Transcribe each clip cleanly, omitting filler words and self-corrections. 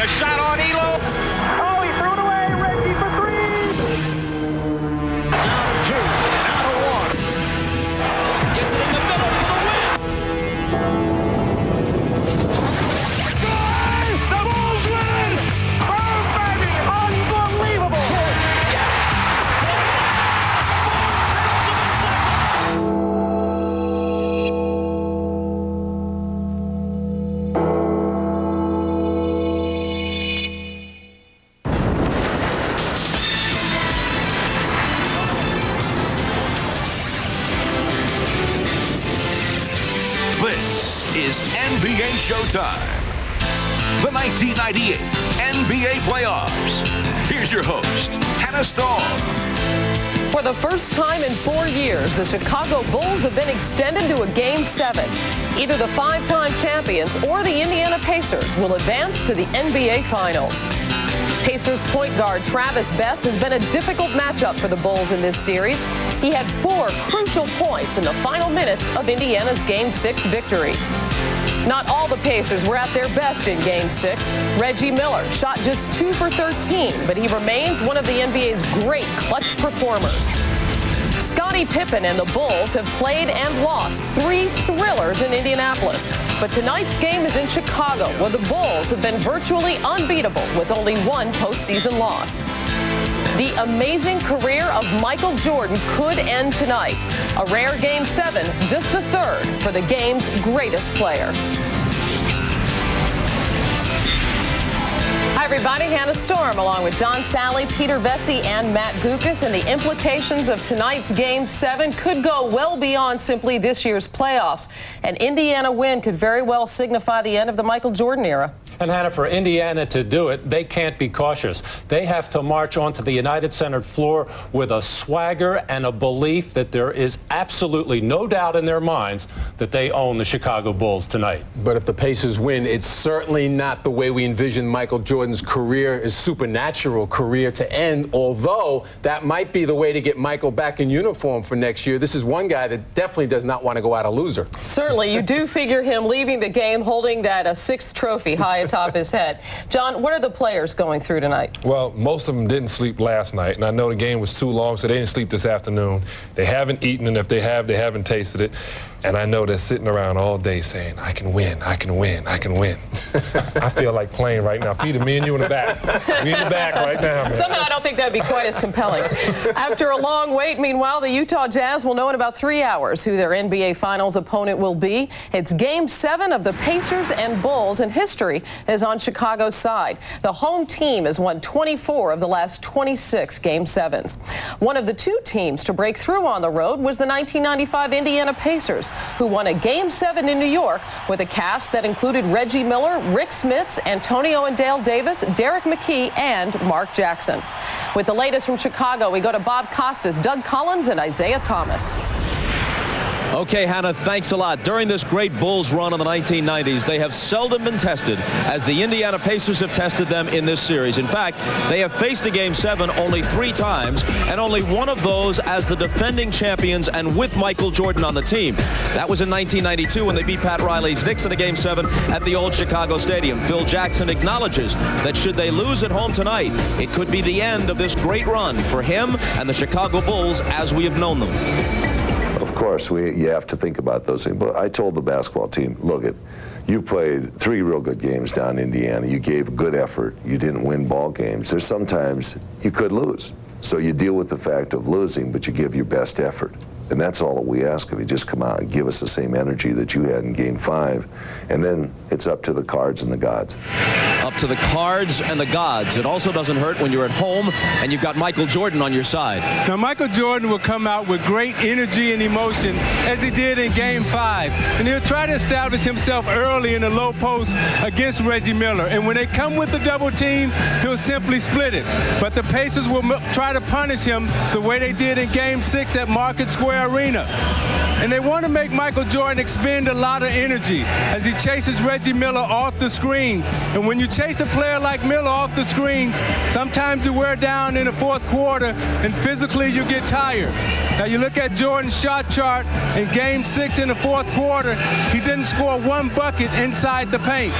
A shot on Elo. Oh, he threw it away. Reggie for three. Now to two. Now to one. Gets it in the middle for the win. The Bulls win. Oh, baby. Unbelievable. Yes. That's 4/10 of a second. This is NBA Showtime. The 1998 NBA playoffs. Here's your host, Hannah Storm. For the first time in 4 years, the Chicago Bulls have been extended to a Game 7. Either the five-time champions or the Indiana Pacers will advance to the NBA Finals. Pacers point guard Travis Best has been a difficult matchup for the Bulls in this series. He had 4 crucial points in the final minutes of Indiana's Game 6 victory. Not all the Pacers were at their best in Game 6. Reggie Miller shot just 2 for 13, but he remains one of the NBA's great clutch performers. Scottie Pippen and the Bulls have played and lost 3 thrillers in Indianapolis. But tonight's game is in Chicago, where the Bulls have been virtually unbeatable with only 1 postseason loss. The amazing career of Michael Jordan could end tonight. A rare Game 7, just the 3rd for the game's greatest player. Hi, everybody. Hannah Storm, along with John Sally, Peter Vesey, and Matt Gukas. And the implications of tonight's Game 7 could go well beyond simply this year's playoffs. An Indiana win could very well signify the end of the Michael Jordan era. And Hannah, for Indiana to do it, they can't be cautious. They have to march onto the United Center floor with a swagger and a belief that there is absolutely no doubt in their minds that they own the Chicago Bulls tonight. But if the Pacers win, it's certainly not the way we envision Michael Jordan's career, his supernatural career, to end, although that might be the way to get Michael back in uniform for next year. This is one guy that definitely does not want to go out a loser. Certainly. You do figure him leaving the game holding that 6th trophy high atop his head. John, what are the players going through tonight? Well, most of them didn't sleep last night, and I know the game was too long, so they didn't sleep this afternoon. They haven't eaten, and if they have, they haven't tasted it. And I know they're sitting around all day saying, I can win, I can win, I can win. I feel like playing right now. Peter, me and you in the back. We in the back right now, man. Somehow I don't think that would be quite as compelling. After a long wait, meanwhile, the Utah Jazz will know in about 3 hours who their NBA Finals opponent will be. It's Game 7 of the Pacers and Bulls, and history is on Chicago's side. The home team has won 24 of the last 26 Game 7s. One of the 2 teams to break through on the road was the 1995 Indiana Pacers, who won a Game 7 in New York with a cast that included Reggie Miller, Rick Smits, Antonio and Dale Davis, Derek McKee, and Mark Jackson. With the latest from Chicago, we go to Bob Costas, Doug Collins, and Isaiah Thomas. Okay, Hannah, thanks a lot. During this great Bulls run in the 1990s, they have seldom been tested as the Indiana Pacers have tested them in this series. In fact, they have faced a Game 7 only 3 times, and only one of those as the defending champions and with Michael Jordan on the team. That was in 1992 when they beat Pat Riley's Knicks in a Game 7 at the old Chicago Stadium. Phil Jackson acknowledges that should they lose at home tonight, it could be the end of this great run for him and the Chicago Bulls as we have known them. Of course, you have to think about those things. But I told the basketball team, look, you played 3 real good games down in Indiana. You gave good effort. You didn't win ball games. There's sometimes you could lose. So you deal with the fact of losing, but you give your best effort. And that's all that we ask of you. Just come out and give us the same energy that you had in Game 5. And then it's up to the cards and the gods. Up to the cards and the gods. It also doesn't hurt when you're at home and you've got Michael Jordan on your side. Now, Michael Jordan will come out with great energy and emotion, as he did in Game 5. And he'll try to establish himself early in the low post against Reggie Miller. And when they come with the double team, he'll simply split it. But the Pacers will try to punish him the way they did in Game 6 at Market Square Arena. And they want to make Michael Jordan expend a lot of energy as he chases Reggie Miller off the screens. And when you chase a player like Miller off the screens, sometimes you wear down in the 4th quarter and physically you get tired. Now you look at Jordan's shot chart in Game 6 in the 4th quarter, he didn't score 1 bucket inside the paint.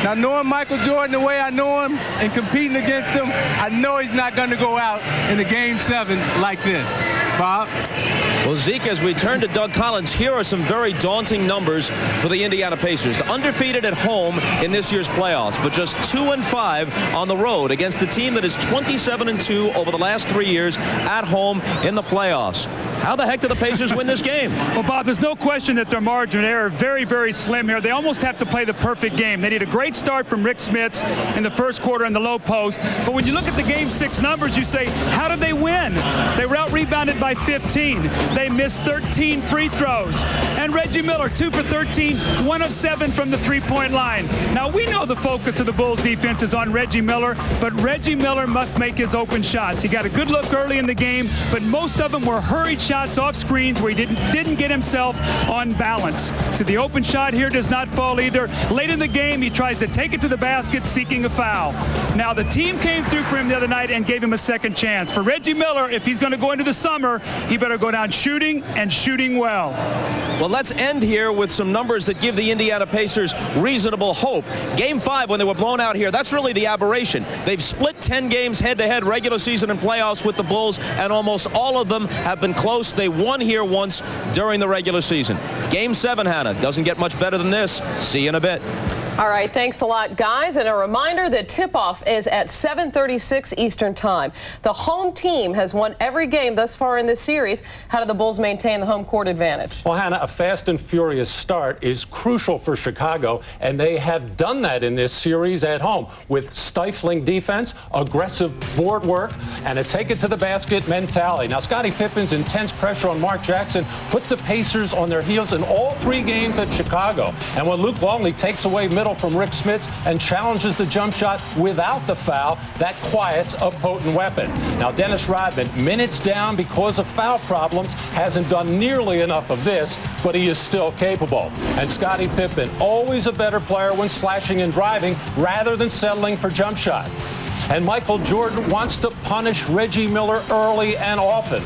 Now, knowing Michael Jordan the way I know him and competing against him, I know he's not going to go out in a Game 7 like this. Bob? Well, Zeke, as we turn to Doug Collins, here are some very daunting numbers for the Indiana Pacers. They're undefeated at home in this year's playoffs, but just 2-5 on the road against a team that is 27-2 over the last 3 years at home in the playoffs. How the heck do the Pacers win this game? Well, Bob, there's no question that their margin of error is very, very slim here. They almost have to play the perfect game. They need a great start from Rick Smits in the first quarter in the low post. But when you look at the Game 6 numbers, you say, how did they win? They were out-rebounded by 15. They missed 13 free throws. And Reggie Miller, 2 for 13, 1 of 7 from the three-point line. Now, we know the focus of the Bulls defense is on Reggie Miller, but Reggie Miller must make his open shots. He got a good look early in the game, but most of them were hurried shots off screens where he didn't get himself on balance. So the open shot here does not fall either. Late in the game, he tries to take it to the basket, seeking a foul. Now, the team came through for him the other night and gave him a second chance. For Reggie Miller, if he's going to go into the summer, he better go down shooting and shooting well. Well, let's end here with some numbers that give the Indiana Pacers reasonable hope. Game 5, when they were blown out here, that's really the aberration. They've split 10 games head-to-head, regular season and playoffs with the Bulls, and almost all of them have been close. They won here once during the regular season. Game 7, Hannah, doesn't get much better than this. See you in a bit. All right, thanks a lot, guys. And a reminder that tip-off is at 7:36 Eastern Time. The home team has won every game thus far in this series. How do the Bulls maintain the home court advantage? Well, Hannah, a fast and furious start is crucial for Chicago, and they have done that in this series at home with stifling defense, aggressive board work, and a take-it-to-the-basket mentality. Now, Scottie Pippen's intense pressure on Mark Jackson put the Pacers on their heels in all 3 games at Chicago. And when Luke Longley takes away middle from Rick Smits and challenges the jump shot without the foul, that quiets a potent weapon. Now, Dennis Rodman, minutes down because of foul problems, hasn't done nearly enough of this, but he is still capable. And Scottie Pippen, always a better player when slashing and driving rather than settling for jump shot. And Michael Jordan wants to punish Reggie Miller early and often.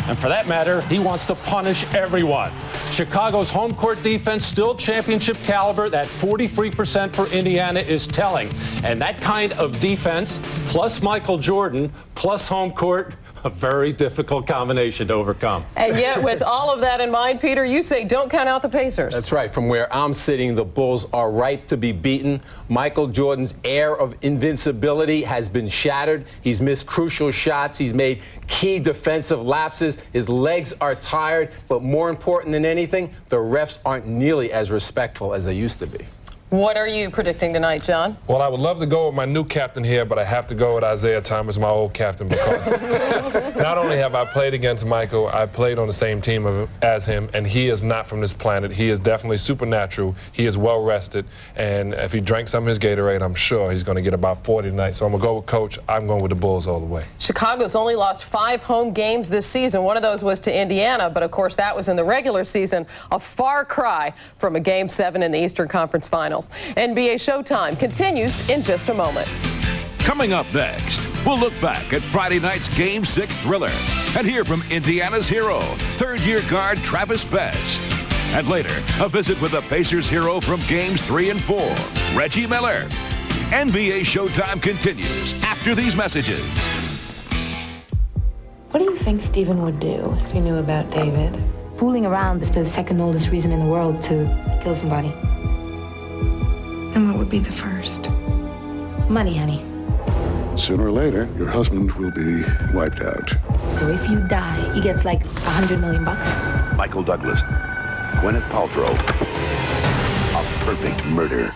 And for that matter, he wants to punish everyone. Chicago's home court defense, still championship caliber. That 43% for Indiana is telling. And that kind of defense, plus Michael Jordan, plus home court, a very difficult combination to overcome. And yet, with all of that in mind, Peter, you say don't count out the Pacers. That's right. From where I'm sitting, the Bulls are ripe to be beaten. Michael Jordan's air of invincibility has been shattered. He's missed crucial shots. He's made key defensive lapses. His legs are tired. But more important than anything, the refs aren't nearly as respectful as they used to be. What are you predicting tonight, John? Well, I would love to go with my new captain here, but I have to go with Isaiah Thomas, my old captain, because not only have I played against Michael, I played on the same team as him, and he is not from this planet. He is definitely supernatural. He is well rested, and if he drank some of his Gatorade, I'm sure he's going to get about 40 tonight. So I'm going to go with Coach. I'm going with the Bulls all the way. Chicago's only lost 5 home games this season. One of those was to Indiana, but of course that was in the regular season. A far cry from a Game 7 in the Eastern Conference Finals. NBA Showtime continues in just a moment. Coming up next, we'll look back at Friday night's Game 6 thriller and hear from Indiana's hero, third-year guard Travis Best. And later, a visit with the Pacers hero from Games 3 and 4, Reggie Miller. NBA Showtime continues after these messages. What do you think Stephen would do if he knew about David? Fooling around is the second oldest reason in the world to kill somebody. And what would be the first? Money, honey. Sooner or later, your husband will be wiped out. So if you die, he gets like $100 million. Michael Douglas, Gwyneth Paltrow, A Perfect Murder.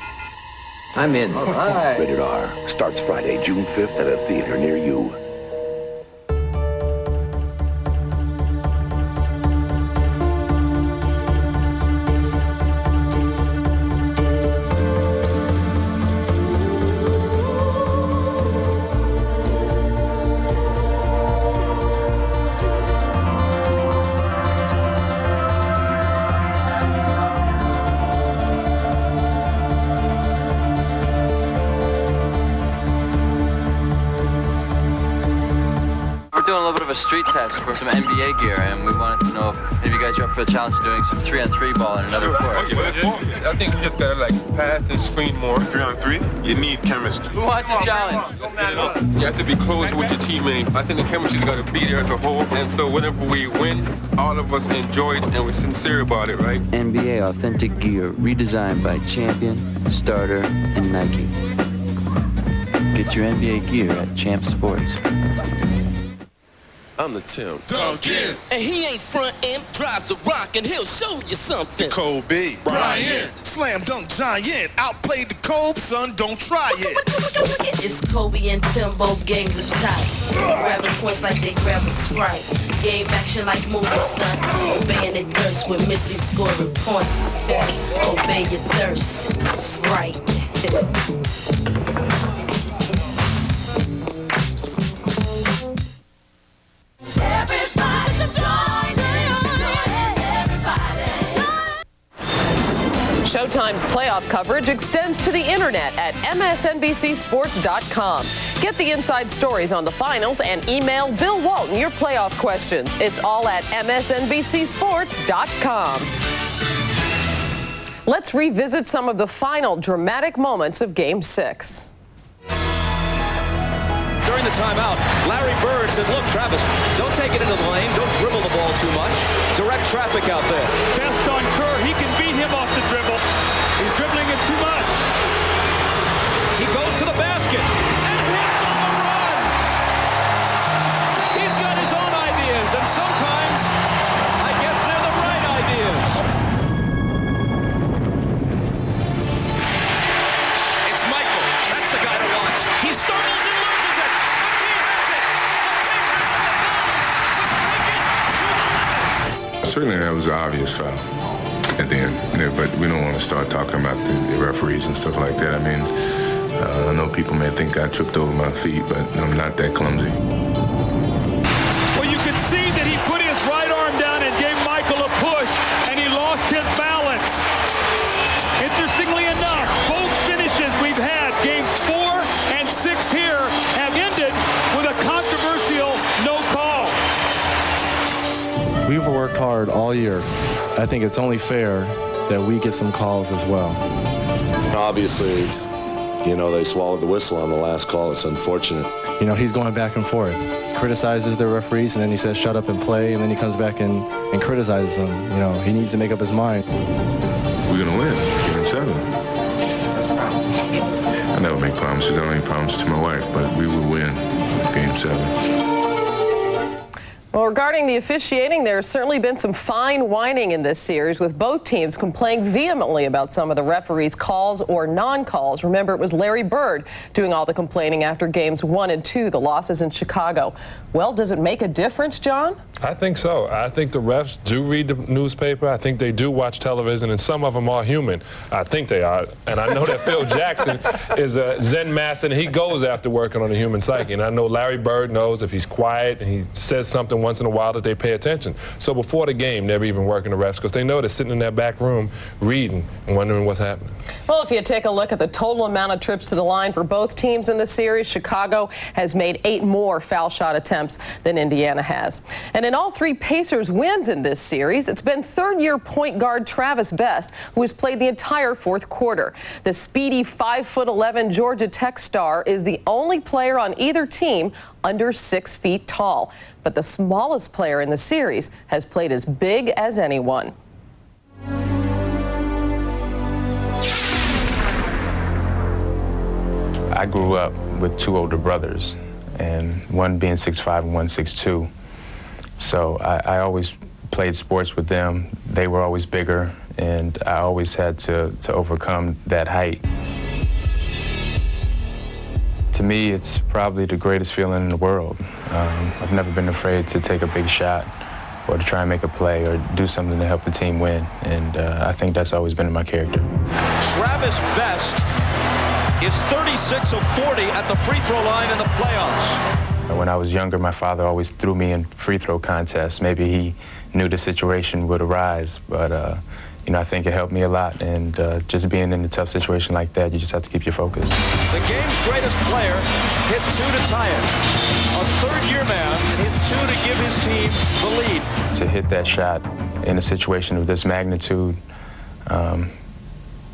I'm in. All right. Rated R. Starts Friday, June 5th at a theater near you. doing a little bit of a street test for some NBA gear, and we wanted to know if maybe you guys are up for the challenge of doing some 3-on-3 ball in another court. I think you just gotta like pass and screen more. 3-on-3? You need chemistry. Who wants the challenge? You have to be close with your teammates. I think the chemistry's gotta be there as a whole, and so whenever we win, all of us enjoy it and we're sincere about it, right? NBA authentic gear redesigned by Champion, Starter, and Nike. Get your NBA gear at Champ Sports. I'm the Tim. Duncan. And he ain't front end, drives the rock, and he'll show you something. Kobe. Bryant. Slam dunk giant. Outplayed the Kobe, son, don't try it. It's Kobe and Tim, both games are tight. Grabbing points like they grab a Sprite. Game action like movie stunts. Obeying the thirst with Missy scoring points. Obey your thirst. Sprite. Showtime's playoff coverage extends to the internet at msnbcsports.com. Get the inside stories on the finals and email Bill Walton your playoff questions. It's all at msnbcsports.com. Let's revisit some of the final dramatic moments of Game 6. During the timeout, Larry Bird said, look, Travis, don't take it into the lane. Don't dribble the ball too much. Direct traffic out there. Best on Kerr. He can beat him off the dribble. He's dribbling it too much. He goes to the basket and hits on the run. He's got his own ideas, and sometimes I guess they're the right ideas. It's Michael. That's the guy to watch. He stumbles and loses it. But he has it. The Pacers and the Bulls will take it to the limit. Certainly that was an obvious foul at the end, but we don't want to start talking about the referees and stuff like that. I mean, I know people may think I tripped over my feet, but I'm not that clumsy. Well, you could see that he put his right arm down and gave Michael a push, and he lost his balance. Interestingly enough, both finishes we've had, games 4 and 6 here, have ended with a controversial no call. We've worked hard all year. I think it's only fair that we get some calls as well. Obviously, you know, they swallowed the whistle on the last call. It's unfortunate. You know, he's going back and forth. Criticizes the referees, and then he says, shut up and play, and then he comes back and criticizes them. You know, he needs to make up his mind. We're going to win Game 7. That's a promise. I never make promises. I don't make promises to my wife, but we will win Game 7. Well, regarding the officiating, there's certainly been some fine whining in this series, with both teams complaining vehemently about some of the referees' calls or non-calls. Remember, it was Larry Bird doing all the complaining after games 1 and 2, the losses in Chicago. Well, does it make a difference, John? I think so. I think the refs do read the newspaper. I think they do watch television, and some of them are human. I think they are. And I know that Phil Jackson is a Zen master, and he goes after working on the human psyche. And I know Larry Bird knows if he's quiet and he says something once in a while that they pay attention. So before the game, they're even working the refs because they know they're sitting in that back room reading and wondering what's happening. Well, if you take a look at the total amount of trips to the line for both teams in the series, Chicago has made 8 more foul shot attempts than Indiana has. And in all 3 Pacers wins in this series, it's been third-year point guard Travis Best, who has played the entire fourth quarter. The speedy 5'11" Georgia Tech star is the only player on either team under 6 feet tall. But the smallest player in the series has played as big as anyone. I grew up with 2 older brothers, and one being 6'5" and one 6'2". So I always played sports with them. They were always bigger, and I always had to overcome that height. To me, it's probably the greatest feeling in the world. I've never been afraid to take a big shot or to try and make a play or do something to help the team win, and I think that's always been in my character. Travis Best is 36 of 40 at the free throw line in the playoffs. When I was younger, my father always threw me in free throw contests. Maybe he knew the situation would arise, but you know, I think it helped me a lot. And just being in a tough situation like that, you just have to keep your focus. The game's greatest player hit 2 to tie it. A third-year man hit 2 to give his team the lead. To hit that shot in a situation of this magnitude,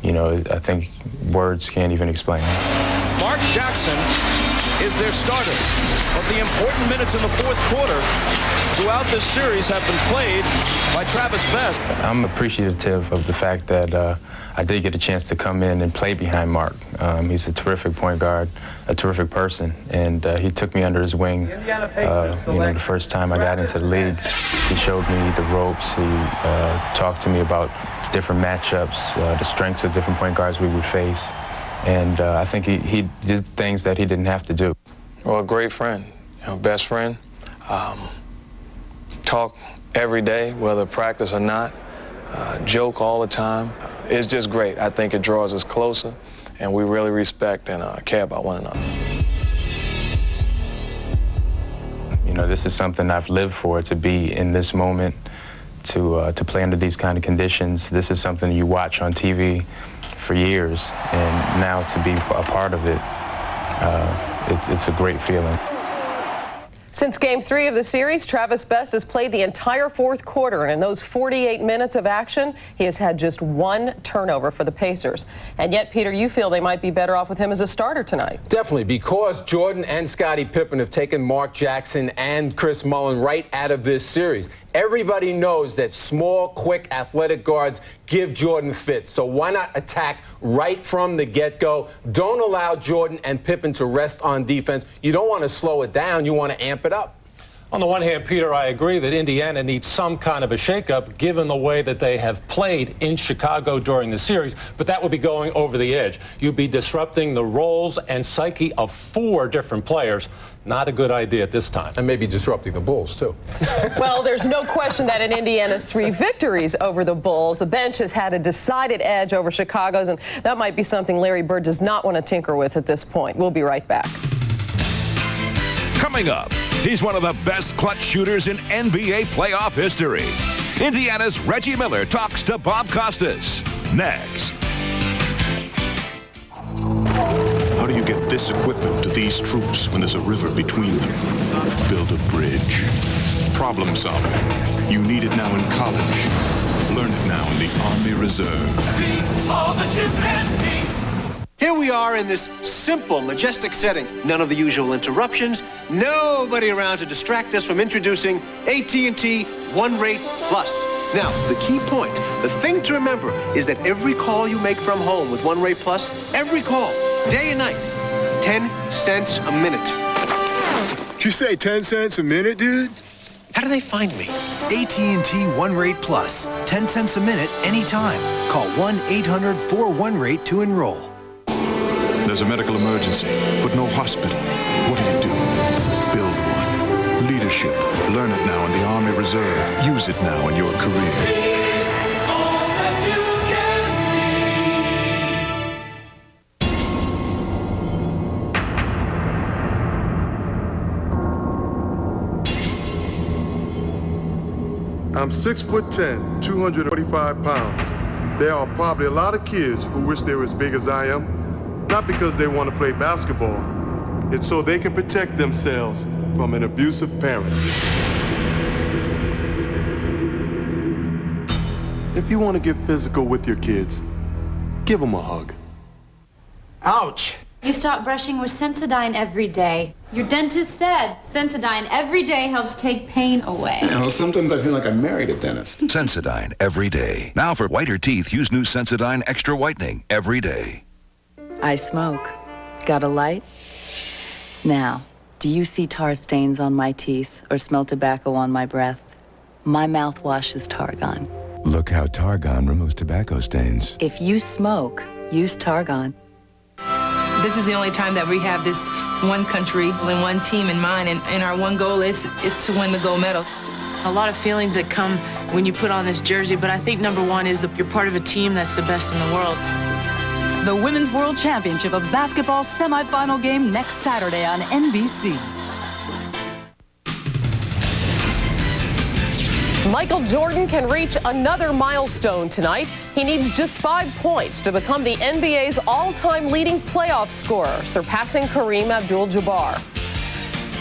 you know, I think words can't even explain it. Mark Jackson is their starter, but the important minutes in the fourth quarter throughout this series have been played by Travis Best. I'm appreciative of the fact that I did get a chance to come in and play behind Mark. He's a terrific point guard, a terrific person, and he took me under his wing. You know, the first time I got into the league, he showed me the ropes. He talked to me about different matchups, the strengths of different point guards we would face. And I think he did things that he didn't have to do. Well, a great friend, you know, best friend. Talk every day, whether practice or not. Joke all the time. It's just great. I think it draws us closer, and we really respect and care about one another. You know, this is something I've lived for, to be in this moment, to play under these kind of conditions. This is something you watch on TV for years, and now to be a part of it, it's a great feeling. Since Game 3 of the series, Travis Best has played the entire fourth quarter, and in those 48 minutes of action, he has had just 1 turnover for the Pacers. And yet, Peter, you feel they might be better off with him as a starter tonight. Definitely, because Jordan and Scottie Pippen have taken Mark Jackson and Chris Mullin right out of this series. Everybody knows that small, quick, athletic guards give Jordan fits. So why not attack right from the get-go? Don't allow Jordan and Pippen to rest on defense. You don't want to slow it down. You want to amp it up. On the one hand, Peter, I agree that Indiana needs some kind of a shakeup given the way that they have played in Chicago during the series, but that would be going over the edge. You'd be disrupting the roles and psyche of 4 different players. Not a good idea at this time. And maybe disrupting the Bulls, too. Well, there's no question that in Indiana's 3 victories over the Bulls, the bench has had a decided edge over Chicago's, and that might be something Larry Bird does not want to tinker with at this point. We'll be right back. Coming up, he's one of the best clutch shooters in NBA playoff history. Indiana's Reggie Miller talks to Bob Costas. Next. How do you get this equipment to these troops when there's a river between them? Build a bridge. Problem solving. You need it now in college. Learn it now in the Army Reserve. All the chips empty. Here we are in this simple, majestic setting. None of the usual interruptions. Nobody around to distract us from introducing AT&T One Rate Plus. Now, the key point, the thing to remember, is that every call you make from home with One Rate Plus, every call, day and night, 10 cents a minute. Did you say 10 cents a minute, dude? How do they find me? AT&T One Rate Plus. 10 cents a minute, anytime. Call 1-800-4-1-RATE to enroll. There's a medical emergency, but no hospital. What do? Build one. Leadership. Learn it now in the Army Reserve. Use it now in your career. I'm 6'10", 245 pounds. There are probably a lot of kids who wish they were as big as I am. Not because they want to play basketball. It's so they can protect themselves from an abusive parent. If you want to get physical with your kids, give them a hug. Ouch! You stop brushing with Sensodyne every day. Your dentist said Sensodyne every day helps take pain away. You know, sometimes I feel like I married a dentist. Sensodyne every day. Now for whiter teeth, use new Sensodyne Extra Whitening every day. I smoke. Got a light? Now, do you see tar stains on my teeth or smell tobacco on my breath? My mouthwash is Targon. Look how Targon removes tobacco stains. If you smoke, use Targon. This is the only time that we have this one country and one team in mind, and our one goal is to win the gold medal. A lot of feelings that come when you put on this jersey, but I think number one is that you're part of a team that's the best in the world. The Women's World Championship of Basketball semifinal game next Saturday on NBC. Michael Jordan can reach another milestone tonight. He needs just 5 points to become the NBA's all-time leading playoff scorer, surpassing Kareem Abdul-Jabbar.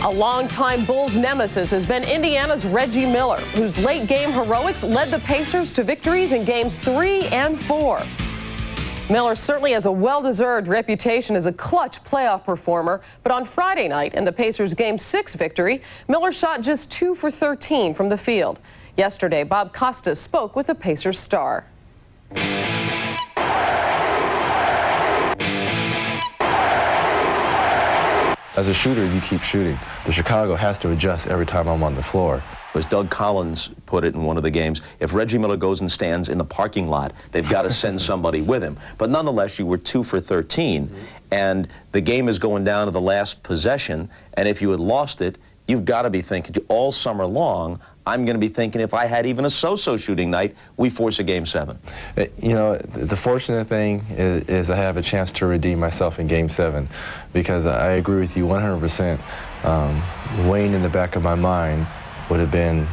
A longtime Bulls nemesis has been Indiana's Reggie Miller, whose late-game heroics led the Pacers to victories in Games 3 and 4. Miller certainly has a well-deserved reputation as a clutch playoff performer, but on Friday night in the Pacers' Game 6 victory, Miller shot just 2 for 13 from the field. Yesterday, Bob Costas spoke with the Pacers star. As a shooter, you keep shooting. The Chicago has to adjust every time I'm on the floor. As Doug Collins put it in one of the games, if Reggie Miller goes and stands in the parking lot, they've got to send somebody with him. But nonetheless, you were 2 for 13, and the game is going down to the last possession, and if you had lost it, you've got to be thinking all summer long, I'm going to be thinking if I had even a so-so shooting night, we force a Game 7. You know, the fortunate thing is I have a chance to redeem myself in Game 7, because I agree with you 100%. Weighing in the back of my mind would have been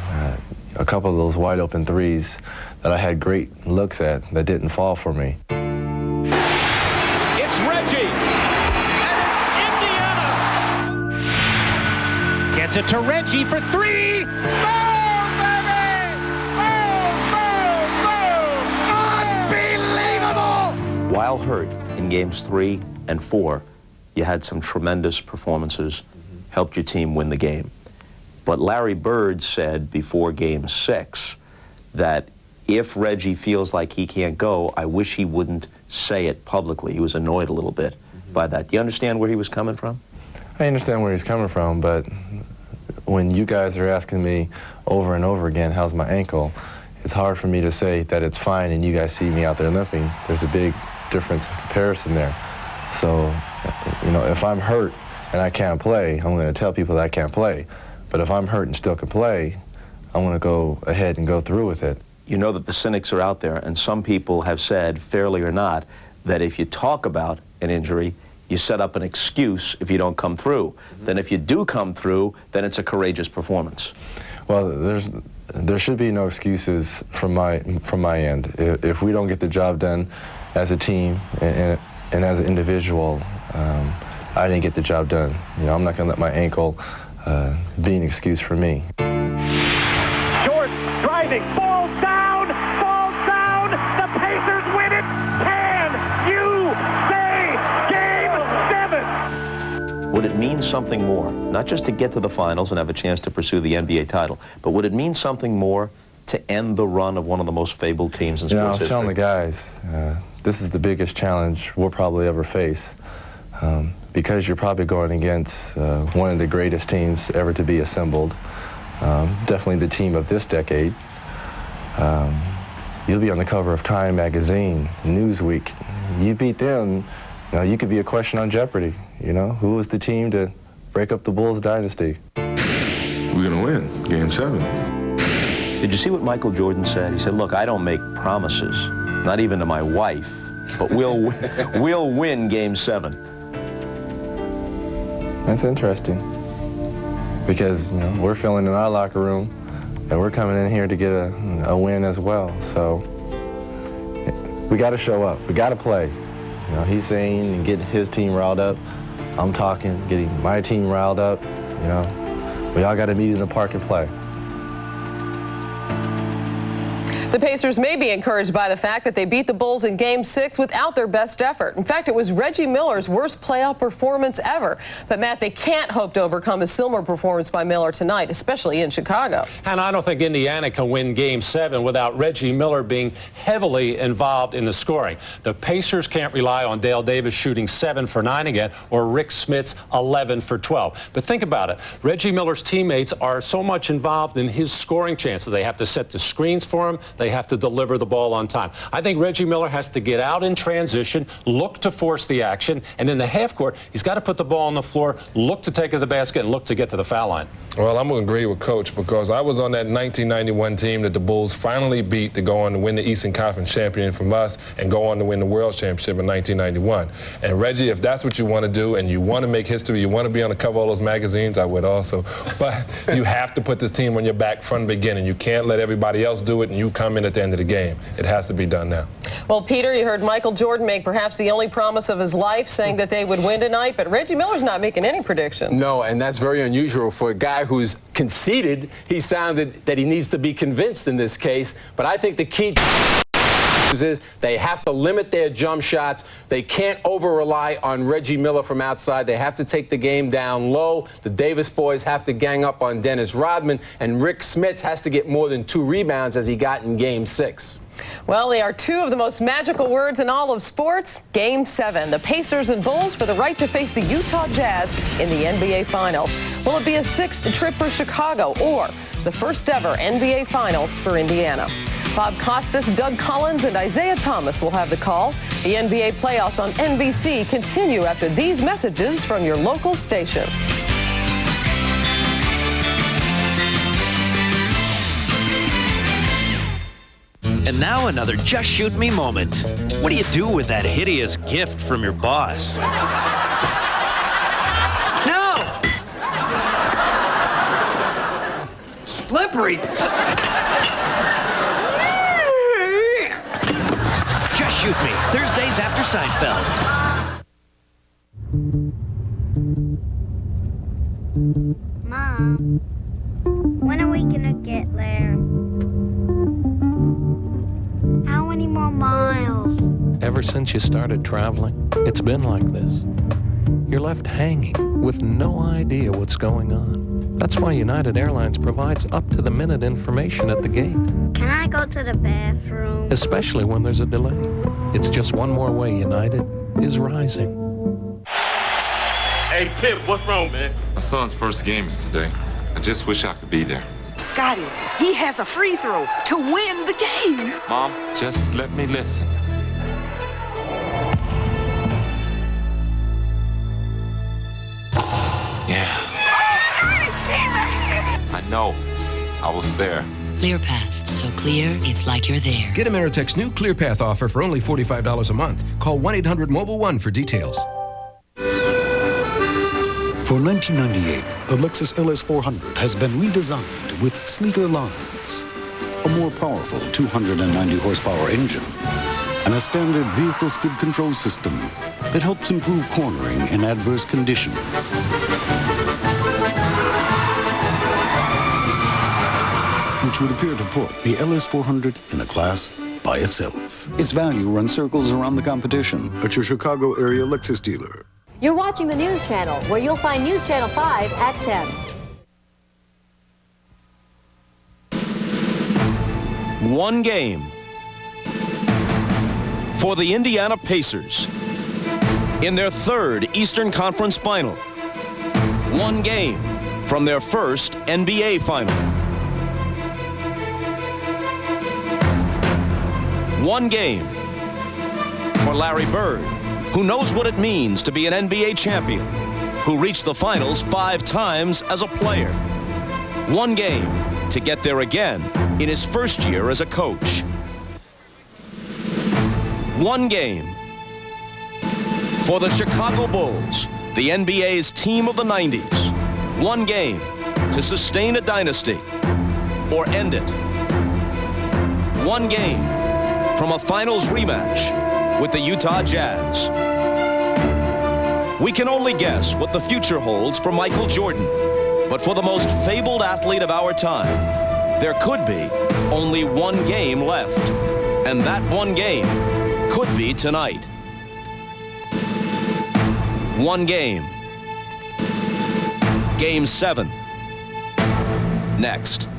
a couple of those wide open threes that I had great looks at that didn't fall for me. It's Reggie, and it's Indiana. Gets it to Reggie for 3. Boom, baby! Boom, boom, boom! Unbelievable! While hurt in Games 3 and 4, you had some tremendous performances, helped your team win the game. But Larry Bird said before Game 6 that if Reggie feels like he can't go, I wish he wouldn't say it publicly. He was annoyed a little bit by that. Do you understand where he was coming from? I understand where he's coming from, but when you guys are asking me over and over again, how's my ankle, it's hard for me to say that it's fine and you guys see me out there limping. There's a big difference in comparison there. So, you know, if I'm hurt and I can't play, I'm going to tell people that I can't play. But if I'm hurt and still can play, I'm going to go ahead and go through with it. You know that the cynics are out there, and some people have said, fairly or not, that if you talk about an injury, you set up an excuse if you don't come through. Then if you do come through, then it's a courageous performance. Well, there should be no excuses from my end. If we don't get the job done as a team and as an individual, I didn't get the job done. You know, I'm not going to let my ankle be an excuse for me. Short, driving, falls down, the Pacers win it. Can you say Game 7? Would it mean something more, not just to get to the finals and have a chance to pursue the NBA title, but would it mean something more to end the run of one of the most fabled teams in sports history? I was telling the guys, this is the biggest challenge we'll probably ever face. Because you're probably going against one of the greatest teams ever to be assembled, definitely the team of this decade. You'll be on the cover of Time magazine, Newsweek. You beat them, you know, you could be a question on Jeopardy. You know, who was the team to break up the Bulls dynasty? We're gonna win Game 7. Did you see what Michael Jordan said? He said, look, I don't make promises, not even to my wife, but we'll win Game 7. That's interesting, because you know, we're feeling in our locker room and we're coming in here to get a win as well. So we got to show up. We got to play. You know, he's saying and getting his team riled up. I'm talking, getting my team riled up. You know, we all got to meet in the park and play. The Pacers may be encouraged by the fact that they beat the Bulls in Game 6 without their best effort. In fact, it was Reggie Miller's worst playoff performance ever. But, Matt, they can't hope to overcome a similar performance by Miller tonight, especially in Chicago. And I don't think Indiana can win Game 7 without Reggie Miller being heavily involved in the scoring. The Pacers can't rely on Dale Davis shooting 7 for 9 again, or Rick Smits 11 for 12. But think about it. Reggie Miller's teammates are so much involved in his scoring chances. They have to set the screens for him. they have to deliver the ball on time. I think Reggie Miller has to get out in transition, look to force the action, and in the half court, he's got to put the ball on the floor, look to take it to the basket, and look to get to the foul line. Well, I'm going to agree with Coach because I was on that 1991 team that the Bulls finally beat to go on to win the Eastern Conference champion from us and go on to win the World Championship in 1991. And Reggie, if that's what you want to do and you want to make history, you want to be on the cover of all those magazines, I would also. But you have to put this team on your back from the beginning. You can't let everybody else do it and you come in at the end of the game. It has to be done now. Well, Peter, you heard Michael Jordan make perhaps the only promise of his life, saying that they would win tonight, but Reggie Miller's not making any predictions. No, and that's very unusual for a guy who's conceded. He sounded that he needs to be convinced in this case, but I think the key is they have to limit their jump shots. They can't over-rely on Reggie Miller from outside. They have to take the game down low. The Davis boys have to gang up on Dennis Rodman, and Rick Smits has to get more than 2 rebounds as he got in Game 6. Well, they are 2 of the most magical words in all of sports. Game 7, the Pacers and Bulls for the right to face the Utah Jazz in the NBA Finals. Will it be a 6th trip for Chicago or the first ever NBA Finals for Indiana? Bob Costas, Doug Collins, and Isaiah Thomas will have the call. The NBA playoffs on NBC continue after these messages from your local station. And now another Just Shoot Me moment. What do you do with that hideous gift from your boss? No! Slippery. Just Shoot Me, Thursdays after Seinfeld. Mom, when are we gonna get there? How many more miles? Ever since you started traveling, it's been like this. You're left hanging with no idea what's going on. That's why United Airlines provides up-to-the-minute information at the gate. Can I go to the bathroom? Especially when there's a delay. It's just one more way United is rising. Hey, Pip, what's wrong, man? My son's first game is today. I just wish I could be there. Scotty, he has a free throw to win the game. Mom, just let me listen. Yeah. I know. I was there. ClearPath, so clear, it's like you're there. Get Ameritech's new ClearPath offer for only $45 a month. Call 1-800-MOBILE-1 for details. For 1998, the Lexus LS400 has been redesigned with sleeker lines, a more powerful 290 horsepower engine, and a standard vehicle skid control system that helps improve cornering in adverse conditions. Which would appear to put the LS400 in a class by itself. Its value runs circles around the competition at your Chicago area Lexus dealer. You're watching the News Channel, where you'll find News Channel 5 at 10. One game for the Indiana Pacers in their 3rd Eastern Conference Final. One game from their first NBA Final. One game for Larry Bird, who knows what it means to be an NBA champion, who reached the finals 5 times as a player. One game to get there again in his first year as a coach. One game for the Chicago Bulls, the NBA's team of the 90s. One game to sustain a dynasty or end it. One game from a finals rematch with the Utah Jazz. We can only guess what the future holds for Michael Jordan, but for the most fabled athlete of our time, there could be only one game left, and that one game could be tonight. One game. Game 7. Next.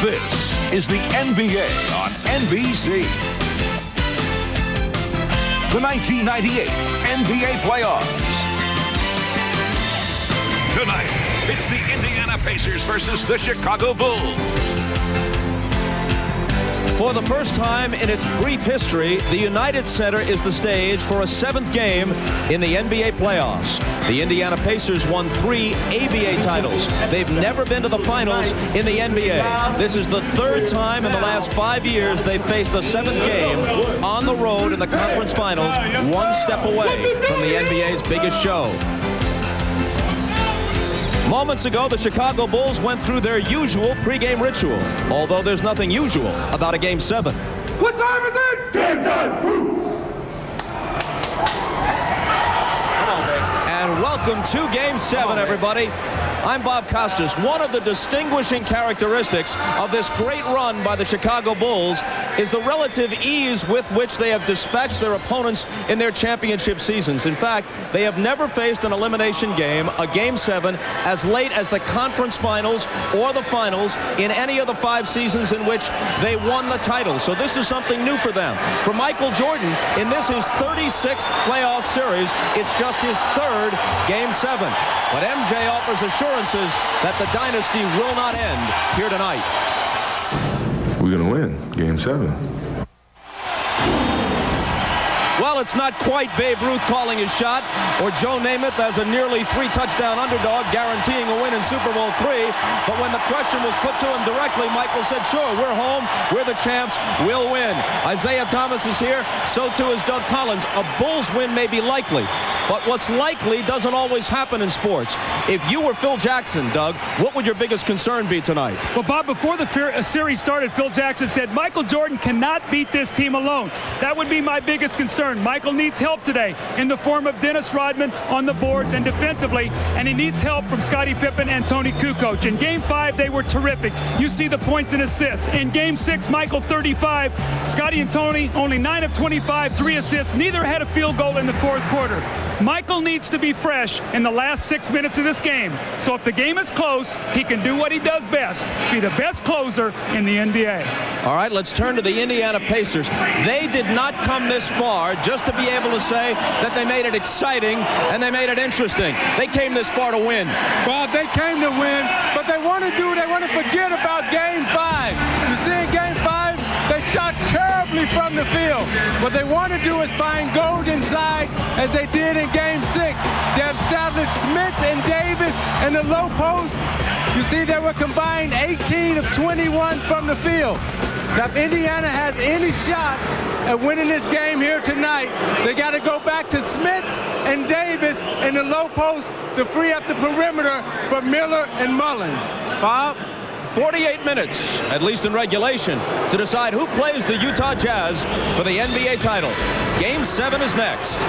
This is the NBA on NBC. the 1998 NBA playoffs. Tonight, it's the Indiana Pacers versus the Chicago Bulls. For the first time in its brief history, the United Center is the stage for a 7th game in the NBA playoffs. The Indiana Pacers won 3 ABA titles. They've never been to the finals in the NBA. This is the 3rd time in the last 5 years they've faced a 7th game on the road in the conference finals, one step away from the NBA's biggest show. Moments ago, the Chicago Bulls went through their usual pregame ritual, although there's nothing usual about a Game 7. What time is it? Game time! And welcome to Game 7, everybody. I'm Bob Costas. One of the distinguishing characteristics of this great run by the Chicago Bulls is the relative ease with which they have dispatched their opponents in their championship seasons. In fact, they have never faced an elimination game, a Game 7, as late as the conference finals or the finals in any of the 5 seasons in which they won the title. So this is something new for them. For Michael Jordan, in this his 36th playoff series, it's just his 3rd Game 7. But MJ offers assurances that the dynasty will not end here tonight. We're going to win Game 7. Well, it's not quite Babe Ruth calling his shot or Joe Namath as a nearly 3-touchdown underdog guaranteeing a win in Super Bowl III. But when the question was put to him directly, Michael said, sure, we're home, we're the champs, we'll win. Isaiah Thomas is here, so too is Doug Collins. A Bulls win may be likely, but what's likely doesn't always happen in sports. If you were Phil Jackson, Doug, what would your biggest concern be tonight? Well, Bob, before the series started, Phil Jackson said Michael Jordan cannot beat this team alone. That would be my biggest concern. Michael needs help today in the form of Dennis Rodman on the boards and defensively, and he needs help from Scottie Pippen and Tony Kukoc. In Game 5, they were terrific. You see the points and assists. In Game 6, Michael 35, Scottie and Tony only 9 of 25, 3 assists. Neither had a field goal in the 4th quarter. Michael needs to be fresh in the last 6 minutes of this game. So if the game is close, he can do what he does best, be the best closer in the NBA. All right, let's turn to the Indiana Pacers. They did not come this far just to be able to say that they made it exciting and they made it interesting. They came this far to win. Well, they came to win, but they want to forget about Game 5. You see, in Game 5, they shot terribly from the field. What they want to do is find gold inside, as they did in Game 6. They have established Smith and Davis in the low post. You see, they were combined 18 of 21 from the field. Now, if Indiana has any shot at winning this game here tonight, they got to go back to Smith and Davis in the low post to free up the perimeter for Miller and Mullins. Bob? 48 minutes, at least in regulation, to decide who plays the Utah Jazz for the NBA title. Game 7 is next.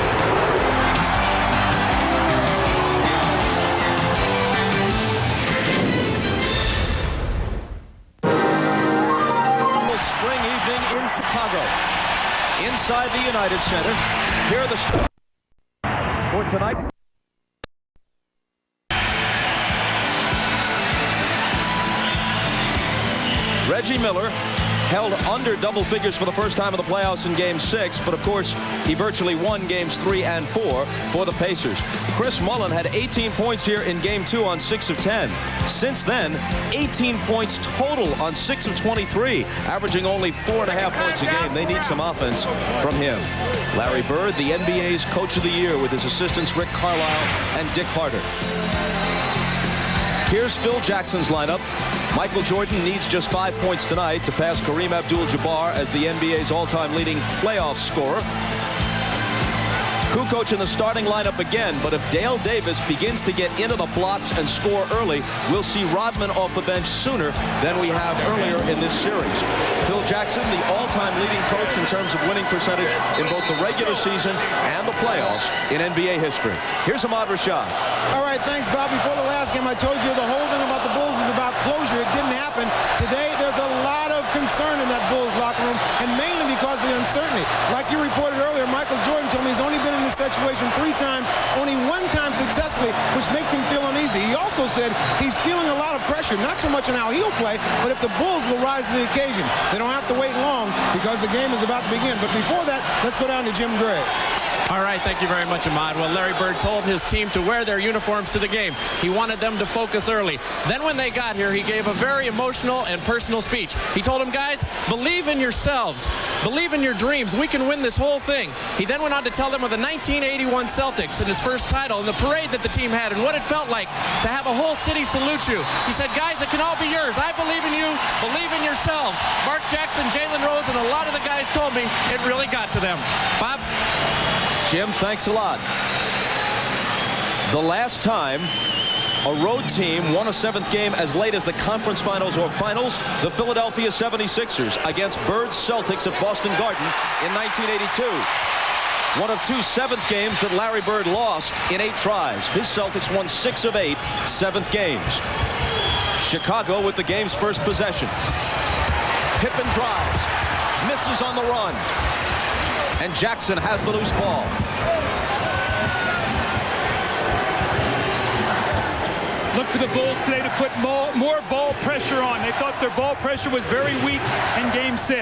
Spring evening in Chicago. Inside the United Center, here are the stars for tonight. Reggie Miller held under double figures for the first time in the playoffs in Game 6, but of course, he virtually won Games 3 and 4 for the Pacers. Chris Mullin had 18 points here in Game 2 on 6 of 10. Since then, 18 points total on 6 of 23, averaging only 4.5 points a game. They need some offense from him. Larry Bird, the NBA's Coach of the Year, with his assistants Rick Carlisle and Dick Harter. Here's Phil Jackson's lineup. Michael Jordan needs just 5 points tonight to pass Kareem Abdul-Jabbar as the NBA's all-time leading playoff scorer. Kukoc in the starting lineup again, but if Dale Davis begins to get into the blocks and score early, we'll see Rodman off the bench sooner than we have earlier in this series. Phil Jackson, the all-time leading coach in terms of winning percentage in both the regular season and the playoffs in NBA history. Here's Ahmad Rashad. All right, thanks, Bob. Before the last game, I told you the whole thing about the Bulls is about closure. It didn't happen. Today, there's a lot of concern in that Bulls locker room, and mainly because of the uncertainty. Like you reported earlier, Michael Jordan told me he's only been in this situation 3 times, only 1 time successfully, which makes him feel uneasy. He also said he's feeling a lot of pressure, not so much on how he'll play, but if the Bulls will rise to the occasion. They don't have to wait long because the game is about to begin. But before that, let's go down to Jim Gray. All right, thank you very much, Ahmad. Well, Larry Bird told his team to wear their uniforms to the game. He wanted them to focus early. Then when they got here, he gave a very emotional and personal speech. He told them, guys, believe in yourselves. Believe in your dreams. We can win this whole thing. He then went on to tell them of the 1981 Celtics and his first title and the parade that the team had and what it felt like to have a whole city salute you. He said, guys, it can all be yours. I believe in you. Believe in yourselves. Mark Jackson, Jalen Rose, and a lot of the guys told me it really got to them. Bob? Jim, thanks a lot. The last time a road team won a 7th game as late as the conference finals or finals, the Philadelphia 76ers against Bird's Celtics at Boston Garden in 1982. One of 2 7th games that Larry Bird lost in 8 tries. His Celtics won 6 of 8 7th games. Chicago with the game's first possession. Pippen drives, misses on the run. And Jackson has the loose ball. Look for the Bulls today to put more ball pressure on. They thought their ball pressure was very weak in Game 6.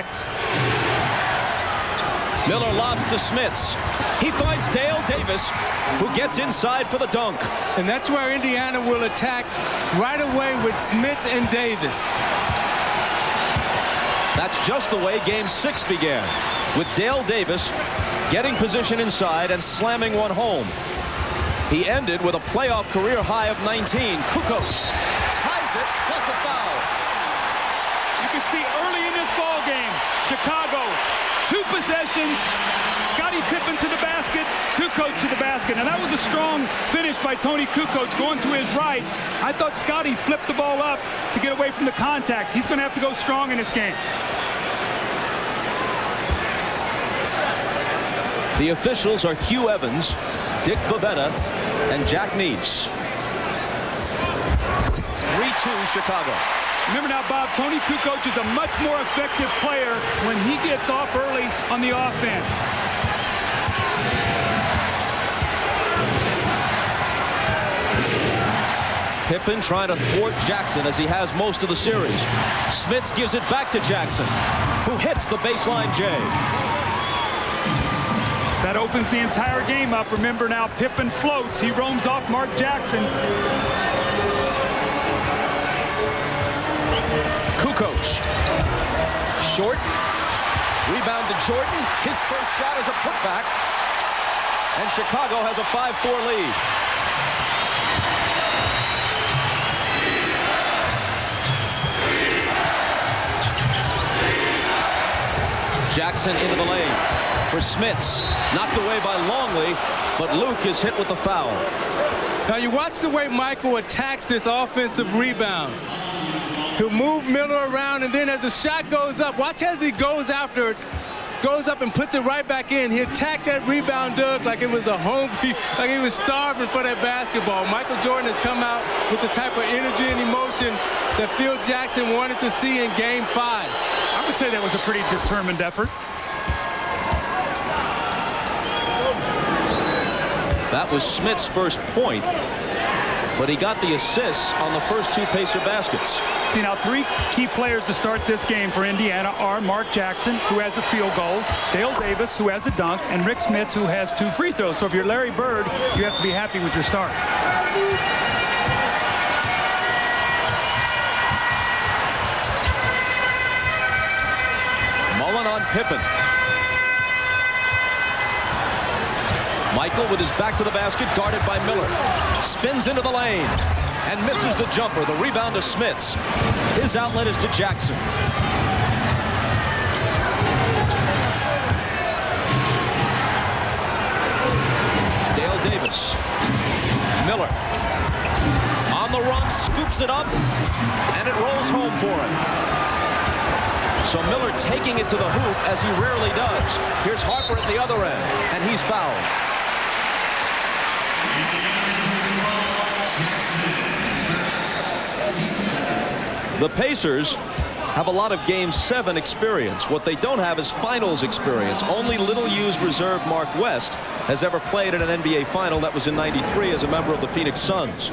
Miller lobs to Smits. He finds Dale Davis, who gets inside for the dunk. And that's where Indiana will attack right away with Smits and Davis. That's just the way Game 6 began, with Dale Davis getting position inside and slamming one home. He ended with a playoff career high of 19. Kukoc ties it, plus a foul. You can see early in this ball game, Chicago, 2 possessions, Scottie Pippen to the basket, Kukoc to the basket. Now that was a strong finish by Tony Kukoc going to his right. I thought Scottie flipped the ball up to get away from the contact. He's going to have to go strong in this game. The officials are Hugh Evans, Dick Bavetta, and Jack Neese. 3-2 Chicago. Remember now, Bob, Tony Kukoc is a much more effective player when he gets off early on the offense. Pippen trying to thwart Jackson as he has most of the series. Smits gives it back to Jackson, who hits the baseline J. That opens the entire game up. Remember now, Pippen floats. He roams off Mark Jackson. Kukoc. Short. Rebound to Jordan. His first shot is a putback. And Chicago has a 5-4 lead. Jackson into the lane for Smits. Knocked away by Longley, but Luke is hit with the foul. Now you watch the way Michael attacks this offensive rebound. He'll move Miller around, and then as the shot goes up, watch as he goes after it, goes up and puts it right back in. He attacked that rebound, Doug, like it was a home, like he was starving for that basketball. Michael Jordan has come out with the type of energy and emotion that Phil Jackson wanted to see in Game 5. I would say that was a pretty determined effort. That was Smits' first point, but he got the assists on the first 2 Pacer baskets. See, now 3 key players to start this game for Indiana are Mark Jackson, who has a field goal, Dale Davis, who has a dunk, and Rick Smits, who has 2 free throws. So if you're Larry Bird, you have to be happy with your start. Mullen on Pippen. Michael with his back to the basket, guarded by Miller. Spins into the lane and misses the jumper. The rebound to Smits. His outlet is to Jackson. Dale Davis. Miller. On the run, scoops it up, and it rolls home for him. So Miller taking it to the hoop as he rarely does. Here's Harper at the other end, and he's fouled. The Pacers have a lot of Game 7 experience. What they don't have is finals experience. Only little-used reserve Mark West has ever played in an NBA final. That was in '93 as a member of the Phoenix Suns.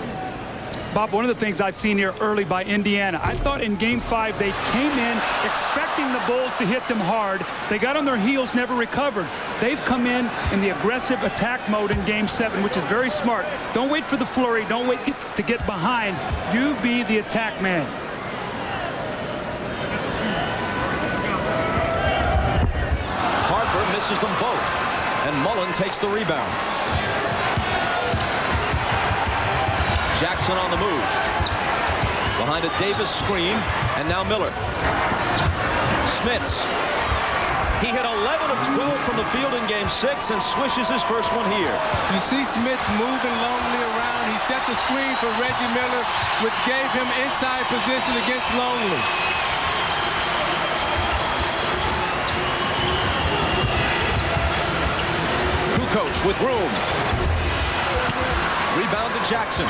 Bob, one of the things I've seen here early by Indiana, I thought in Game 5 they came in expecting the Bulls to hit them hard. They got on their heels, never recovered. They've come in the aggressive attack mode in Game 7, which is very smart. Don't wait for the flurry. Don't wait to get behind. You be the attack man. Harper misses them both, and Mullen takes the rebound. Jackson on the move. Behind a Davis screen, and now Miller. Smits. He hit 11 of 12 from the field in Game 6 and swishes his first one here. You see Smits moving Longley around. He set the screen for Reggie Miller, which gave him inside position against Longley. Kukoc with room. Rebound to Jackson.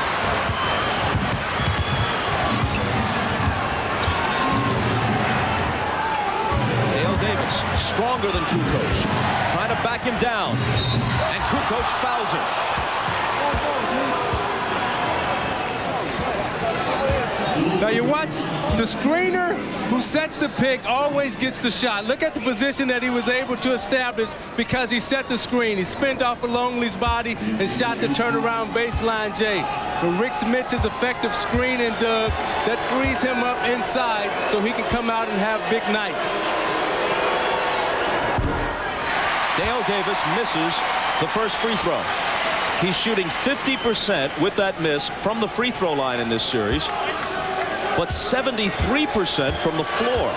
Dale Davis, stronger than Kukoc, trying to back him down, and Kukoc fouls him. Now you watch, the screener who sets the pick always gets the shot. Look at the position that he was able to establish because he set the screen. He spinned off of Longley's body and shot the turnaround baseline J. But Rick Smits' effective screening, Doug, that frees him up inside so he can come out and have big nights. Dale Davis misses the first free throw. He's shooting 50% with that miss from the free throw line in this series, but 73% from the floor.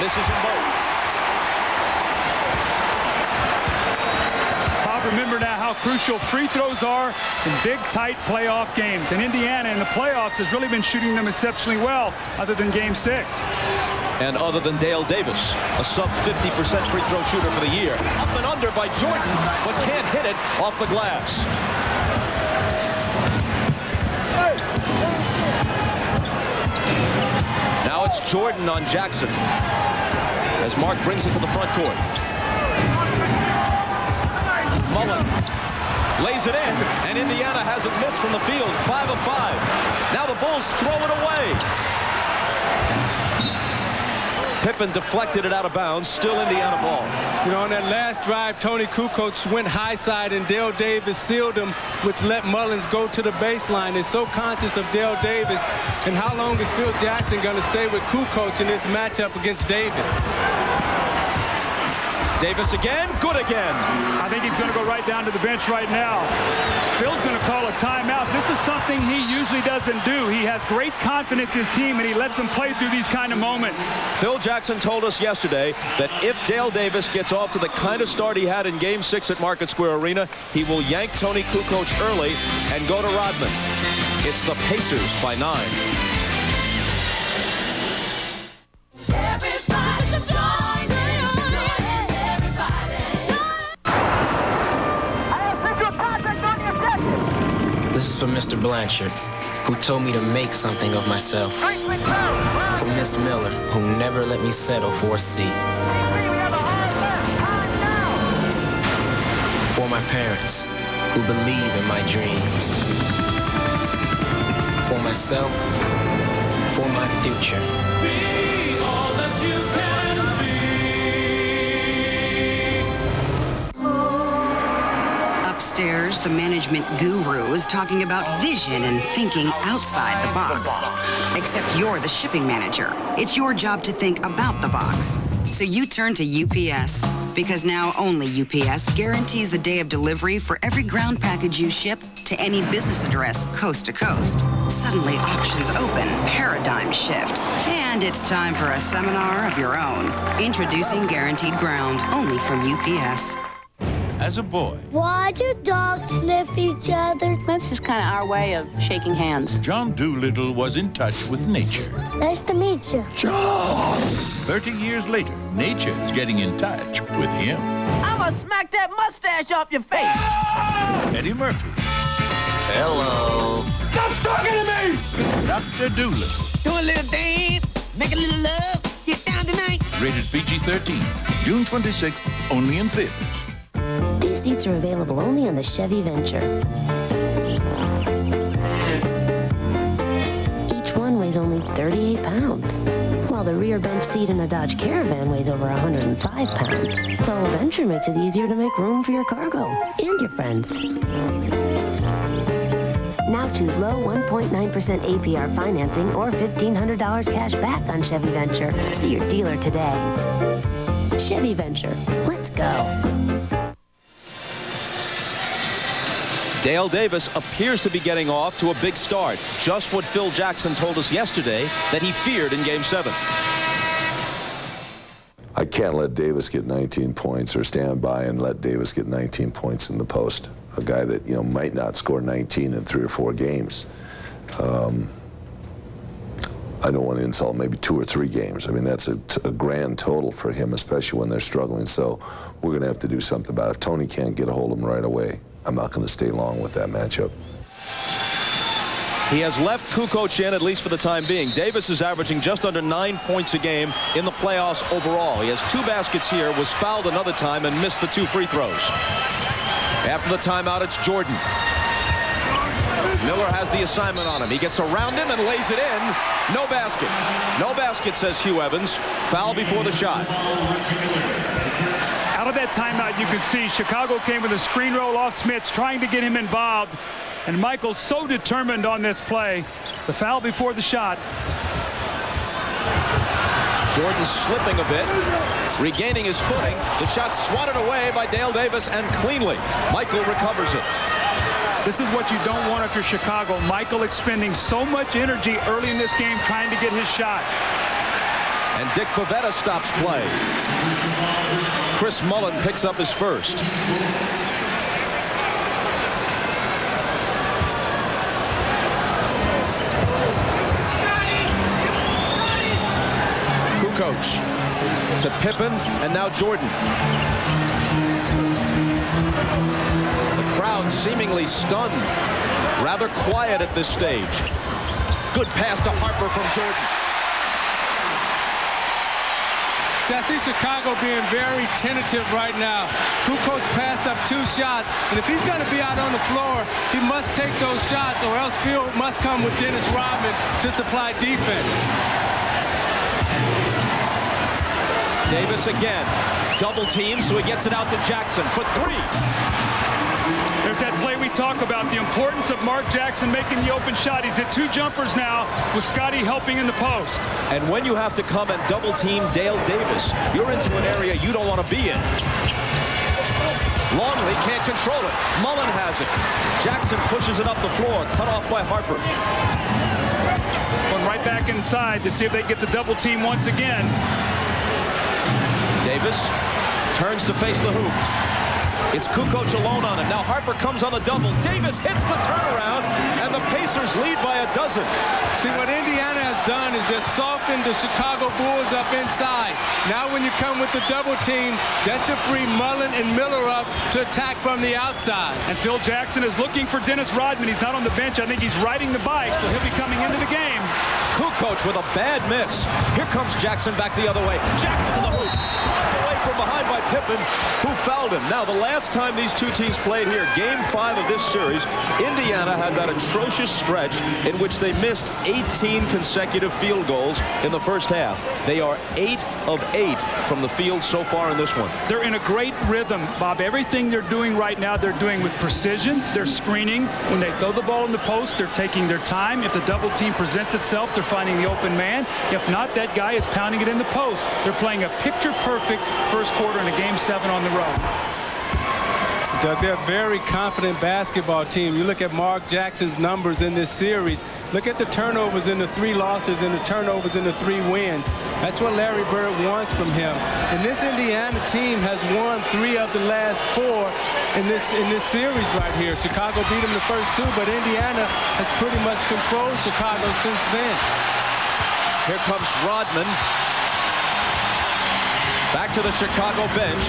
Misses them both. Bob, remember now how crucial free throws are in big, tight playoff games. And Indiana in the playoffs has really been shooting them exceptionally well, other than Game 6. And other than Dale Davis, a sub 50% free throw shooter for the year. Up and under by Jordan, but can't hit it off the glass. Now it's Jordan on Jackson as Mark brings it to the front court. Mullen lays it in, and Indiana hasn't missed from the field. 5 of 5. Now the Bulls throw it away. Pippen deflected it out of bounds. Still Indiana ball. You know, on that last drive, Tony Kukoc went high side, and Dale Davis sealed him, which let Mullins go to the baseline. They're so conscious of Dale Davis. And how long is Phil Jackson going to stay with Kukoc in this matchup against Davis? Davis again, good again. I think he's going to go right down to the bench right now. Phil's going to call a timeout. This is something he usually doesn't do. He has great confidence in his team, and he lets them play through these kind of moments. Phil Jackson told us yesterday that if Dale Davis gets off to the kind of start he had in Game 6 at Market Square Arena, he will yank Tony Kukoc early and go to Rodman. It's the Pacers by 9. This is for Mr. Blanchard, who told me to make something of myself. For Miss Miller, who never let me settle for a seat. For my parents, who believe in my dreams. For myself, for my future. Be all that you can be. Upstairs, the management guru is talking about vision and thinking outside the box. Except you're the shipping manager. It's your job to think about the box. So you turn to UPS, because now only UPS guarantees the day of delivery for every ground package you ship to any business address coast to coast. Suddenly options open, paradigm shift, and it's time for a seminar of your own. Introducing Guaranteed Ground, only from UPS. As a boy, Why do dogs sniff each other? That's just kind of our way of shaking hands. John Doolittle was in touch with nature. Nice to meet you. John! 30 years later, nature's getting in touch with him. I'ma smack that mustache off your face. Eddie Murphy, Hello. Stop talking to me! Dr. Doolittle. Do a little dance, make a little love, get down tonight. Rated PG-13. June 26th, only in theaters. These seats are available only on the Chevy Venture. Each one weighs only 38 pounds, while the rear bench seat in a Dodge Caravan weighs over 105 pounds. So Venture makes it easier to make room for your cargo and your friends. Now choose low 1.9% APR financing or $1,500 cash back on Chevy Venture. See your dealer today. Chevy Venture. Let's go. Dale Davis appears to be getting off to a big start. Just what Phil Jackson told us yesterday that he feared in Game 7. I can't let Davis get 19 points or stand by and let Davis get 19 points in the post. A guy that, you know, might not score 19 in 3 or 4 games. I don't want to insult maybe 2 or 3 games. I mean, that's a grand total for him, especially when they're struggling. So we're going to have to do something about it. If Tony can't get a hold of him right away, I'm not going to stay long with that matchup. He has left Kukoc in, at least for the time being. Davis is averaging just under 9 points a game in the playoffs overall. He has 2 baskets here, was fouled another time, and missed the 2 free throws. After the timeout, it's Jordan. Miller has the assignment on him. He gets around him and lays it in. No basket. No basket, says Hugh Evans. Foul before the shot. Out of that timeout, you can see Chicago came with a screen roll off Smits, trying to get him involved. And Michael's so determined on this play. The foul before the shot. Jordan slipping a bit, regaining his footing. The shot swatted away by Dale Davis, and cleanly. Michael recovers it. This is what you don't want if you're Chicago. Michael expending so much energy early in this game trying to get his shot. And Dick Pavetta stops play. Chris Mullen picks up his first. Kukoc to Pippen, and now Jordan. The crowd seemingly stunned, rather quiet at this stage. Good pass to Harper from Jordan. See, I see Chicago being very tentative right now. Kukoc passed up 2 shots, and if he's going to be out on the floor, he must take those shots, or else Field must come with Dennis Rodman to supply defense. Davis again, double team, so he gets it out to Jackson for 3. There's that play we talk about, the importance of Mark Jackson making the open shot. He's hit 2 jumpers now with Scotty helping in the post. And when you have to come and double team Dale Davis, you're into an area you don't want to be in. Longley can't control it. Mullen has it. Jackson pushes it up the floor, cut off by Harper. Going right back inside to see if they get the double team once again. Davis turns to face the hoop. It's Kukoc alone on him. Now Harper comes on the double. Davis hits the turnaround, and the Pacers lead by 12. See, what Indiana has done is just softened the Chicago Bulls up inside. Now when you come with the double team, that should free Mullen and Miller up to attack from the outside. And Phil Jackson is looking for Dennis Rodman. He's not on the bench. I think he's riding the bike, so he'll be coming into the game. Kukoc with a bad miss. Here comes Jackson back the other way. Jackson in the hoop. Sliding away from behind by Pippen, who fouled him. Now, the last time these 2 teams played here, Game 5 of this series, Indiana had that atrocious stretch in which they missed 18 consecutive field goals in the first half. They are 8 of 8 from the field so far in this one. They're in a great rhythm, Bob. Everything they're doing right now, they're doing with precision. They're screening. When they throw the ball in the post, they're taking their time. If the double team presents itself, they're finding the open man. If not, that guy is pounding it in the post. They're playing a picture-perfect first quarter in a Game 7 on the road. Doug, they're a very confident basketball team. You look at Mark Jackson's numbers in this series. Look at the turnovers in the 3 losses and the turnovers in the 3 wins. That's what Larry Bird wants from him. And this Indiana team has won 3 of the last 4 in this series right here. Chicago beat them the first 2, but Indiana has pretty much controlled Chicago since then. Here comes Rodman. Back to the Chicago bench.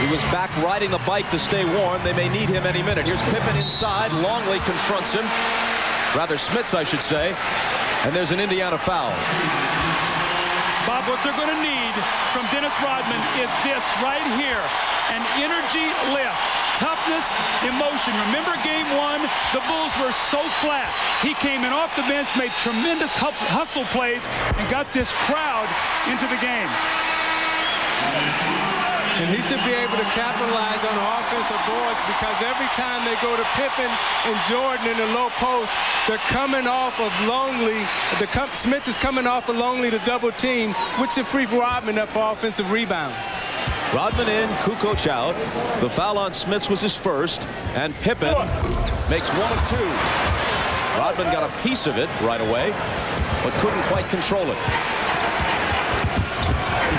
He was back riding the bike to stay warm. They may need him any minute. Here's Pippen inside. Longley confronts him. Rather, Smits, I should say. And there's an Indiana foul. Bob, what they're going to need from Dennis Rodman is this right here. An energy lift. Toughness, emotion. Remember game one, the Bulls were so flat. He came in off the bench, made tremendous hustle plays, and got this crowd into the game. And he should be able to capitalize on the offensive boards because every time they go to Pippen and Jordan in the low post, they're coming off of Longley. Smith is coming off of Longley to double team, which should free Rodman up for offensive rebounds. Rodman in, Kukoc out. The foul on Smits was his first, and Pippen makes one of two. Rodman got a piece of it right away, but couldn't quite control it.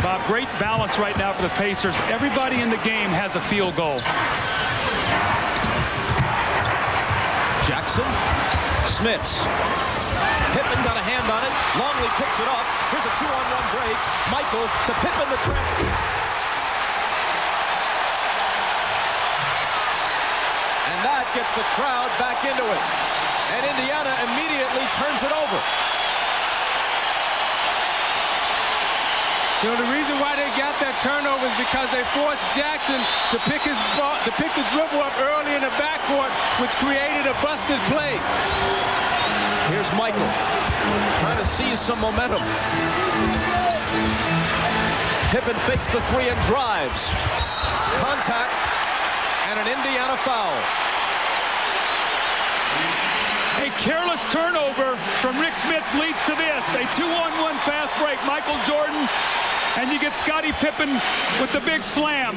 Bob, great balance right now for the Pacers. Everybody in the game has a field goal. Jackson, Smits. Pippen got a hand on it. Longley picks it up. Here's a 2-on-1 break. Michael to Pippen the trap. And that gets the crowd back into it. And Indiana immediately turns it over. You know, the reason why they got that turnover is because they forced Jackson to pick his ball, to pick the dribble up early in the backcourt, which created a busted play. Here's Michael trying to seize some momentum. Pippen fakes the three and drives. Contact and an Indiana foul. A careless turnover from Rick Smits leads to this. A 2-on-1 fast break. Michael Jordan, and you get Scottie Pippen with the big slam.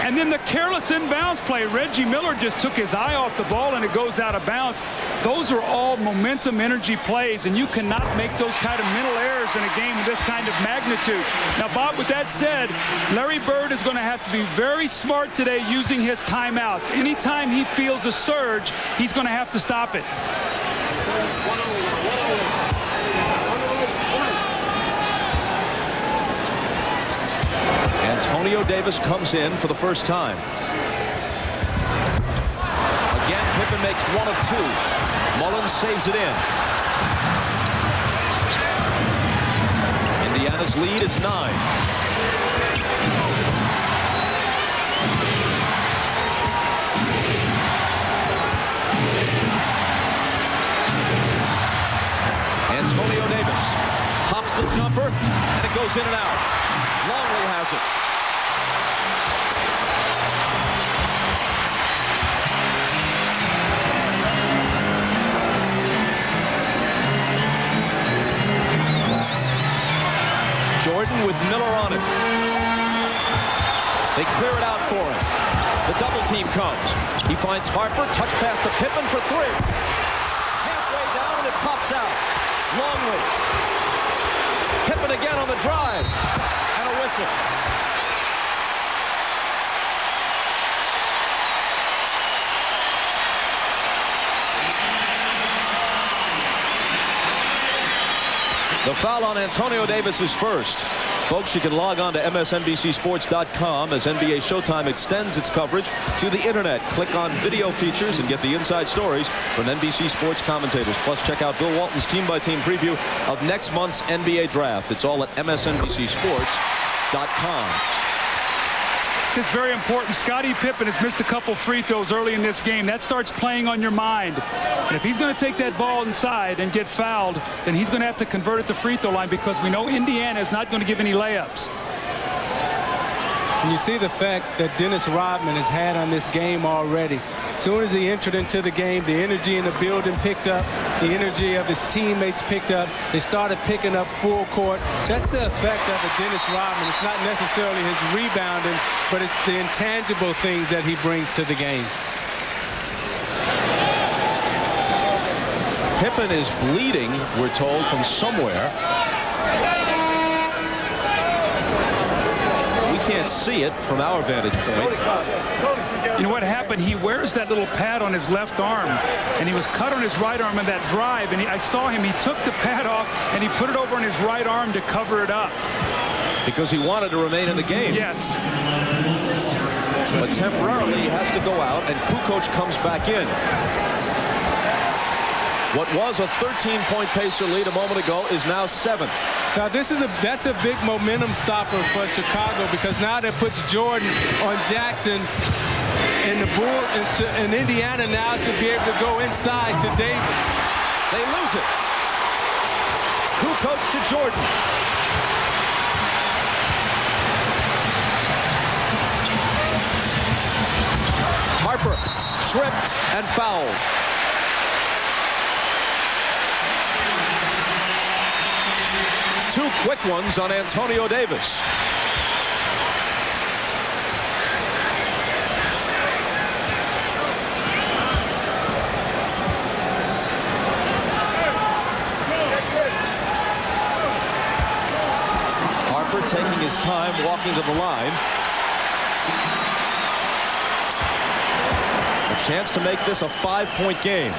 And then the careless inbounds play. Reggie Miller just took his eye off the ball and it goes out of bounds. Those are all momentum energy plays, and you cannot make those kind of mental errors in a game of this kind of magnitude. Now, Bob, with that said, Larry Bird is going to have to be very smart today using his timeouts. Anytime he feels a surge, he's going to have to stop it. Antonio Davis comes in for the first time. Again, Pippen makes one of two. Mullins saves it in. Indiana's lead is 9. Antonio Davis pops the jumper, and it goes in and out. Longley has it. Jordan with Miller on it. They clear it out for him. The double team comes. He finds Harper, touch pass to Pippen for 3. Halfway down and it pops out. Longley. Pippen again on the drive. And a whistle. The foul on Antonio Davis is first. Folks, you can log on to MSNBCSports.com as NBA Showtime extends its coverage to the internet. Click on video features and get the inside stories from NBC Sports commentators. Plus, check out Bill Walton's team-by-team preview of next month's NBA draft. It's all at MSNBCSports.com. This is very important. Scottie Pippen has missed a couple free throws early in this game. That starts playing on your mind. And if he's going to take that ball inside and get fouled, then he's going to have to convert it to free throw line because we know Indiana is not going to give any layups. And you see the fact that Dennis Rodman has had on this game already. As soon as he entered into the game, the energy in the building picked up, the energy of his teammates picked up. They started picking up full court. That's the effect of a Dennis Rodman. It's not necessarily his rebounding, but it's the intangible things that he brings to the game. Pippen is bleeding, we're told, from somewhere. Can't see it from our vantage point. You know what happened? He wears that little pad on his left arm, and he was cut on his right arm in that drive, and I saw him. He took the pad off, and he put it over on his right arm to cover it up. Because he wanted to remain in the game. Yes. but temporarily he has to go out, and Kukoc comes back in. What was a 13-point Pacer lead a moment ago is now 7. Now that's a big momentum stopper for Chicago, because now that puts Jordan on Jackson, and and Indiana now should be able to go inside to Davis. They lose it. Kukoc to Jordan. Harper tripped and fouled. Two quick ones on Antonio Davis. Harper taking his time, walking to the line. A chance to make this a 5-point game.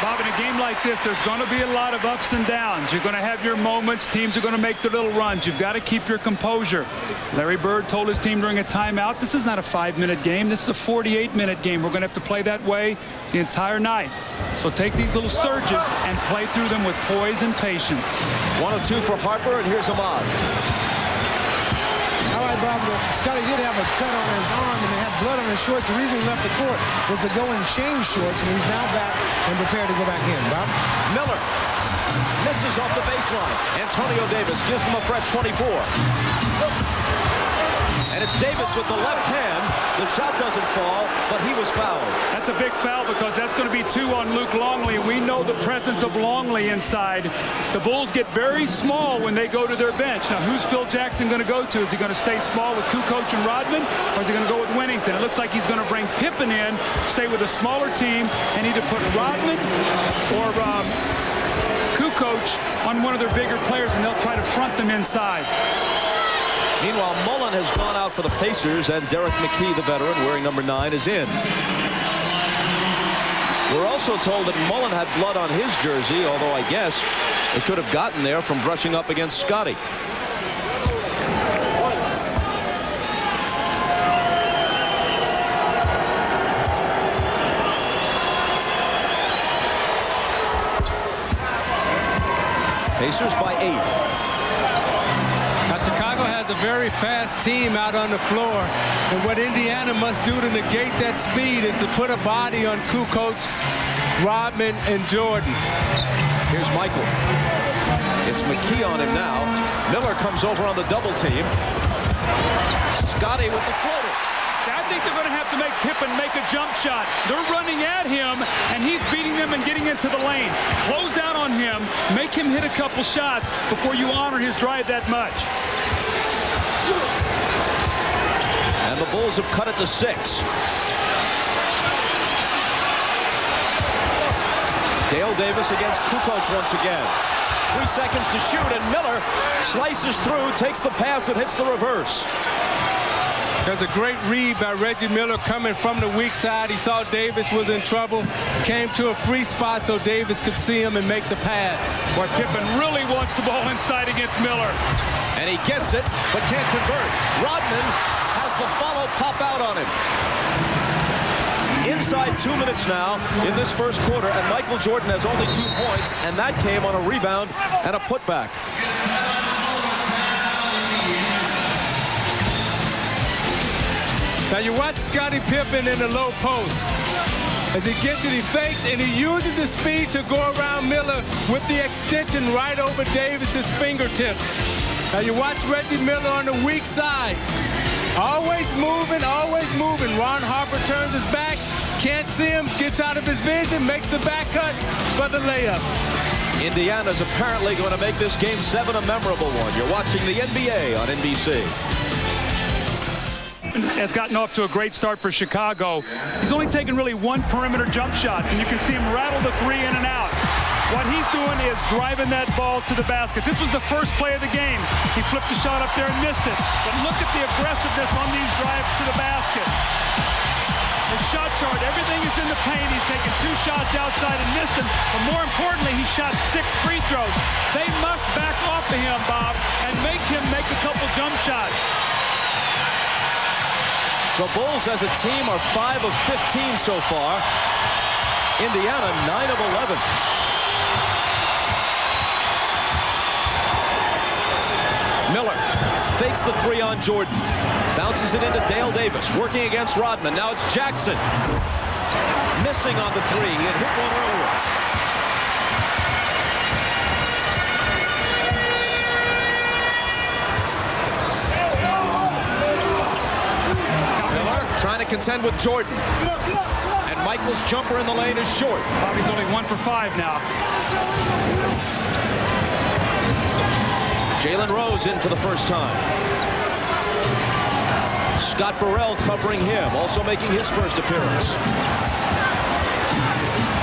Bob, in a game like this, there's going to be a lot of ups and downs. You're going to have your moments. Teams are going to make their little runs. You've got to keep your composure. Larry Bird told his team during a timeout, this is not a 5-minute game. This is a 48-minute game. We're going to have to play that way the entire night. So take these little surges and play through them with poise and patience. 1 of 2 for Harper, and here's Ahmad. All right, Bob, Scotty did have a cut on his arm, and they had blood on his shorts. The reason he left the court was to go and change shorts, and he's now back and prepared to go back in. Bob? Miller misses off the baseline. Antonio Davis gives him a fresh 24. And it's Davis with the left hand. The shot doesn't fall, but he was fouled. That's a big foul, because that's going to be 2 on Luke Longley. We know the presence of Longley inside. The Bulls get very small when they go to their bench. Now, who's Phil Jackson going to go to? Is he going to stay small with Kukoc and Rodman, or is he going to go with Winnington? It looks like he's going to bring Pippen in, stay with a smaller team, and either put Rodman or Kukoc on one of their bigger players, and they'll try to front them inside. Meanwhile, Mullen has gone out for the Pacers, and Derek McKee, the veteran, wearing number 9, is in. We're also told that Mullen had blood on his jersey, although I guess it could have gotten there from brushing up against Scotty. Pacers by 8. Chicago has a very fast team out on the floor, and what Indiana must do to negate that speed is to put a body on Kukoc, Rodman, and Jordan. Here's Michael. It's McKee on him now. Miller comes over on the double team. Scotty with the floater. I think they're going to have to make Pippen make a jump shot. They're running at him, and he's beating them and getting into the lane. Close out on him, make him hit a couple shots before you honor his drive that much. And the Bulls have cut it to 6. Dale Davis against Kukoc once again. 3 seconds to shoot, and Miller slices through, takes the pass, and hits the reverse. There's a great read by Reggie Miller coming from the weak side. He saw Davis was in trouble, came to a free spot so Davis could see him and make the pass. Boy, Pippen really wants the ball inside against Miller. And he gets it, but can't convert. Rodman has the follow pop out on him. Inside 2 minutes now in this first quarter, and Michael Jordan has only 2 points, and that came on a rebound and a putback. Now you watch Scottie Pippen in the low post. As he gets it, he fakes, and he uses his speed to go around Miller with the extension right over Davis's fingertips. Now you watch Reggie Miller on the weak side. Always moving, always moving. Ron Harper turns his back, can't see him, gets out of his vision, makes the back cut for the layup. Indiana's apparently going to make this Game 7 a memorable one. You're watching the NBA on NBC. Has gotten off to a great start for Chicago. He's only taken really 1 perimeter jump shot, and you can see him rattle the 3 in and out. What he's doing is driving that ball to the basket. This was the first play of the game. He flipped the shot up there and missed it. But look at the aggressiveness on these drives to the basket. His shot chart, everything is in the paint. He's taken 2 shots outside and missed them. But more importantly, he shot 6 free throws. They must back off of him, Bob, and make him make a couple jump shots. The Bulls as a team are 5 of 15 so far. Indiana 9 of 11. Miller fakes the 3 on Jordan. Bounces it into Dale Davis, working against Rodman. Now it's Jackson. Missing on the 3. He had hit one earlier. Miller trying to contend with Jordan. And Michael's jumper in the lane is short. Bobby's only 1 for 5 now. Jalen Rose in for the first time. Scott Burrell covering him, also making his first appearance.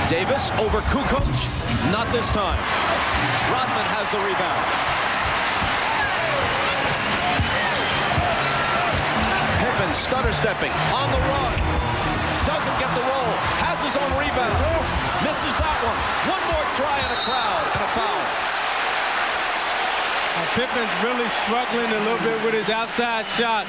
Davis over Kukoc, not this time. Rodman has the rebound. Hickman stutter stepping on the run. Doesn't get the roll, has his own rebound. Misses that one. One more try in a crowd and a foul. Pittman's really struggling a little bit with his outside shot.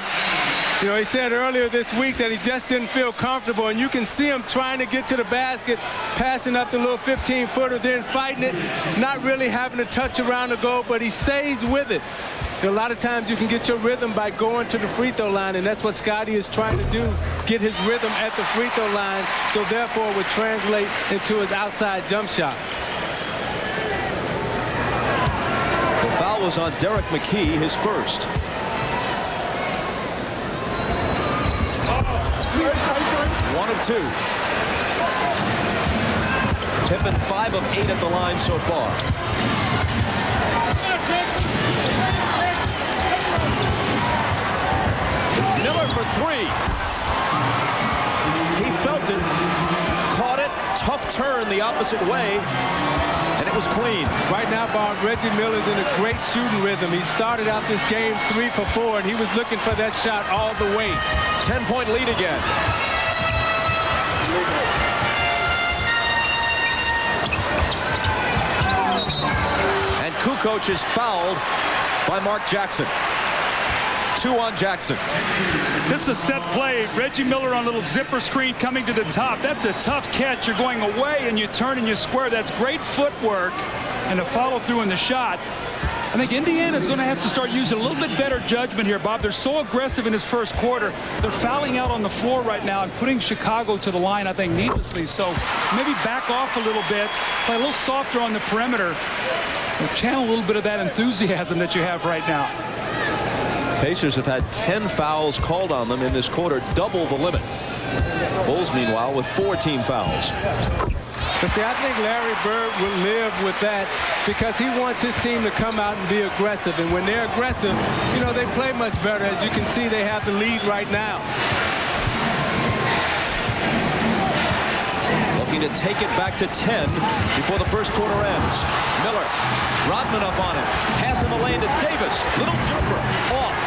You know, he said earlier this week that he just didn't feel comfortable, and you can see him trying to get to the basket, passing up the little 15-footer, then fighting it, not really having to touch around the goal, but he stays with it. You know, a lot of times you can get your rhythm by going to the free throw line, and that's what Scotty is trying to do, get his rhythm at the free throw line, so therefore it would translate into his outside jump shot. The foul was on Derek McKee, his first. One of 2. Pippen 5 of 8 at the line so far. Miller for 3. He felt it, caught it, tough turn the opposite way, and it was clean. Right now, Bob, Reggie Miller's in a great shooting rhythm. He started out this game 3 for 4, and he was looking for that shot all the way. 10-point lead again. And Kukoc is fouled by Mark Jackson. 2 on Jackson. This is a set play. Reggie Miller on a little zipper screen coming to the top. That's a tough catch. You're going away and you turn and you square. That's great footwork and a follow through in the shot. I think Indiana's going to have to start using a little bit better judgment here, Bob. They're so aggressive in this first quarter. They're fouling out on the floor right now and putting Chicago to the line, I think, needlessly. So maybe back off a little bit, play a little softer on the perimeter, and channel a little bit of that enthusiasm that you have right now. Pacers have had 10 fouls called on them in this quarter, double the limit. Bulls, meanwhile, with 4 team fouls. But see, I think Larry Bird will live with that because he wants his team to come out and be aggressive. And when they're aggressive, you know, they play much better. As you can see, they have the lead right now. Looking to take it back to 10 before the first quarter ends. Miller, Rodman up on him. Pass in the lane to Davis. Little jumper, off.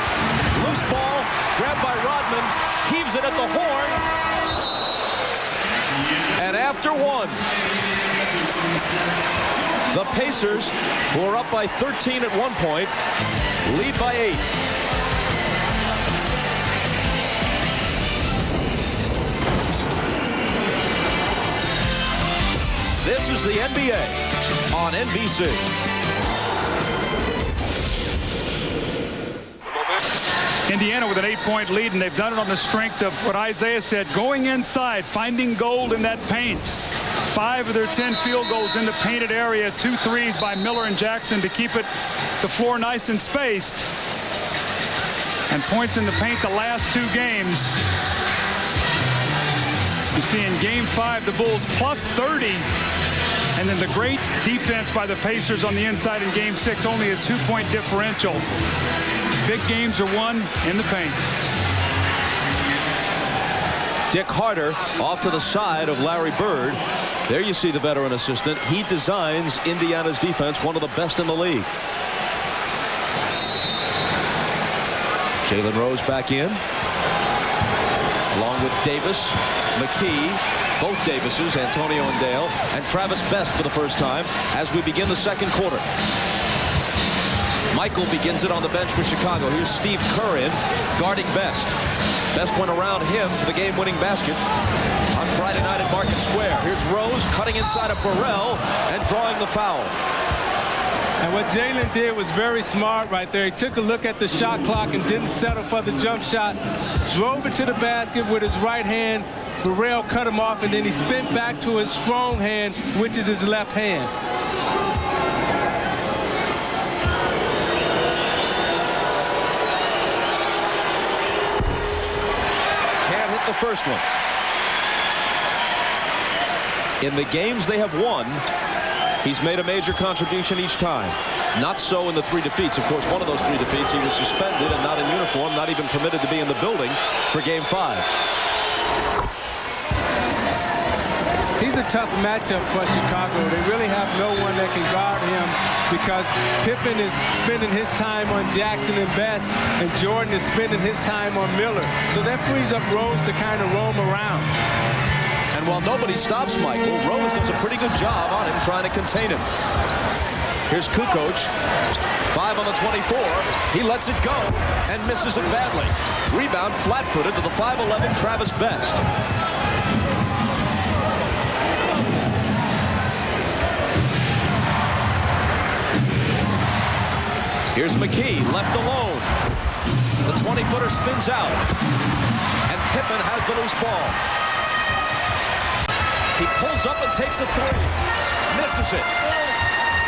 Loose ball, grabbed by Rodman. Heaves it at the horn. And after 1, the Pacers, who are up by 13 at one point, lead by 8. This is the NBA on NBC. Indiana with an 8-point lead, and they've done it on the strength of what Isaiah said, going inside, finding gold in that paint. 5 of their 10 field goals in the painted area, 2 threes by Miller and Jackson to keep the floor nice and spaced. And points in the paint the last 2 games. You see in game 5, the Bulls plus 30. And then the great defense by the Pacers on the inside in game 6, only a 2-point differential. Big games are won in the paint. Dick Harder off to the side of Larry Bird. There you see the veteran assistant. He designs Indiana's defense, one of the best in the league. Jalen Rose back in. along with Davis, McKee, both Davises, Antonio and Dale, and Travis Best for the first time as we begin the second quarter. Michael begins it on the bench for Chicago. Here's Steve Kerr in, guarding Best. Best went around him for the game-winning basket on Friday night at Market Square. Here's Rose cutting inside of Burrell and drawing the foul. And what Jalen did was very smart right there. He took a look at the shot clock and didn't settle for the jump shot. Drove it to the basket with his right hand. Burrell cut him off, and then he spent back to his strong hand, which is his left hand. Can't hit the first one. In the games they have won, he's made a major contribution each time. Not so in the 3 defeats. Of course, one of those 3 defeats, he was suspended and not in uniform, not even permitted to be in the building for Game 5. He's a tough matchup for Chicago. They really have no one that can guard him because Pippen is spending his time on Jackson and Best, and Jordan is spending his time on Miller. So that frees up Rose to kind of roam around. And while nobody stops Michael, Rose does a pretty good job on him trying to contain him. Here's Kukoc, 5 on the 24. He lets it go and misses it badly. Rebound flat-footed to the 5'11" Travis Best. Here's McKee, left alone. The 20-footer spins out. And Pippen has the loose ball. He pulls up and takes a 3. Misses it.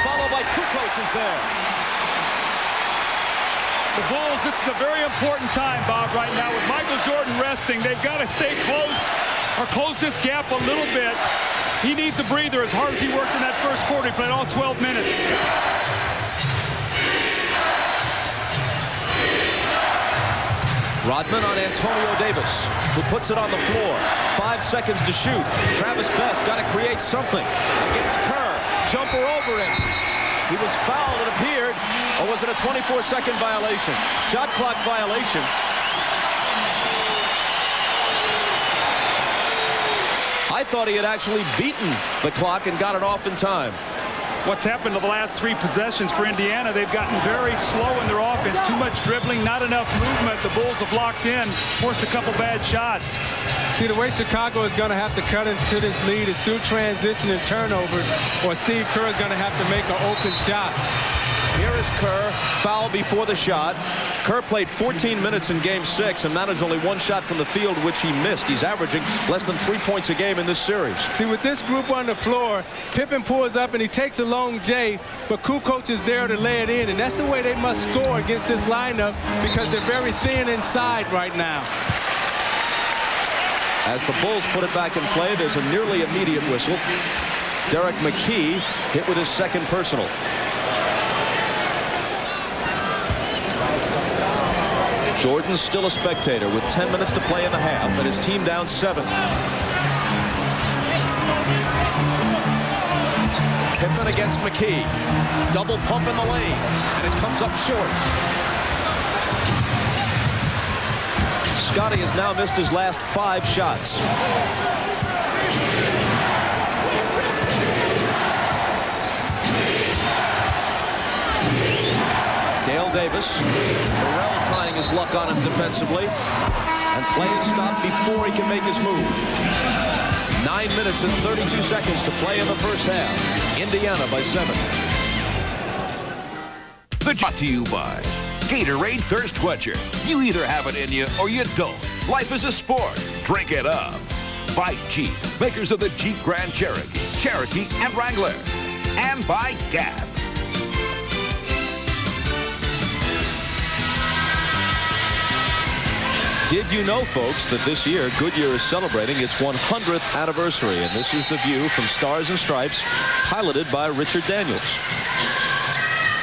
Followed by Kukoc is there. The Bulls, this is a very important time, Bob, right now. With Michael Jordan resting, they've got to stay close or close this gap a little bit. He needs a breather as hard as he worked in that first quarter. He played all 12 minutes. Rodman on Antonio Davis, who puts it on the floor. 5 seconds to shoot. Travis Best got to create something against Kerr. Jumper over him. He was fouled, it appeared. Or was it a 24-second violation? Shot clock violation. I thought he had actually beaten the clock and got it off in time. What's happened to the last 3 possessions for Indiana, they've gotten very slow in their offense. Too much dribbling, not enough movement. The Bulls have locked in, forced a couple bad shots. See, the way Chicago is going to have to cut into this lead is through transition and turnovers, or Steve Kerr is going to have to make an open shot. Here is Kerr, foul before the shot. Kerr played 14 minutes in Game 6 and managed only 1 shot from the field, which he missed. He's averaging less than 3 points a game in this series. See, with this group on the floor, Pippen pulls up and he takes a long J, but Kukoc is there to lay it in, and that's the way they must score against this lineup because they're very thin inside right now. As the Bulls put it back in play, there's a nearly immediate whistle. Derek McKee hit with his second personal. Jordan's still a spectator with 10 minutes to play in the half and his team down 7. Pippen against McKee. Double pump in the lane, and it comes up short. Scotty has now missed his last 5 shots. Dale Davis. Burrell trying his luck on him defensively. And play is stopped before he can make his move. 9 minutes and 32 seconds to play in the first half. Indiana by 7. Brought to you by Gatorade Thirst Quencher. You either have it in you or you don't. Life is a sport. Drink it up. By Jeep, makers of the Jeep Grand Cherokee, Cherokee, and Wrangler. And by Gap. Did you know, folks, that this year Goodyear is celebrating its 100th anniversary? And this is the view from Stars and Stripes, piloted by Richard Daniels.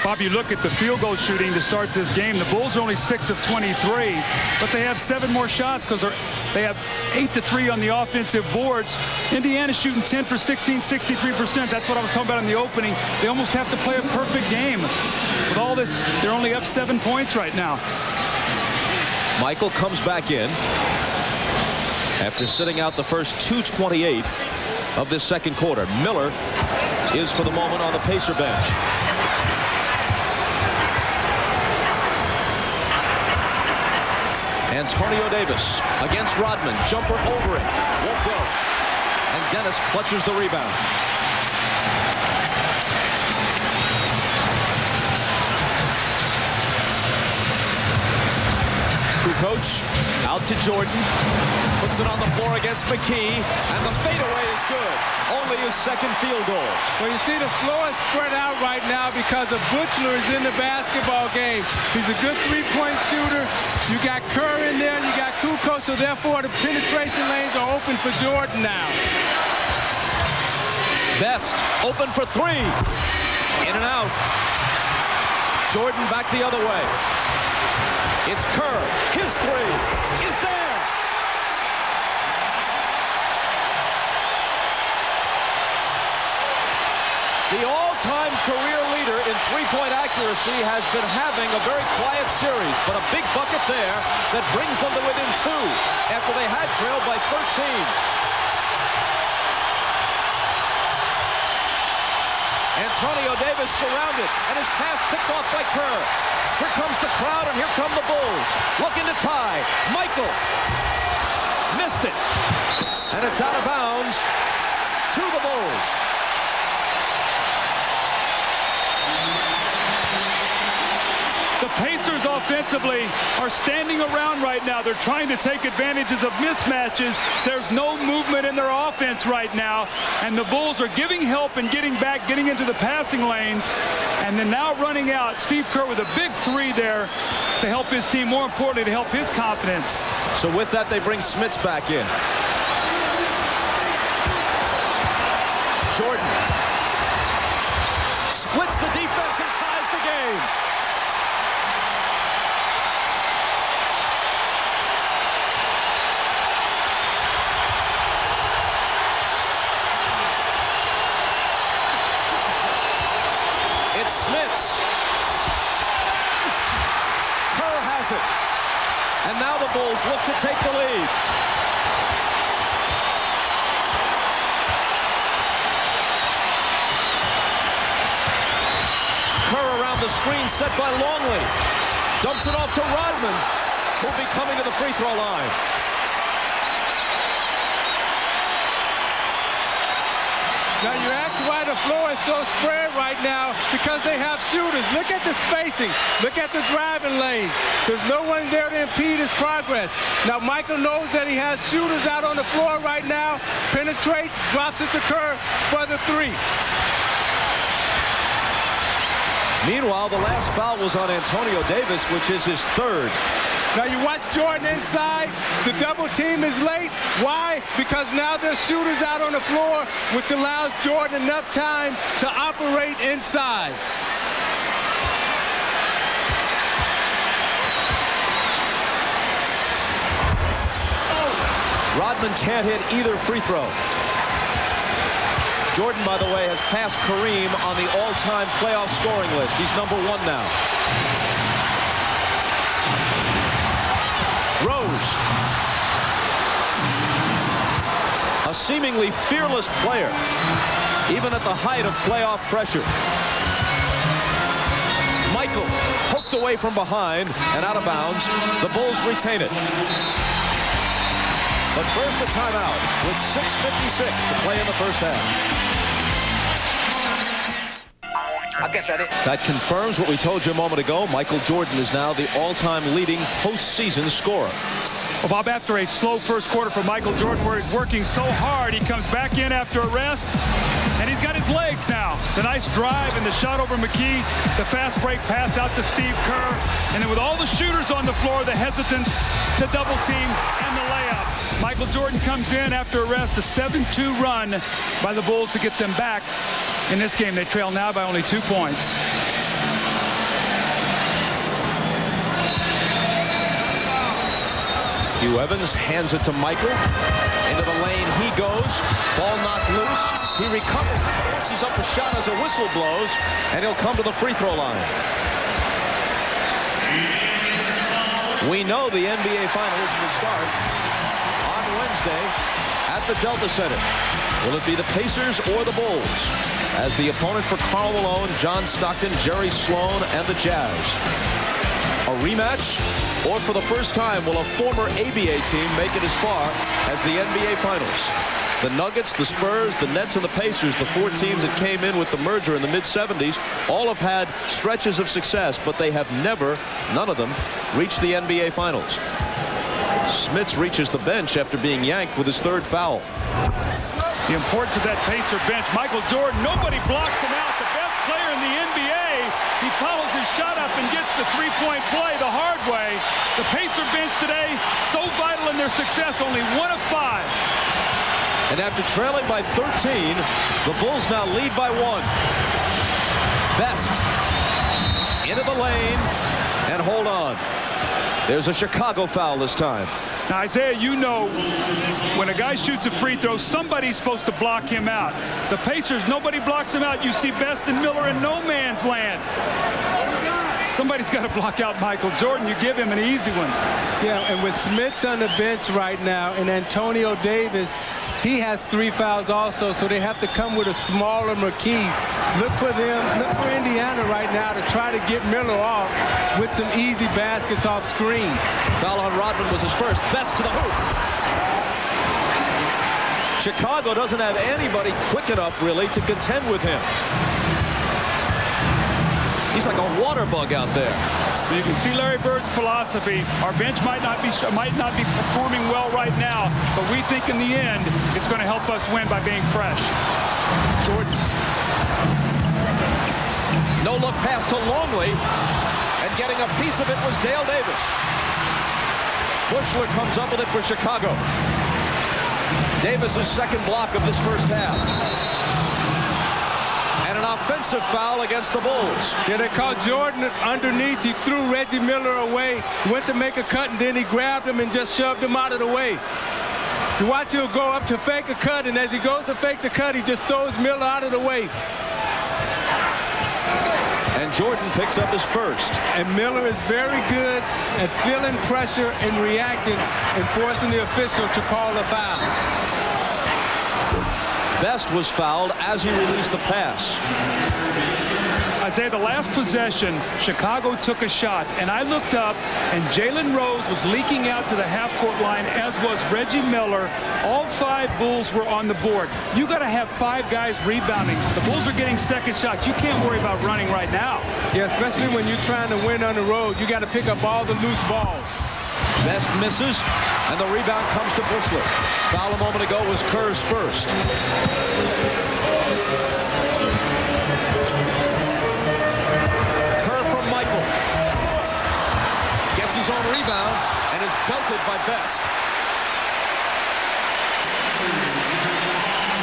Bob, you look at the field goal shooting to start this game. The Bulls are only 6 of 23, but they have 7 more shots because they have 8 to 3 on the offensive boards. Indiana's shooting 10 for 16, 63%. That's what I was talking about in the opening. They almost have to play a perfect game. With all this, they're only up 7 points right now. Michael comes back in. After sitting out the first 2:28 of this second quarter, Miller is for the moment on the Pacer bench. Antonio Davis against Rodman. Jumper over it. Won't go. And Dennis clutches the rebound. Coach out to Jordan, puts it on the floor against McKee, and the fadeaway is good. Only his second field goal. Well, you see the floor is spread out right now because of Butler is in the basketball game. He's a good three-point shooter. You got Kerr in there, you got Kukoc, so therefore the penetration lanes are open for Jordan now. Best open for three. In and out. Jordan back the other way. It's Kerr. His three is there. The all-time career leader in three-point accuracy has been having a very quiet series, but a big bucket there that brings them to within 2 after they had trailed by 13. Antonio Davis surrounded, and his pass picked off by Kerr. Here comes the crowd, and here come the Bulls. Looking to tie. Michael missed it. And it's out of bounds to the Bulls. The Pacers offensively are standing around right now. They're trying to take advantages of mismatches. There's no movement in their offense right now. And the Bulls are giving help and getting back, getting into the passing lanes. And then now running out. Steve Kerr with a big three there to help his team. More importantly, to help his confidence. So with that, they bring Smits back in. Jordan splits the defense and ties the game. Smits. Kerr has it. And now the Bulls look to take the lead. Kerr around the screen set by Longley. Dumps it off to Rodman, who'll be coming to the free throw line. Now you ask why the floor is so spread right now, because they have shooters. Look at the spacing. Look at the driving lane. There's no one there to impede his progress. Now Michael knows that he has shooters out on the floor right now. Penetrates, drops it to Kerr for the three. Meanwhile, the last foul was on Antonio Davis, which is his third. Now you watch Jordan inside. The double team is late. Why? Because now there's shooters out on the floor, which allows Jordan enough time to operate inside. Rodman can't hit either free throw. Jordan, by the way, has passed Kareem on the all-time playoff scoring list. He's number 1 now. Rose. A seemingly fearless player, even at the height of playoff pressure. Michael poked away from behind and out of bounds. The Bulls retain it. But first a timeout with 6:56 to play in the first half. I guess I did. That confirms what we told you a moment ago. Michael Jordan is now the all-time leading postseason scorer. Well, Bob, after a slow first quarter for Michael Jordan, where he's working so hard, he comes back in after a rest, and he's got his legs now. The nice drive and the shot over McKee, the fast break pass out to Steve Kerr, and then with all the shooters on the floor, the hesitance to double team and the layup. Michael Jordan comes in after a rest, a 7-2 run by the Bulls to get them back. In this game, they trail now by only 2 points. Hugh Evans hands it to Michael. Into the lane he goes. Ball knocked loose. He recovers and forces up the shot as a whistle blows, and he'll come to the free throw line. We know the NBA Finals will start on Wednesday at the Delta Center. Will it be the Pacers or the Bulls? As the opponent for Karl Malone, John Stockton, Jerry Sloan, and the Jazz. A rematch? Or for the first time, will a former ABA team make it as far as the NBA Finals? The Nuggets, the Spurs, the Nets, and the Pacers, the four teams that came in with the merger in the mid-70s, all have had stretches of success, but they have never, none of them, reached the NBA Finals. Smits reaches the bench after being yanked with his third foul. The importance of that Pacer bench. Michael Jordan, nobody blocks him out. The best player in the NBA. He follows his shot up and gets the three-point play the hard way. The Pacer bench today, so vital in their success, only 1 of 5. And after trailing by 13, the Bulls now lead by 1. Best into the lane and hold on. There's a Chicago foul this time. Now, Isaiah, you know, when a guy shoots a free throw, somebody's supposed to block him out. The Pacers, nobody blocks him out. You see Best and Miller in no man's land. Somebody's got to block out Michael Jordan. You give him an easy one. Yeah, and with Smits on the bench right now and Antonio Davis, he has 3 fouls also, so they have to come with a smaller McKee. Look for Indiana right now to try to get Miller off with some easy baskets off screens. Foul on Rodman was his first. Best to the hoop. Chicago doesn't have anybody quick enough, really, to contend with him. He's like a water bug out there. You can see Larry Bird's philosophy. Our bench might not be performing well right now, but we think in the end it's going to help us win by being fresh. Jordan. No look pass to Longley, and getting a piece of it was Dale Davis. Bushler comes up with it for Chicago. Davis's second block of this first half. And an offensive foul against the Bulls. Yeah, they called Jordan underneath. He threw Reggie Miller away, went to make a cut, and then he grabbed him and just shoved him out of the way. You watch him go up to fake a cut, and as he goes to fake the cut, he just throws Miller out of the way. And Jordan picks up his first. And Miller is very good at feeling pressure and reacting and forcing the official to call a foul. Best was fouled as he released the pass. Isaiah, the last possession, Chicago took a shot, and I looked up, and Jalen Rose was leaking out to the half-court line, as was Reggie Miller. All 5 Bulls were on the board. You got to have 5 guys rebounding. The Bulls are getting second shots. You can't worry about running right now. Yeah, especially when you're trying to win on the road. You got to pick up all the loose balls. Best misses, and the rebound comes to Bushler. Foul a moment ago was Kerr's first. Kerr from Michael. Gets his own rebound and is belted by Best.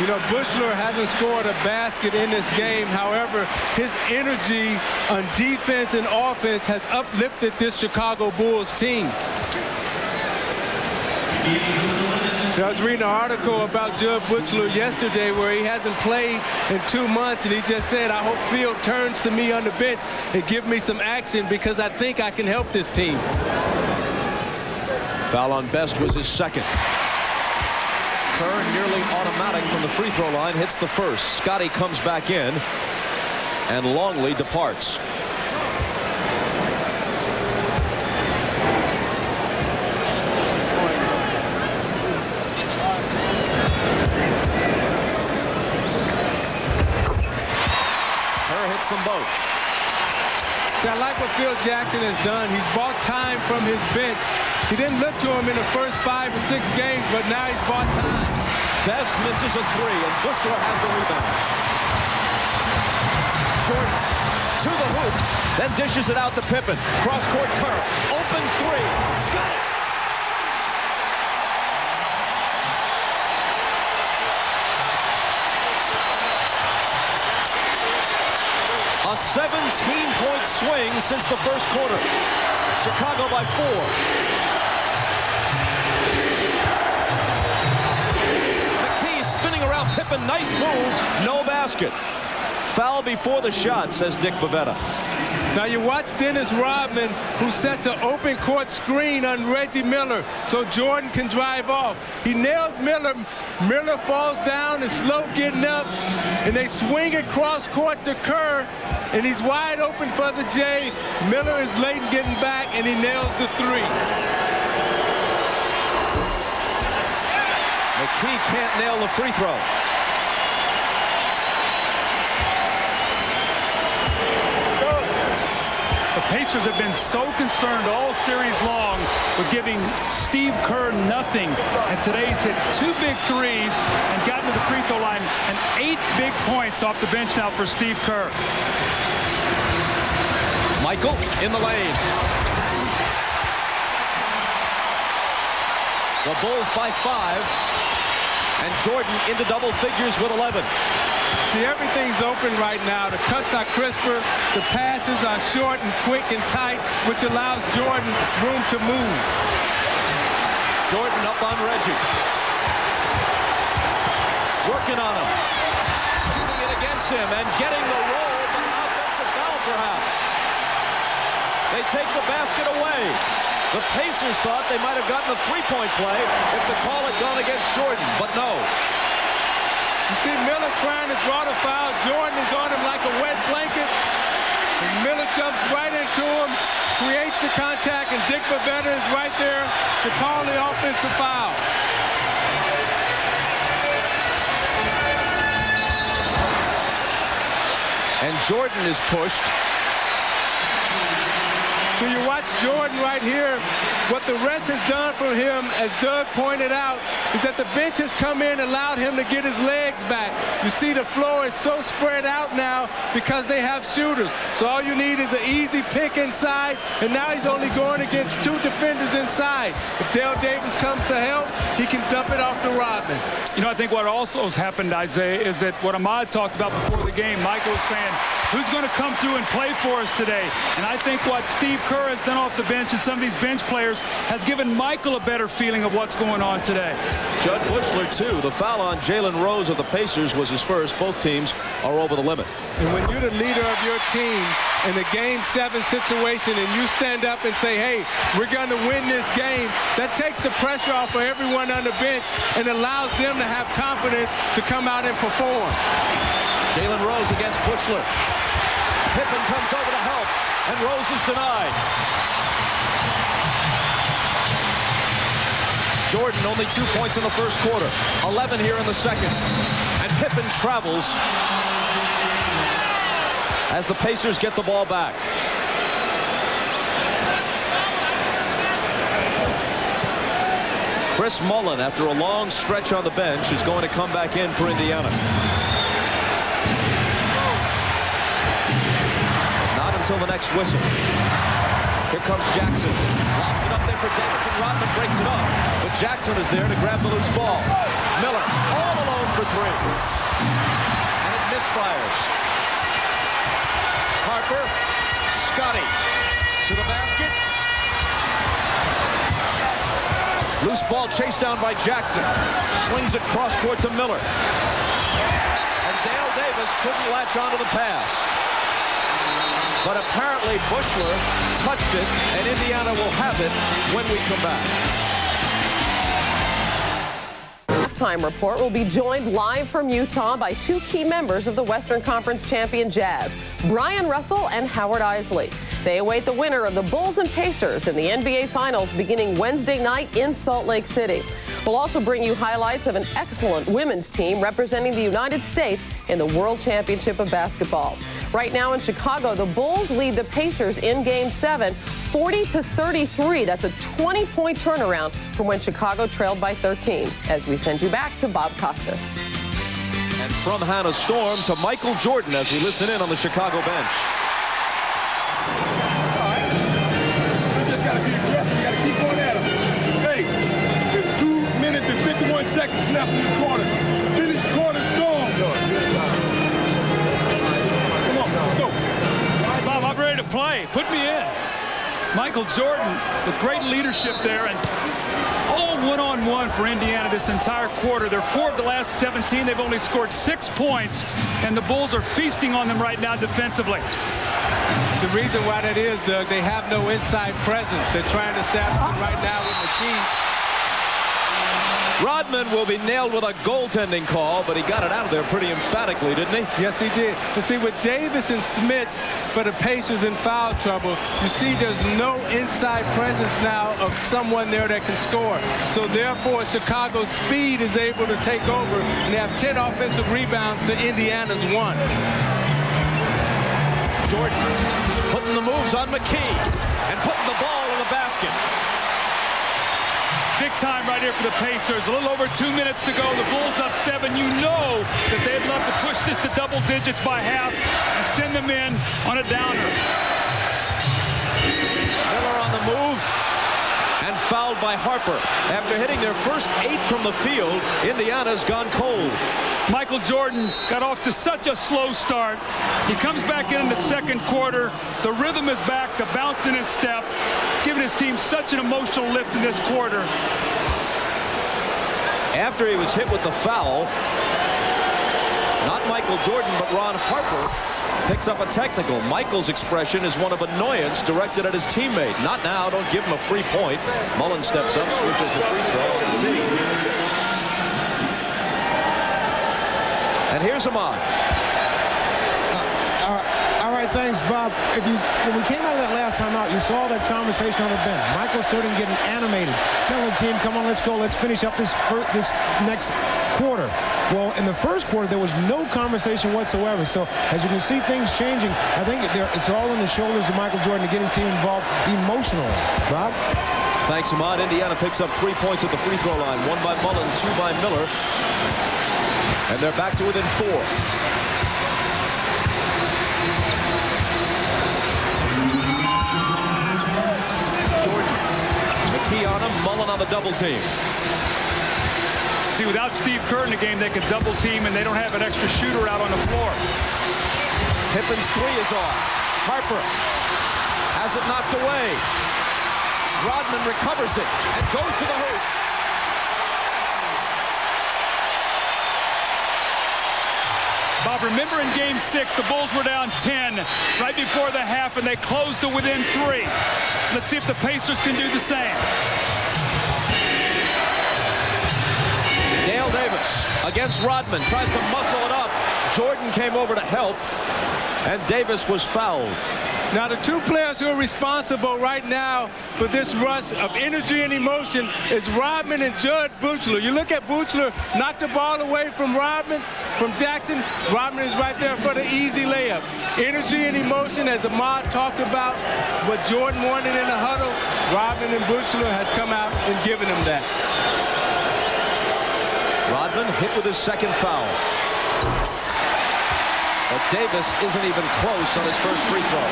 You know, Bushler hasn't scored a basket in this game. However, his energy on defense and offense has uplifted this Chicago Bulls team. I was reading an article about Jud Bushler yesterday where he hasn't played in 2 months, and he just said, I hope Field turns to me on the bench and give me some action because I think I can help this team. Foul on Best was his second. Kerr, nearly automatic from the free throw line, hits the first. Scotty comes back in, and Longley departs. Them both. See, I like what Phil Jackson has done. He's bought time from his bench. He didn't look to him in the first 5 or 6 games, but now he's bought time. Best misses a 3, and Bushler has the rebound. Jordan to the hoop, then dishes it out to Pippen. Cross-court Kerr, open 3, got it. A 17-point swing since the first quarter. Chicago by 4. McKee spinning around Pippen. Nice move. No basket. Foul before the shot, says Dick Bavetta. Now you watch Dennis Rodman, who sets an open court screen on Reggie Miller so Jordan can drive off. He nails Miller. Miller falls down, is slow getting up, and they swing it cross court to Kerr, and he's wide open for the J. Miller is late in getting back, and he nails the three. McKee can't nail the free throw. The Pacers have been so concerned all series long with giving Steve Kerr nothing. And today he's hit 2 big threes and gotten to the free throw line. And 8 big points off the bench now for Steve Kerr. Michael in the lane. The Bulls by 5. And Jordan into double figures with 11. See, everything's open right now. The cuts are crisper. The passes are short and quick and tight, which allows Jordan room to move. Jordan up on Reggie. Working on him. Shooting it against him and getting the roll, but an offensive foul perhaps. They take the basket away. The Pacers thought they might have gotten a three-point play if the call had gone against Jordan, but no. You see Miller trying to draw the foul. Jordan is on him like a wet blanket. And Miller jumps right into him, creates the contact, and Dick Bavetta is right there to call the offensive foul. And Jordan is pushed. So you watch Jordan right here. What the rest has done for him, as Doug pointed out, is that the bench has come in and allowed him to get his legs back. You see the floor is so spread out now because they have shooters. So all you need is an easy pick inside, and now he's only going against 2 defenders inside. If Dale Davis comes to help, he can dump it off to Rodman. You know, I think what also has happened, Isaiah, is that what Ahmad talked about before the game, Michael was saying, who's going to come through and play for us today? And I think what Steve Kerr has done off the bench and some of these bench players has given Michael a better feeling of what's going on today. Judd Bushler, too. The foul on Jalen Rose of the Pacers was his first. Both teams are over the limit. And when you're the leader of your team in the Game 7 situation and you stand up and say, hey, we're going to win this game, that takes the pressure off of everyone on the bench and allows them to have confidence to come out and perform. Jalen Rose against Bushler. Pippen comes over to help, and Rose is denied. Jordan only 2 points in the first quarter, 11 here in the second. And Pippen travels as the Pacers get the ball back. Chris Mullin, after a long stretch on the bench, is going to come back in for Indiana. Not until the next whistle. Here comes Jackson. Lobs it up there for Davis, and Rodman breaks it up. But Jackson is there to grab the loose ball. Miller all alone for 3. And it misfires. Harper, Scotty to the basket. Loose ball chased down by Jackson. Swings it cross court to Miller. And Dale Davis couldn't latch onto the pass. But apparently Bushler touched it, and Indiana will have it when we come back. Halftime report will be joined live from Utah by 2 key members of the Western Conference champion Jazz, Brian Russell and Howard Isley. They await the winner of the Bulls and Pacers in the NBA Finals beginning Wednesday night in Salt Lake City. We'll also bring you highlights of an excellent women's team representing the United States in the World Championship of Basketball. Right now in Chicago, the Bulls lead the Pacers in Game 7, 40-33. That's a 20-point turnaround from when Chicago trailed by 13. As we send you back to Bob Costas. And from Hannah Storm to Michael Jordan as we listen in on the Chicago bench. Seconds left in the quarter. Finish quarter strong. Come on, let's go. Bob, I'm ready to play. Put me in. Michael Jordan with great leadership there, and all one-on-one for Indiana this entire quarter. They're 4 of the last 17. They've only scored 6 points, and the Bulls are feasting on them right now defensively. The reason why that is, Doug, they have no inside presence. They're trying to establish it right now with McKee. Rodman will be nailed with a goaltending call, but he got it out of there pretty emphatically, didn't he? Yes, he did. And see, with Davis and Smits for the Pacers in foul trouble, you see there's no inside presence now of someone there that can score. So therefore, Chicago's speed is able to take over, and they have 10 offensive rebounds to Indiana's 1. Jordan putting the moves on McKee and putting the ball in the basket. Big time right here for the Pacers. A little over 2 minutes to go. The Bulls up 7. You know that they'd love to push this to double digits by half and send them in on a downer. Miller on the move and fouled by Harper. After hitting their first 8 from the field, Indiana's gone cold. Michael Jordan got off to such a slow start. He comes back in the second quarter. The rhythm is back, the bounce in his step. It's given his team such an emotional lift in this quarter. After he was hit with the foul, not Michael Jordan, but Ron Harper picks up a technical. Michael's expression is one of annoyance directed at his teammate. Not now, don't give him a free point. Mullen steps up, swishes the free throw on the tee. And here's Ahmad. All right, thanks, Bob. When we came out of that last time out, you saw that conversation on the bench. Michael started getting animated, telling the team, come on, let's go. Let's finish up this next quarter. Well, in the first quarter, there was no conversation whatsoever. So as you can see things changing, I think it's all on the shoulders of Michael Jordan to get his team involved emotionally. Bob? Thanks, Ahmad. Indiana picks up 3 points at the free throw line. 1 by Mullen, 2 by Miller. And they're back to within 4. Jordan, McKee on him, Mullen on the double team. See, without Steve Kerr in the game, they can double team, and they don't have an extra shooter out on the floor. Pippen's 3 is off. Harper has it knocked away. Rodman recovers it and goes to the hoop. Bob, remember in Game 6, the Bulls were down 10 right before the half, and they closed to within 3. Let's see if the Pacers can do the same. Dale Davis against Rodman, tries to muscle it up. Jordan came over to help, and Davis was fouled. Now, the 2 players who are responsible right now for this rush of energy and emotion is Rodman and Jud Buechler. You look at Buechler, knock the ball away from Rodman, from Jackson. Rodman is right there for the easy layup. Energy and emotion, as Ahmad talked about, what Jordan wanted in the huddle, Rodman and Buechler has come out and given him that. Rodman hit with his second foul. But Davis isn't even close on his first free throw.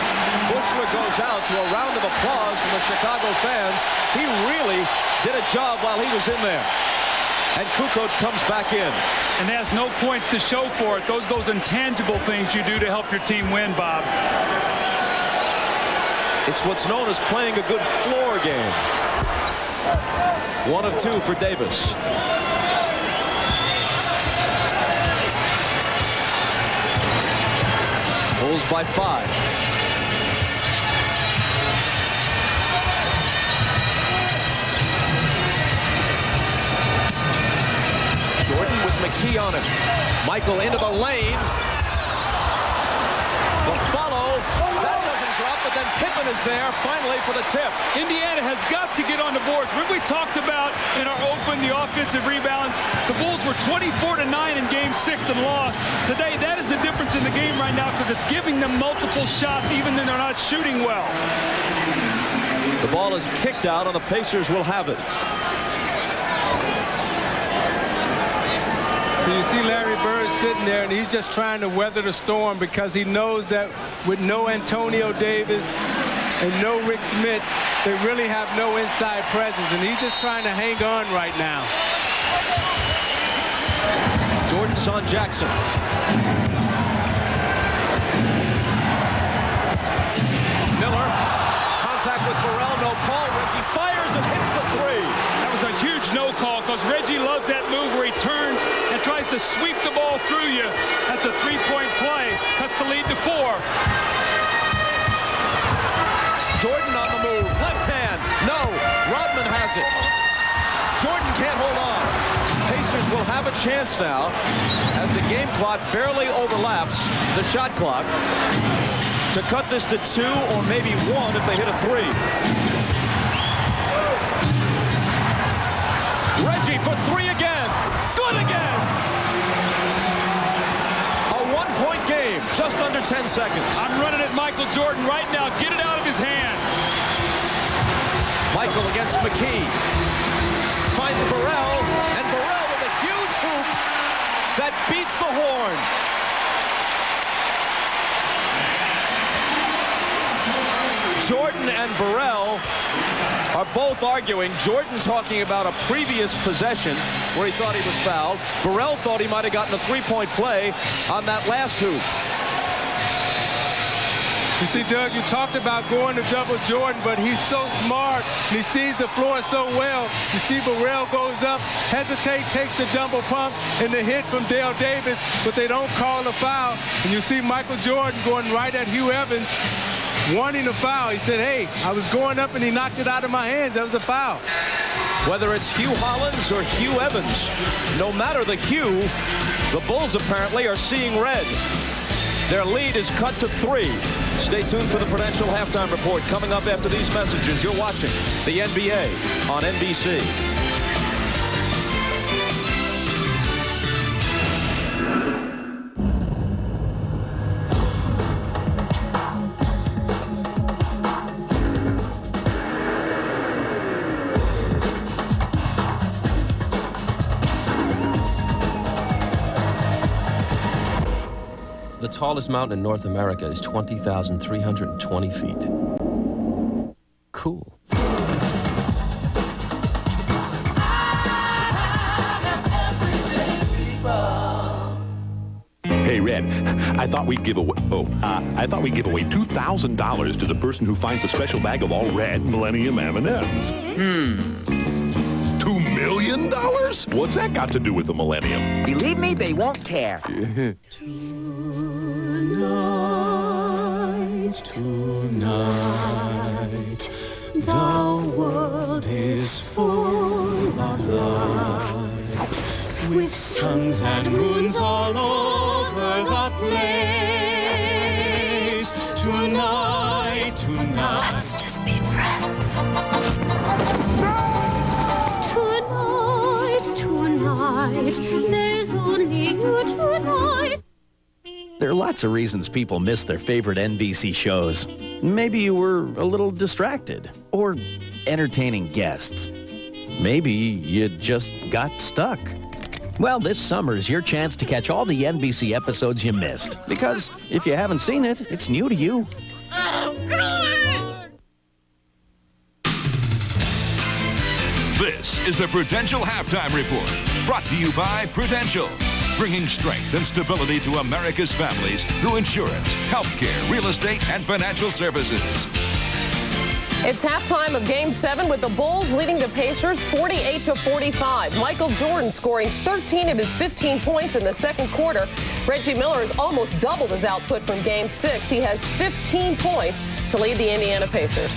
Buechler goes out to a round of applause from the Chicago fans. He really did a job while he was in there. And Kukoc comes back in. And has no points to show for it. Those intangible things you do to help your team win, Bob. It's what's known as playing a good floor game. 1 of 2 for Davis. Bulls by 5. Jordan with McKee on him. Michael into the lane. The follow. That doesn't drop, but then Pippen is there finally for the tip. Indiana has got to get on the boards. Remember we talked about in our open the offensive rebounds. The Bulls were 24-9 in Game 6 and lost. Today, that is the difference in the game right now because it's giving them multiple shots even when they're not shooting well. The ball is kicked out and the Pacers will have it. So you see Larry Bird sitting there, and he's just trying to weather the storm because he knows that with no Antonio Davis and no Rick Smits, they really have no inside presence, and he's just trying to hang on right now. Jordan's on Jackson. Miller, contact with Burrell, no call. Reggie fires and hits the 3. That was a huge no call because Reggie loves that move where he turns and tries to sweep the ball through you. That's a 3-point play. Cuts the lead to 4. Jordan on the move. Left hand. No. Rodman has it. Jordan can't hold on. Pacers will have a chance now as the game clock barely overlaps the shot clock to cut this to 2 or maybe 1 if they hit a 3. Reggie for 3 again. Good again. A 1-point game, just under 10 seconds. I'm running at Michael Jordan right now. Get it out of his hands. Michael against McKee. Finds Burrell, and Burrell with a huge hoop that beats the horn. Jordan and Burrell are both arguing. Jordan talking about a previous possession where he thought he was fouled. Burrell thought he might have gotten a 3-point play on that last hoop. You see, Doug, you talked about going to double Jordan, but he's so smart, and he sees the floor so well. You see Burrell goes up, hesitate, takes the double pump, and the hit from Dale Davis, but they don't call a foul. And you see Michael Jordan going right at Hugh Evans, wanting a foul. He said, hey, I was going up, and he knocked it out of my hands. That was a foul. Whether it's Hugh Hollins or Hugh Evans, no matter the hue, the Bulls apparently are seeing red. Their lead is cut to 3. Stay tuned for the Prudential Halftime Report coming up after these messages. You're watching the NBA on NBC. The tallest mountain in North America is 20,320 feet. Cool. Hey, Red, I thought we'd give away $2,000 to the person who finds a special bag of all red Millennium M&Ms. $2 million? What's that got to do with the Millennium? Believe me, they won't care. Tonight, the world is full of light, with suns and moons all over the place. Tonight, let's just be friends. Tonight, there's only you tonight. There are lots of reasons people miss their favorite NBC shows. Maybe you were a little distracted, or entertaining guests. Maybe you just got stuck. Well, this summer is your chance to catch all the NBC episodes you missed. Because if you haven't seen it, it's new to you. This is the Prudential Halftime Report, brought to you by Prudential, bringing strength and stability to America's families through insurance, healthcare, real estate, and financial services. It's halftime of Game 7 with the Bulls leading the Pacers 48-45. Michael Jordan scoring 13 of his 15 points in the second quarter. Reggie Miller has almost doubled his output from Game 6. He has 15 points to lead the Indiana Pacers.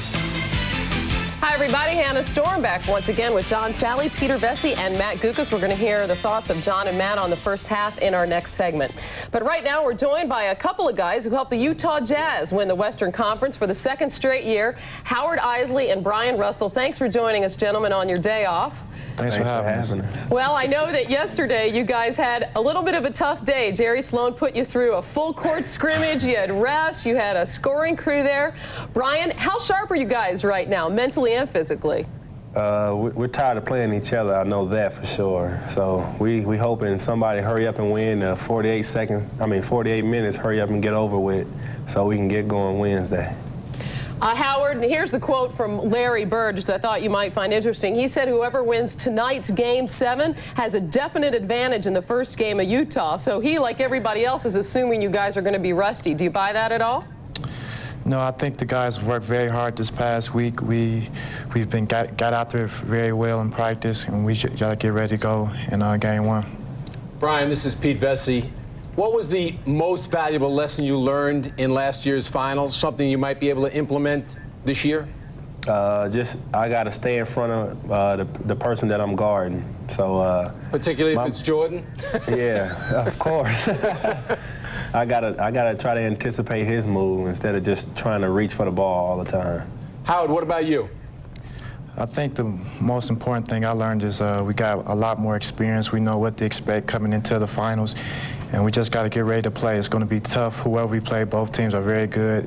Hi, everybody. Hannah Storm back once again with John Sally, Peter Vesey, and Matt Gukas. We're going to hear the thoughts of John and Matt on the first half in our next segment. But right now, we're joined by a couple of guys who helped the Utah Jazz win the Western Conference for the second straight year, Howard Eisley and Brian Russell. Thanks for joining us, gentlemen, on your day off. Thanks for having us. Well, I know that yesterday you guys had a little bit of a tough day. Jerry Sloan put you through a full court scrimmage. You had refs. You had a scoring crew there. Brian, how sharp are you guys right now, mentally and physically? We're tired of playing each other. I know that for sure. So we hoping somebody hurry up and win 48 minutes, hurry up and get over with so we can get going Wednesday. Howard, here's the quote from Larry Bird, which I thought you might find interesting. He said whoever wins tonight's Game 7 has a definite advantage in the first game of Utah. So he, like everybody else, is assuming you guys are going to be rusty. Do you buy that at all? No, I think the guys worked very hard this past week. We've been got out there very well in practice, and we got to get ready to go in Game 1. Brian, this is Pete Vesey. What was the most valuable lesson you learned in last year's finals? Something you might be able to implement this year? I got to stay in front of the person that I'm guarding. So particularly if it's Jordan. Yeah, of course. I gotta try to anticipate his move instead of just trying to reach for the ball all the time. Howard, what about you? I think the most important thing I learned is we got a lot more experience. We know what to expect coming into the finals, and we just got to get ready to play. It's going to be tough. Whoever we play, both teams are very good.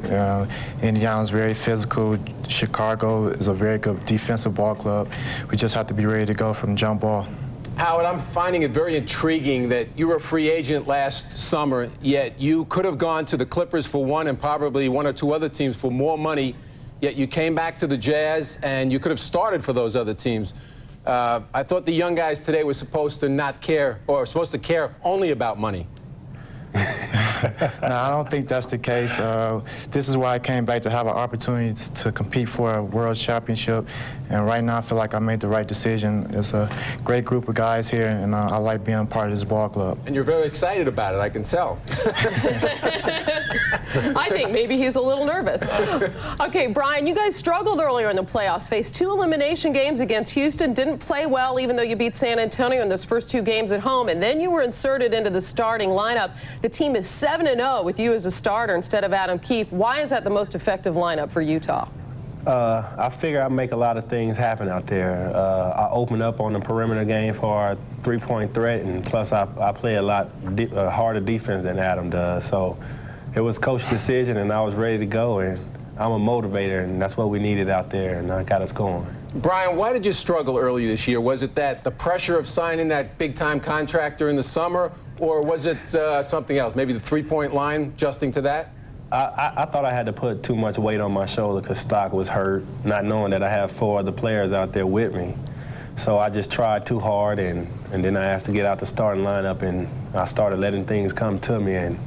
Indiana's very physical. Chicago is a very good defensive ball club. We just have to be ready to go from jump ball. Howard, I'm finding it very intriguing that you were a free agent last summer, yet you could have gone to the Clippers for one and probably one or two other teams for more money, yet you came back to the Jazz and you could have started for those other teams. I thought the young guys today were supposed to not care, or supposed to care only about money. No, I don't think that's the case. This is why I came back, to have an opportunity to compete for a world championship. And right now I feel like I made the right decision. It's a great group of guys here, and I like being part of this ball club. And you're very excited about it, I can tell. I think maybe he's a little nervous. Okay, Brian, you guys struggled earlier in the playoffs, faced 2 elimination games against Houston, didn't play well even though you beat San Antonio in those first 2 games at home, and then you were inserted into the starting lineup. The team is 7-0 with you as a starter instead of Adam Keefe. Why is that the most effective lineup for Utah? I figure I make a lot of things happen out there. I open up on the perimeter game for our three-point threat, and plus I play a lot harder defense than Adam does. So it was coach's decision, and I was ready to go, and I'm a motivator, and that's what we needed out there, and I got us going. Brian, why did you struggle early this year? Was it that the pressure of signing that big-time contract during the summer, or was it something else? Maybe the three-point line, adjusting to that? I thought I had to put too much weight on my shoulder because Stock was hurt, not knowing that I have 4 other players out there with me. So I just tried too hard, and then I asked to get out the starting lineup, and I started letting things come to me, and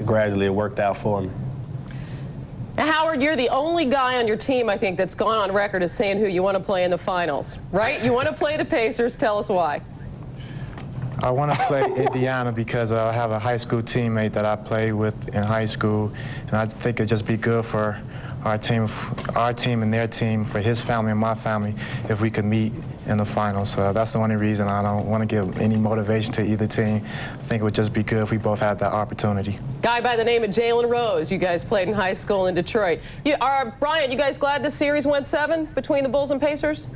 gradually it worked out for me. Now, Howard, you're the only guy on your team, I think, that's gone on record as saying who you want to play in the finals, right? You want to play the Pacers. Tell us why. I want to play Indiana because I have a high school teammate that I played with in high school, and I think it'd just be good for our team and their team, for his family and my family, if we could meet in the finals. So that's the only reason. I don't want to give any motivation to either team. I think it would just be good if we both had that opportunity. Guy by the name of Jalen Rose, you guys played in high school in Detroit. Brian, you guys glad the series went 7 between the Bulls and Pacers?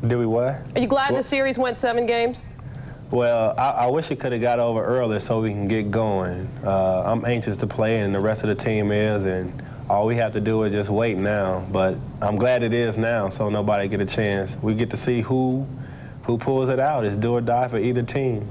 Did we what? Are you glad the series went 7 games? Well, I wish it could have got over early so we can get going. I'm anxious to play, and the rest of the team is, and all we have to do is just wait now. But I'm glad it is now, so nobody get a chance. We get to see who pulls it out. It's do or die for either team.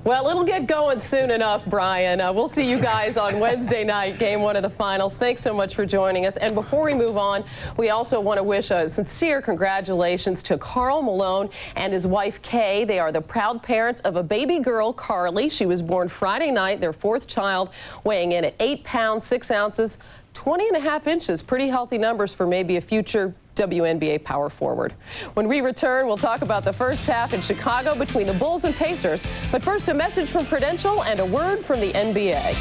Well, it'll get going soon enough, Brian. We'll see you guys on Wednesday night, Game 1 of the finals. Thanks so much for joining us. And before we move on, we also want to wish a sincere congratulations to Karl Malone and his wife, Kay. They are the proud parents of a baby girl, Carly. She was born Friday night, their 4th child, weighing in at 8 pounds, 6 ounces, 20.5 inches. Pretty healthy numbers for maybe a future WNBA power forward. When we return, we'll talk about the first half in Chicago between the Bulls and Pacers. But first, a message from Prudential and a word from the NBA.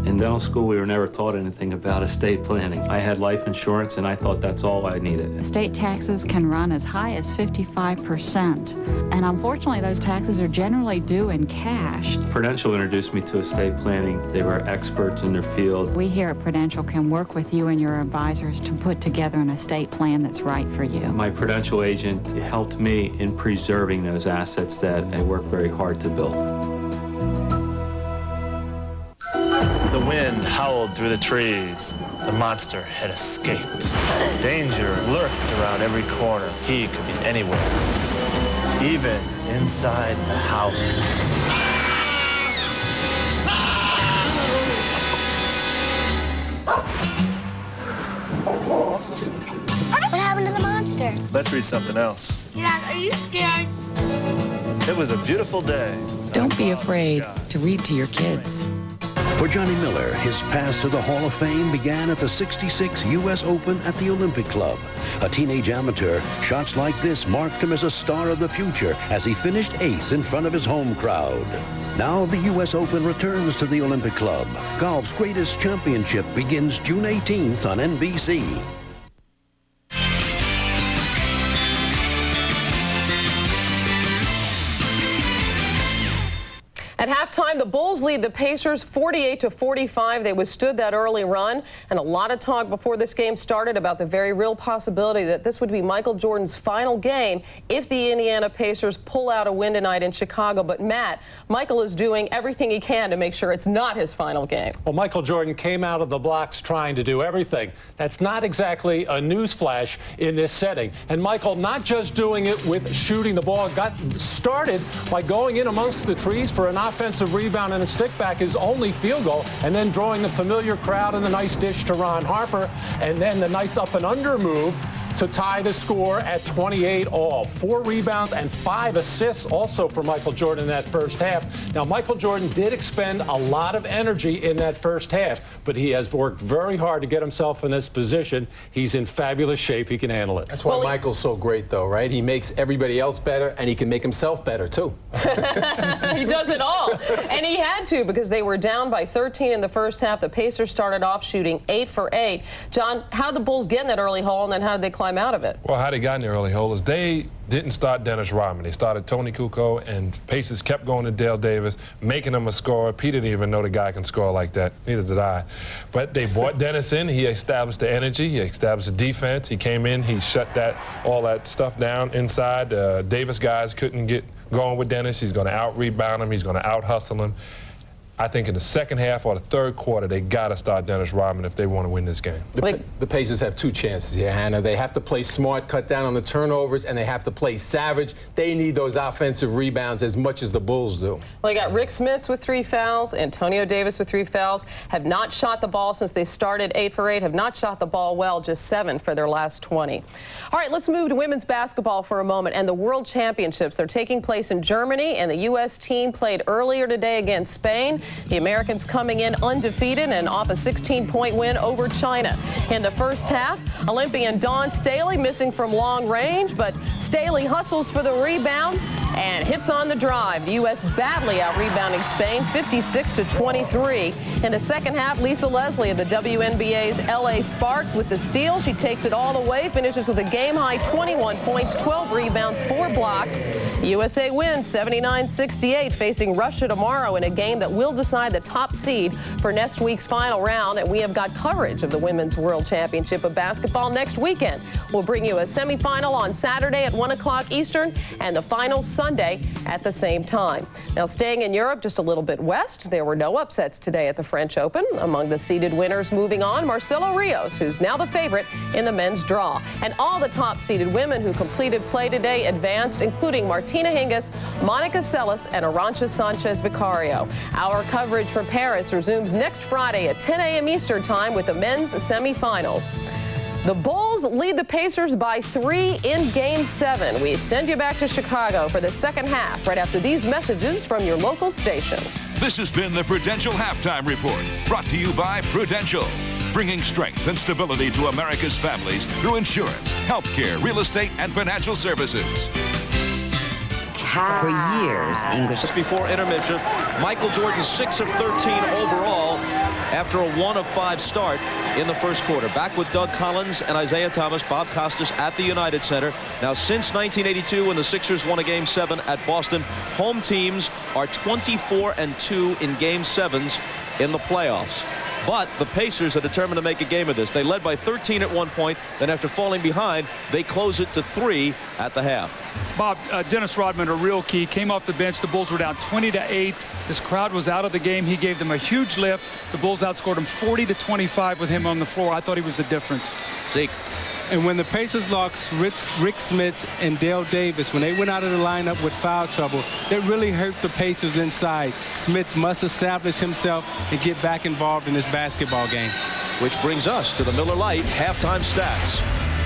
In dental school, we were never taught anything about estate planning. I had life insurance, and I thought that's all I needed. Estate taxes can run as high as 55%. And unfortunately, those taxes are generally due in cash. Prudential introduced me to estate planning. They were experts in their field. We here at Prudential can work with you and your advisors to put together an estate plan that's right for you. My Prudential agent helped me in preserving those assets that I worked very hard to build. The wind howled through the trees. The monster had escaped. Danger lurked around every corner. He could be anywhere, even inside the house. What happened to the monster? Let's read something else. Dad, are you scared? It was a beautiful day. Don't be afraid to read to your kids. For Johnny Miller, his path to the Hall of Fame began at the '66 U.S. Open at the Olympic Club. A teenage amateur, shots like this marked him as a star of the future as he finished ace in front of his home crowd. Now the U.S. Open returns to the Olympic Club. Golf's greatest championship begins June 18th on NBC. At halftime, the Bulls lead the Pacers 48-45. They withstood that early run, and a lot of talk before this game started about the very real possibility that this would be Michael Jordan's final game if the Indiana Pacers pull out a win tonight in Chicago. But Matt, Michael is doing everything he can to make sure it's not his final game. Well, Michael Jordan came out of the blocks trying to do everything. That's not exactly a newsflash in this setting. And Michael not just doing it with shooting the ball, got started by going in amongst the trees for an offensive rebound and a stick back, his only field goal, and then drawing the familiar crowd and the nice dish to Ron Harper, and then the nice up and under move to tie the score at 28 all. 4 rebounds and 5 assists also for Michael Jordan in that first half. Now, Michael Jordan did expend a lot of energy in that first half, but he has worked very hard to get himself in this position. He's in fabulous shape. He can handle it. That's why Michael's so great, though, right? He makes everybody else better, and he can make himself better, too. He does it all. And he had to, because they were down by 13 in the first half. The Pacers started off shooting 8 for 8. John, how did the Bulls get in that early hole, and then how did they climb out of it? Well, how they got in the early hole is they didn't start Dennis Rodman. They started Tony Kukoc, and Pacers kept going to Dale Davis, making him a scorer. Pete didn't even know the guy can score like that. Neither did I. But they brought Dennis in. He established the energy. He established the defense. He came in. He shut all that stuff down inside. Davis guys couldn't get going with Dennis. He's going to out-rebound him. He's going to out-hustle him. I think in the second half or the third quarter, they got to start Dennis Rodman if they want to win this game. The Pacers have 2 chances here, Hannah. They have to play smart, cut down on the turnovers, and they have to play savage. They need those offensive rebounds as much as the Bulls do. Well, you got Rick Smits with 3 fouls, Antonio Davis with 3 fouls, have not shot the ball since they started 8 for 8, have not shot the ball well, just 7 for their last 20. All right, let's move to women's basketball for a moment, and the World Championships. They're taking place in Germany, and the U.S. team played earlier today against Spain. The Americans coming in undefeated and off a 16-point win over China. In the first half, Olympian Dawn Staley missing from long range, but Staley hustles for the rebound and hits on the drive. The U.S. badly out-rebounding Spain, 56-23. In the second half, Lisa Leslie of the WNBA's L.A. Sparks with the steal. She takes it all the way, finishes with a game-high 21 points, 12 rebounds, 4 blocks. The USA wins 79-68, facing Russia tomorrow in a game that will decide the top seed for next week's final round. And we have got coverage of the Women's World Championship of Basketball next weekend. We'll bring you a semifinal on Saturday at 1 o'clock Eastern and the final Sunday at the same time. Now, staying in Europe just a little bit west, there were no upsets today at the French Open. Among the seeded winners moving on, Marcelo Rios, who's now the favorite in the men's draw. And all the top seeded women who completed play today advanced, including Martina Hingis, Monica Seles, and Arantxa Sanchez Vicario. Our coverage from Paris resumes next Friday at 10 a.m. Eastern Time with the men's semifinals. The Bulls lead the Pacers by 3 in Game 7. We send you back to Chicago for the second half right after these messages from your local station. This has been the Prudential Halftime Report, brought to you by Prudential, bringing strength and stability to America's families through insurance, healthcare, real estate, and financial services. For years, English. Just before intermission, Michael Jordan 6 of 13 overall after a 1 of 5 start in the first quarter. Back with Doug Collins and Isaiah Thomas, Bob Costas at the United Center. Now, since 1982, when the Sixers won a Game 7 at Boston, home teams are 24-2 in Game 7s in the playoffs. But the Pacers are determined to make a game of this. They led by 13 at one point. Then after falling behind, they close it to 3 at the half. Bob, Dennis Rodman, a real key, came off the bench. The Bulls were down 20-8. This crowd was out of the game. He gave them a huge lift. The Bulls outscored him 40-25 with him on the floor. I thought he was the difference. Zeke. And when the Pacers lost Rick Smits and Dale Davis, when they went out of the lineup with foul trouble, it really hurt the Pacers inside. Smits must establish himself and get back involved in this basketball game. Which brings us to the Miller Lite halftime stats.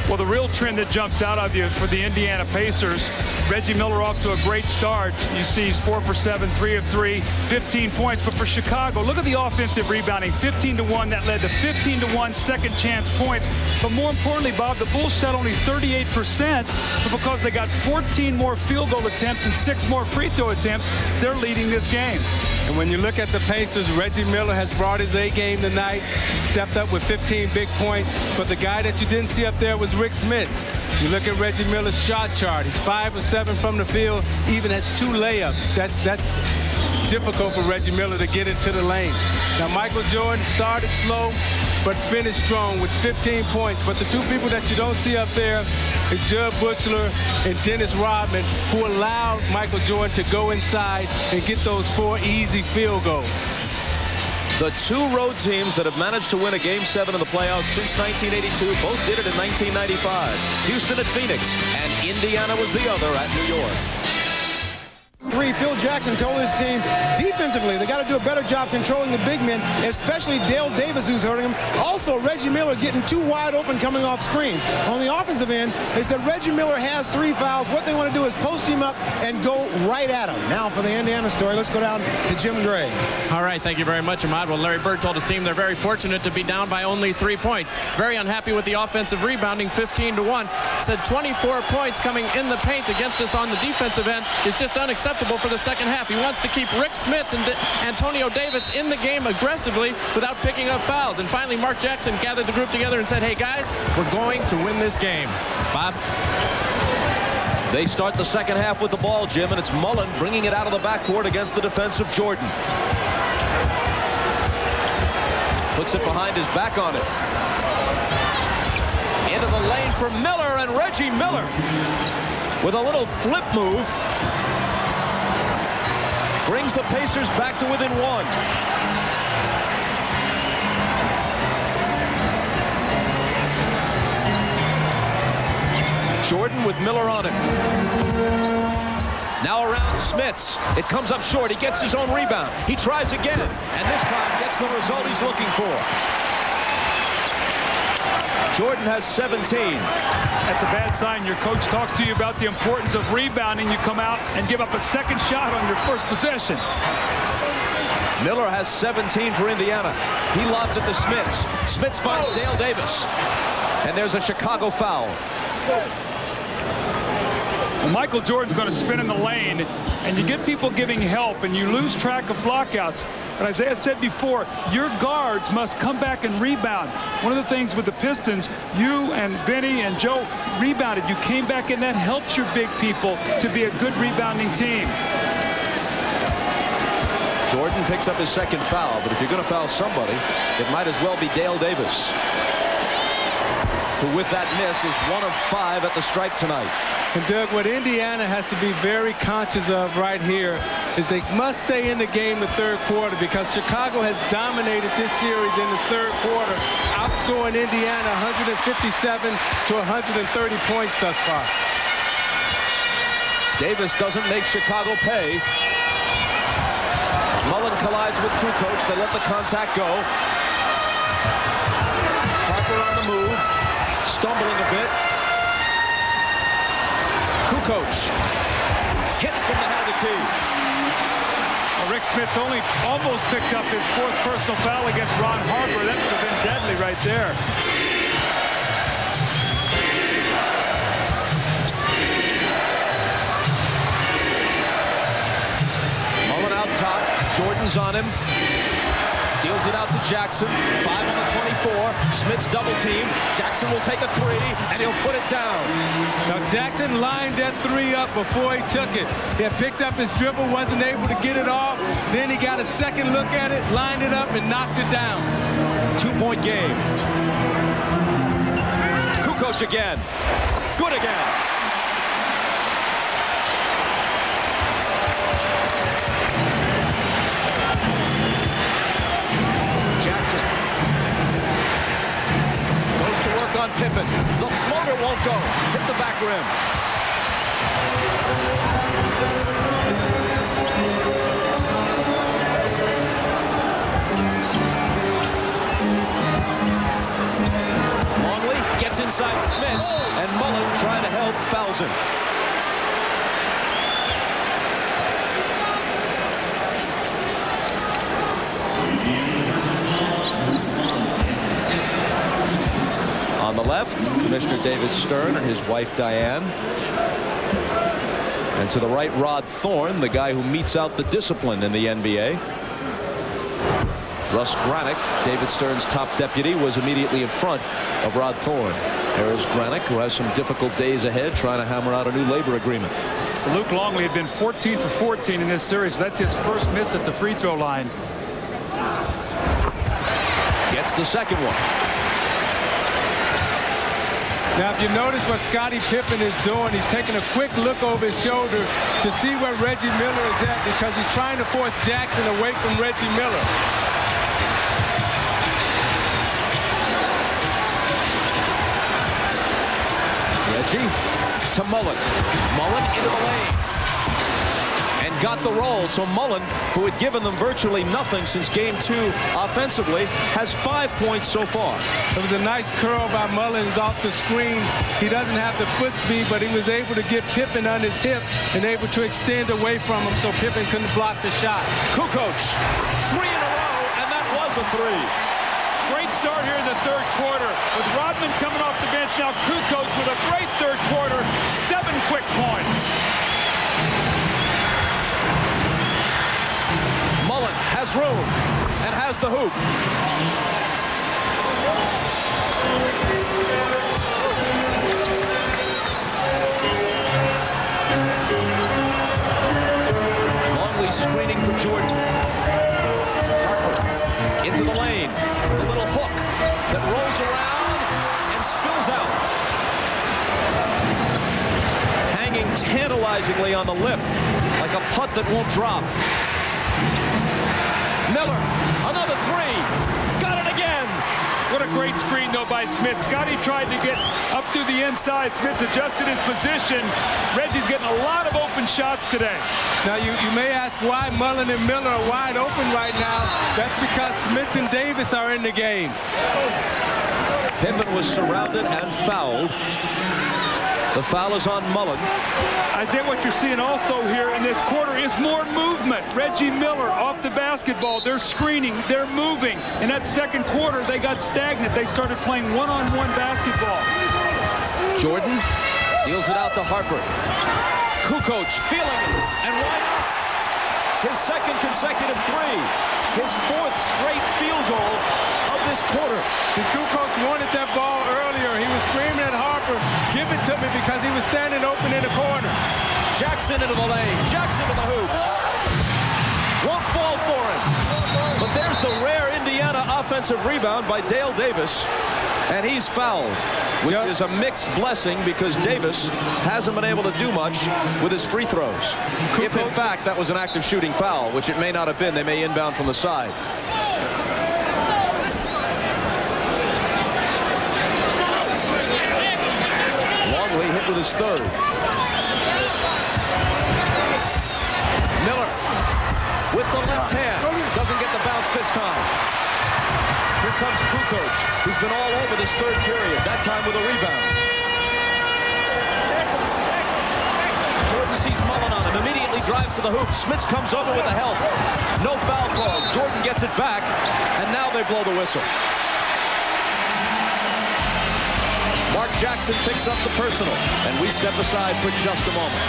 Well, the real trend that jumps out of you for the Indiana Pacers, Reggie Miller off to a great start. You see he's 4 for 7, 3 of 3, 15 points. But for Chicago, look at the offensive rebounding, 15-1. That led to 15-1 second chance points. But more importantly, Bob, the Bulls shot only 38%, but because they got 14 more field goal attempts and 6 more free throw attempts, they're leading this game. And when you look at the Pacers, Reggie Miller has brought his A game tonight, stepped up with 15 big points. But the guy that you didn't see up there was Rick Smits. You look at Reggie Miller's shot chart. He's 5 of 7 from the field, even has 2 layups. That's difficult for Reggie Miller to get into the lane. Now, Michael Jordan started slow, but finished strong with 15 points. But the 2 people that you don't see up there is Jud Buechler and Dennis Rodman, who allowed Michael Jordan to go inside and get those 4 easy field goals. The 2 road teams that have managed to win a Game 7 in the playoffs since 1982 both did it in 1995. Houston at Phoenix, and Indiana was the other at New York. Phil Jackson told his team defensively they got to do a better job controlling the big men, especially Dale Davis, who's hurting him. Also, Reggie Miller getting too wide open coming off screens. On the offensive end, they said Reggie Miller has 3 fouls. What they want to do is post him up and go right at him. Now for the Indiana story, let's go down to Jim Gray. All right, thank you very much, Ahmad. Well, Larry Bird told his team they're very fortunate to be down by only 3 points. Very unhappy with the offensive rebounding, 15-1. Said 24 points coming in the paint against us on the defensive end is just unacceptable for the second half. He wants to keep Rick Smits and Antonio Davis in the game aggressively without picking up fouls. And finally, Mark Jackson gathered the group together and said, hey, guys, we're going to win this game. Bob? They start the second half with the ball, Jim, and it's Mullen bringing it out of the backcourt against the defense of Jordan. Puts it behind his back on it. Into the lane for Miller, and Reggie Miller with a little flip move brings the Pacers back to within 1. Jordan with Miller on it. Now around Smits. It comes up short. He gets his own rebound. He tries again, and this time gets the result he's looking for. Jordan has 17. That's a bad sign. Your coach talks to you about the importance of rebounding. You come out and give up a second shot on your first possession. Miller has 17 for Indiana. He lobs it to Smits. Smits finds Dale Davis. And there's a Chicago foul. Well, Michael Jordan's going to spin in the lane, and you get people giving help, and you lose track of blockouts. But Isaiah said before, your guards must come back and rebound. One of the things with the Pistons, you and Vinny and Joe rebounded. You came back, and that helps your big people to be a good rebounding team. Jordan picks up his second foul, but if you're going to foul somebody, it might as well be Dale Davis, who with that miss is 1 of 5 at the stripe tonight. And Doug, what Indiana has to be very conscious of right here is they must stay in the game the third quarter, because Chicago has dominated this series in the third quarter, outscoring Indiana 157 to 130 points thus far. Davis doesn't make Chicago pay. Mullen collides with Kukoc. They let the contact go. Harper on the move, stumbling a bit. Kukoc hits from the head of the key. Well, Rick Smits only almost picked up his 4th personal foul against Ron Harper. That would have been deadly right there. Mullen out top. Jordan's on him. Deals it out to Jackson. 5 on the 24. Smits double team. Jackson will take a 3, and he'll put it down. Now Jackson lined that 3 up before he took it. He had picked up his dribble, wasn't able to get it off. Then he got a second look at it, lined it up, and knocked it down. 2-point game. Kukoc again. Good again. On Pippen. The floater won't go. Hit the back rim. Longley gets inside Smits, and Mullen trying to help fouls him. On the left, Commissioner David Stern and his wife Diane. And to the right, Rod Thorne, the guy who metes out the discipline in the NBA. Russ Granick, David Stern's top deputy, was immediately in front of Rod Thorne. There is Granick, who has some difficult days ahead trying to hammer out a new labor agreement. Luke Longley had been 14 for 14 in this series. That's his first miss at the free throw line. Gets the second one. Now, if you notice what Scottie Pippen is doing, he's taking a quick look over his shoulder to see where Reggie Miller is at, because he's trying to force Jackson away from Reggie Miller. Reggie to Mullen. Mullen into the lane. And got the roll. So Mullen, who had given them virtually nothing since game 2 offensively, has 5 points so far. It was a nice curl by Mullins off the screen. He doesn't have the foot speed, but he was able to get Pippen on his hip and able to extend away from him so Pippen couldn't block the shot. Kukoc, 3 in a row, and that was a 3. Great start here in the third quarter. With Rodman coming off the bench, now Kukoc with a great third quarter. 7 quick points. Mullen has room and has the hoop. Longley screening for Jordan. Harper into the lane. The little hook that rolls around and spills out. Hanging tantalizingly on the lip like a putt that won't drop. Miller, another 3. Got it again. What a great screen, though, by Smith. Scottie tried to get up to the inside. Smith adjusted his position. Reggie's getting a lot of open shots today. Now, you may ask why Mullen and Miller are wide open right now. That's because Smith and Davis are in the game. Pippen was surrounded and fouled. The foul is on Mullen. Isaiah, what you're seeing also here in this quarter is more movement. Reggie Miller off the basketball. They're screening. They're moving. In that second quarter, they got stagnant. They started playing one-on-one basketball. Jordan deals it out to Harper. Kukoc feeling it, and why not? His second consecutive 3. His 4th straight field goal of this quarter. See, Kukoc wanted that ball earlier. He was screaming at Harper, give it to me, because he was standing open in the corner. Jackson into the lane. Jackson to the hoop. Won't fall for him. But there's the rare Indiana offensive rebound by Dale Davis. And he's fouled, which is a mixed blessing because Davis hasn't been able to do much with his free throws. If, in fact, that was an active shooting foul, which it may not have been, they may inbound from the side. Longley hit with his 3rd. Miller with the left hand. Doesn't get the bounce this time. Here comes Kukoc, who's been all over this 3rd period, that time with a rebound. Jordan sees Mullen on him, immediately drives to the hoop. Smits comes over with the help. No foul call. Jordan gets it back, and now they blow the whistle. Mark Jackson picks up the personal, and we step aside for just a moment.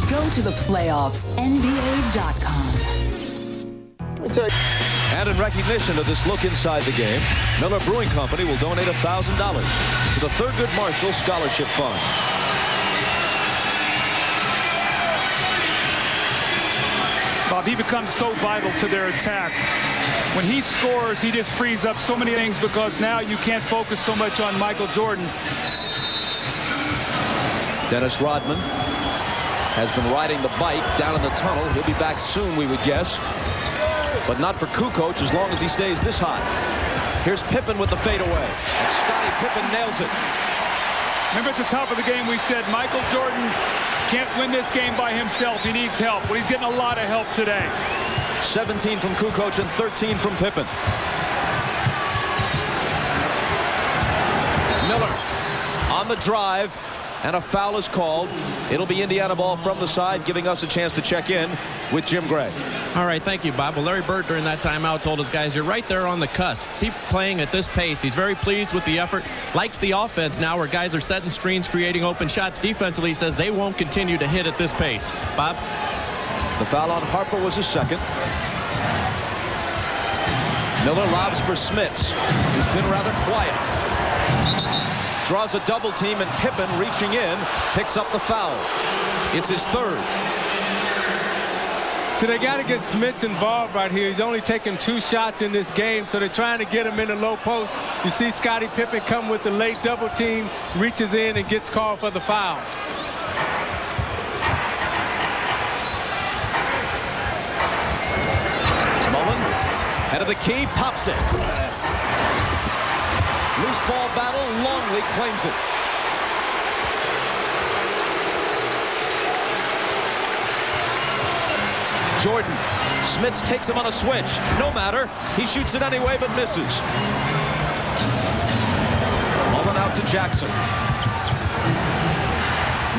Go to the playoffs, NBA.com. And in recognition of this look inside the game, Miller Brewing Company will donate $1,000 to the Thurgood Marshall Scholarship Fund. Bob, he becomes so vital to their attack. When he scores, he just frees up so many things because now you can't focus so much on Michael Jordan. Dennis Rodman has been riding the bike down in the tunnel. He'll be back soon, we would guess. But not for Kukoc as long as he stays this hot. Here's Pippen with the fadeaway. And Scottie Pippen nails it. Remember at the top of the game we said Michael Jordan can't win this game by himself. He needs help. Well, he's getting a lot of help today. 17 from Kukoc and 13 from Pippen. on the drive, and a foul is called. It'll be Indiana ball from the side, giving us a chance to check in with Jim Gray. All right, thank you, Bob. Well, Larry Bird during that timeout told his guys, you're right there on the cusp. Keep playing at this pace. He's very pleased with the effort. Likes the offense now where guys are setting screens, creating open shots. Defensively, he says they won't continue to hit at this pace. Bob? The foul on Harper was his second. Miller lobs for Smits, who's been rather quiet. Draws a double team, and Pippen, reaching in, picks up the foul. It's his third. So they got to get Smits involved right here. He's only taken 2 shots in this game, so they're trying to get him in the low post. You see Scottie Pippen come with the late double team, reaches in and gets called for the foul. Mullen, head of the key, pops it. Loose ball battle, Longley claims it. Jordan, Smits takes him on a switch. No matter, he shoots it anyway but misses. Mullen out to Jackson.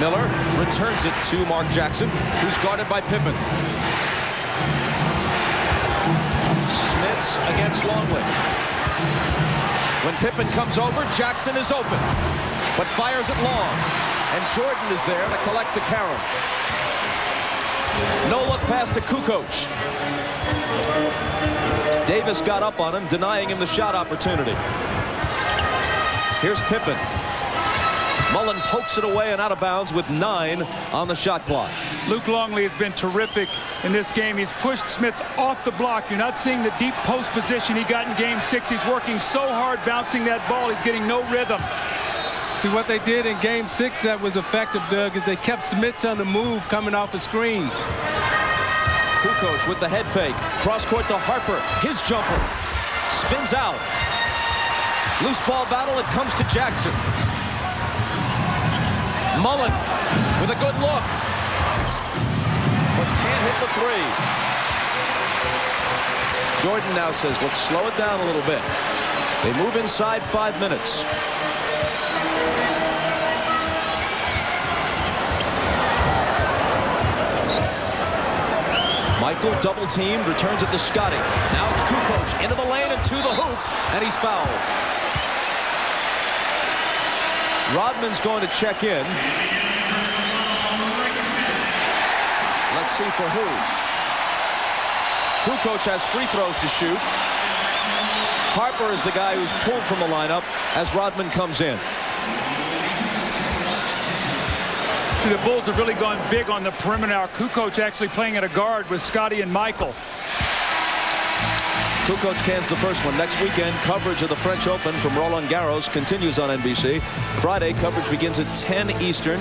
Miller returns it to Mark Jackson, who's guarded by Pippen. Smits against Longley. When Pippen comes over, Jackson is open, but fires it long. And Jordan is there to collect the carom. No look pass to Kukoc. Davis got up on him, denying him the shot opportunity. Here's Pippen. Mullen pokes it away and out of bounds with 9 on the shot clock. Luke Longley has been terrific in this game. He's pushed Smits off the block. You're not seeing the deep post position he got in Game 6. He's working so hard bouncing that ball. He's getting no rhythm. See, what they did in Game 6 that was effective, Doug, is they kept Smits on the move coming off the screens. Kukoc with the head fake. Cross court to Harper. His jumper. Spins out. Loose ball battle. It comes to Jackson. Mullen with a good look, but can't hit the 3. Jordan now says, let's slow it down a little bit. They move inside 5 minutes. Michael double teamed, returns it to Scotty. Now it's Kukoc into the lane and to the hoop, and he's fouled. Rodman's going to check in. Let's see for who. Kukoc has free throws to shoot. Harper is the guy who's pulled from the lineup as Rodman comes in. See, the Bulls have really gone big on the perimeter now. Kukoc actually playing at a guard with Scotty and Michael. Kukoc cans the first one. Next weekend, coverage of the French Open from Roland Garros continues on NBC. Friday, coverage begins at 10 Eastern,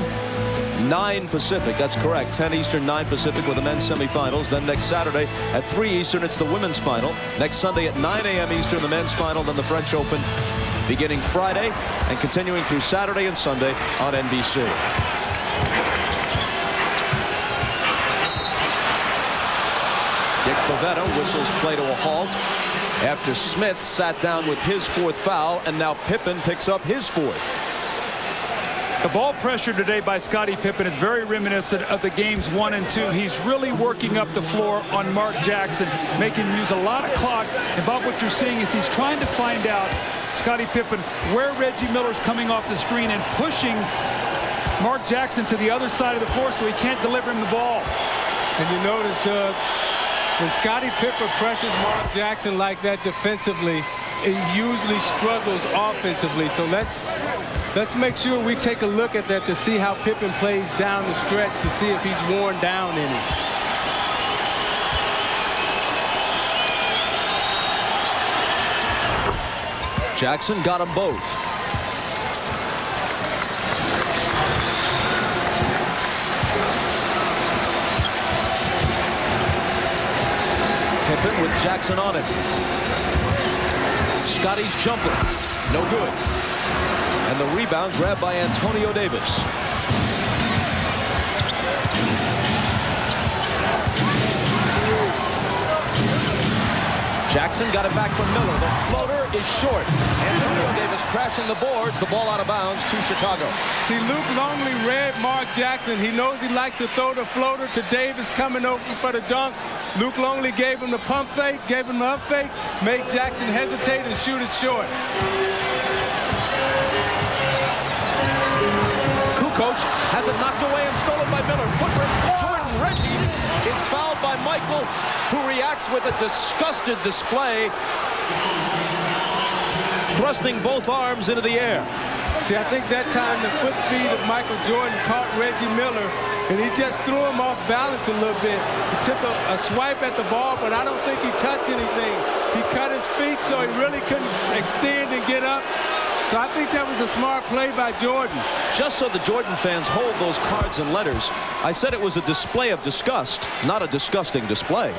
9 Pacific. That's correct. 10 Eastern, 9 Pacific with the men's semifinals. Then next Saturday at 3 Eastern, it's the women's final. Next Sunday at 9 a.m. Eastern, the men's final. Then the French Open beginning Friday and continuing through Saturday and Sunday on NBC. Dick Bavetta whistles play to a halt after Smits sat down with his 4th foul, and now Pippen picks up his 4th. The ball pressure today by Scottie Pippen is very reminiscent of the games 1 and 2. He's really working up the floor on Mark Jackson, making him use a lot of clock. And Bob, what you're seeing is he's trying to find out, Scottie Pippen, where Reggie Miller's coming off the screen and pushing Mark Jackson to the other side of the floor so he can't deliver him the ball. And you notice, Doug, when Scottie Pippen pressures Mark Jackson like that defensively, it usually struggles offensively. So let's make sure we take a look at that to see how Pippen plays down the stretch, to see if he's worn down any. Jackson got them both. Pippen with Jackson on it. Scotty's jumper, no good. And the rebound grabbed by Antonio Davis. Jackson got it back from Miller. The floater is short. Antonio Davis crashing the boards. The ball out of bounds to Chicago. See, Luke Longley read Mark Jackson. He knows he likes to throw the floater to Davis coming open for the dunk. Luke Longley gave him the pump fake, gave him the up fake, made Jackson hesitate and shoot it short. Kukoc has it knocked away and stolen by Miller. Foot race for Jordan. Reggie is fouled by Michael, who reacts with a disgusted display, thrusting both arms into the air. See, I think that time the foot speed of Michael Jordan caught Reggie Miller, and he just threw him off balance a little bit. He took a swipe at the ball, but I don't think he touched anything. He cut his feet, so he really couldn't extend and get up. So I think that was a smart play by Jordan. Just so the Jordan fans hold those cards and letters, I said it was a display of disgust, not a disgusting display.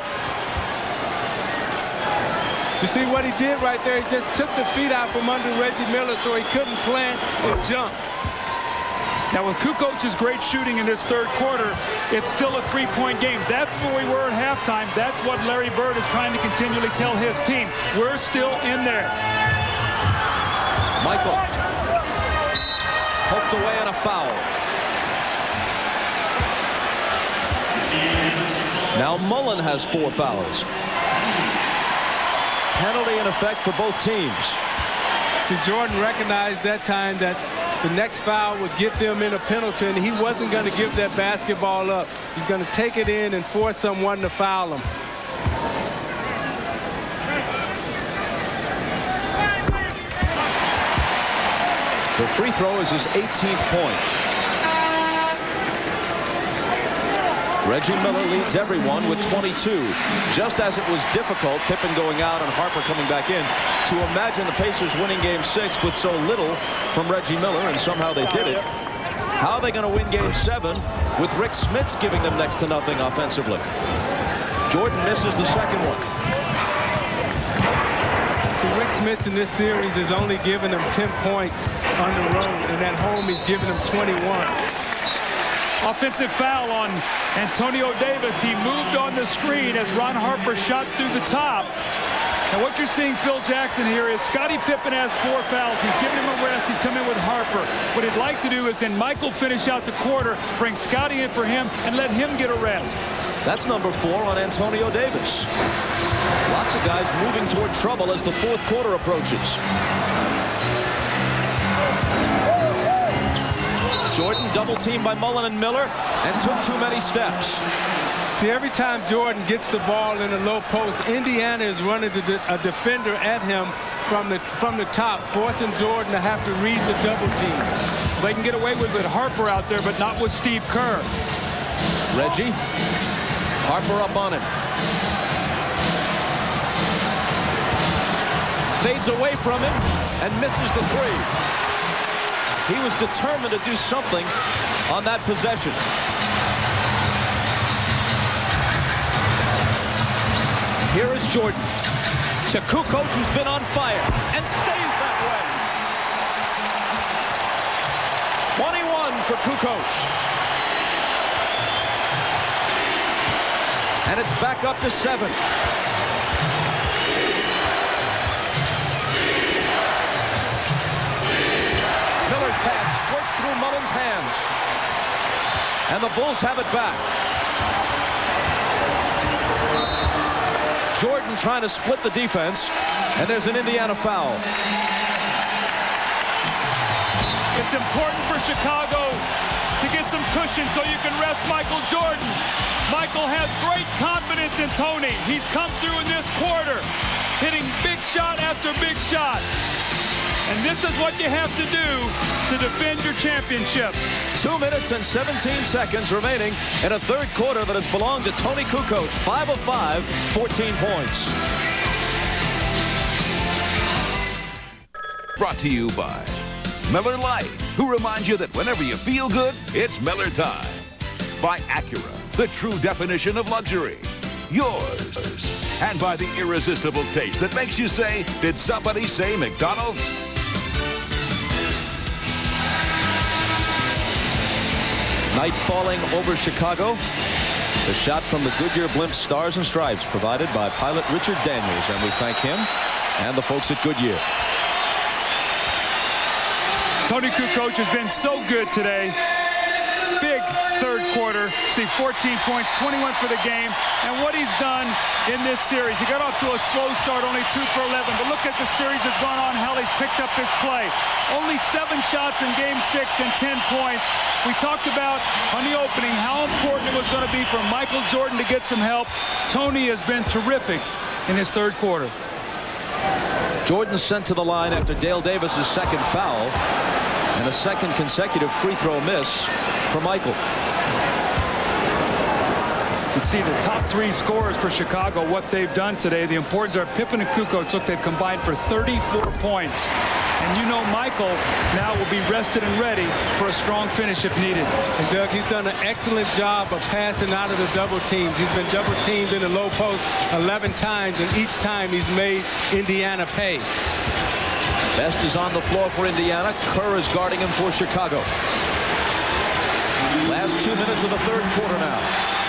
You see what he did right there? He just took the feet out from under Reggie Miller so he couldn't plant and jump. Now, with Kukoc's great shooting in this third quarter, it's still a three-point game. That's where we were at halftime. That's what Larry Bird is trying to continually tell his team. We're still in there. Michael poked away on a foul. Now Mullen has 4 fouls. Penalty in effect for both teams. See, Jordan recognized that time that the next foul would get them in a penalty, and he wasn't going to give that basketball up. He's going to take it in and force someone to foul him. The free throw is his 18th point. Reggie Miller leads everyone with 22. Just as it was difficult, Pippen going out and Harper coming back in, to imagine the Pacers winning Game 6 with so little from Reggie Miller, and somehow they did it. How are they going to win Game 7 with Rick Smits giving them next to nothing offensively? Jordan misses the second one. See, Rick Smits in this series has only given them 10 points on the road, and at home he's given them 21. Offensive foul on Antonio Davis. He moved on the screen as Ron Harper shot through the top. And what you're seeing Phil Jackson here is Scottie Pippen has 4 fouls. He's giving him a rest. He's coming with Harper. What he'd like to do is then Michael finish out the quarter, bring Scottie in for him, and let him get a rest. That's number 4 on Antonio Davis. Lots of guys moving toward trouble as the fourth quarter approaches. Jordan double teamed by Mullen and Miller and took too many steps. See, every time Jordan gets the ball in a low post, Indiana is running a defender at him from the top, forcing Jordan to have to read the double team. They can get away with Harper out there, but not with Steve Kerr. Reggie, Harper up on him. Fades away from him and misses the 3. He was determined to do something on that possession. Here is Jordan to Kukoc, who's been on fire and stays that way. 21 for Kukoc. And it's back up to 7. Miller's pass squirts through Mullen's hands. And the Bulls have it back. Jordan trying to split the defense, and there's an Indiana foul. It's important for Chicago to get some cushion so you can rest Michael Jordan. Michael has great confidence in Tony. He's come through in this quarter, hitting big shot after big shot. And this is what you have to do to defend your championship. 2 minutes and 17 seconds remaining in a third quarter that has belonged to Tony Kukoc. 5 of 5, 14 points. Brought to you by Miller Lite, who reminds you that whenever you feel good, it's Miller time. By Acura, the true definition of luxury. Yours. And by the irresistible taste that makes you say, did somebody say McDonald's? Night falling over Chicago. The shot from the Goodyear Blimp Stars and Stripes provided by pilot Richard Daniels, and we thank him and the folks at Goodyear. Tony Kukoc has been so good today. Big third quarter. See 14 points, 21 for the game. And what he's done in this series, he got off to a slow start, only 2 for 11. But look at the series that's gone on, how he's picked up his play. Only 7 shots in game 6 and 10 points. We talked about on the opening how important it was going to be for Michael Jordan to get some help. Tony has been terrific in his third quarter. Jordan sent to the line after Dale Davis's second foul, and a second consecutive free throw miss for Michael. You can see the top 3 scorers for Chicago, what they've done today. The importance are Pippen and Kukoc. Look, they've combined for 34 points. And you know Michael now will be rested and ready for a strong finish if needed. And Doug, he's done an excellent job of passing out of the double teams. He's been double teamed in the low post 11 times, and each time he's made Indiana pay. Best is on the floor for Indiana. Kerr is guarding him for Chicago. Last 2 minutes of the third quarter now.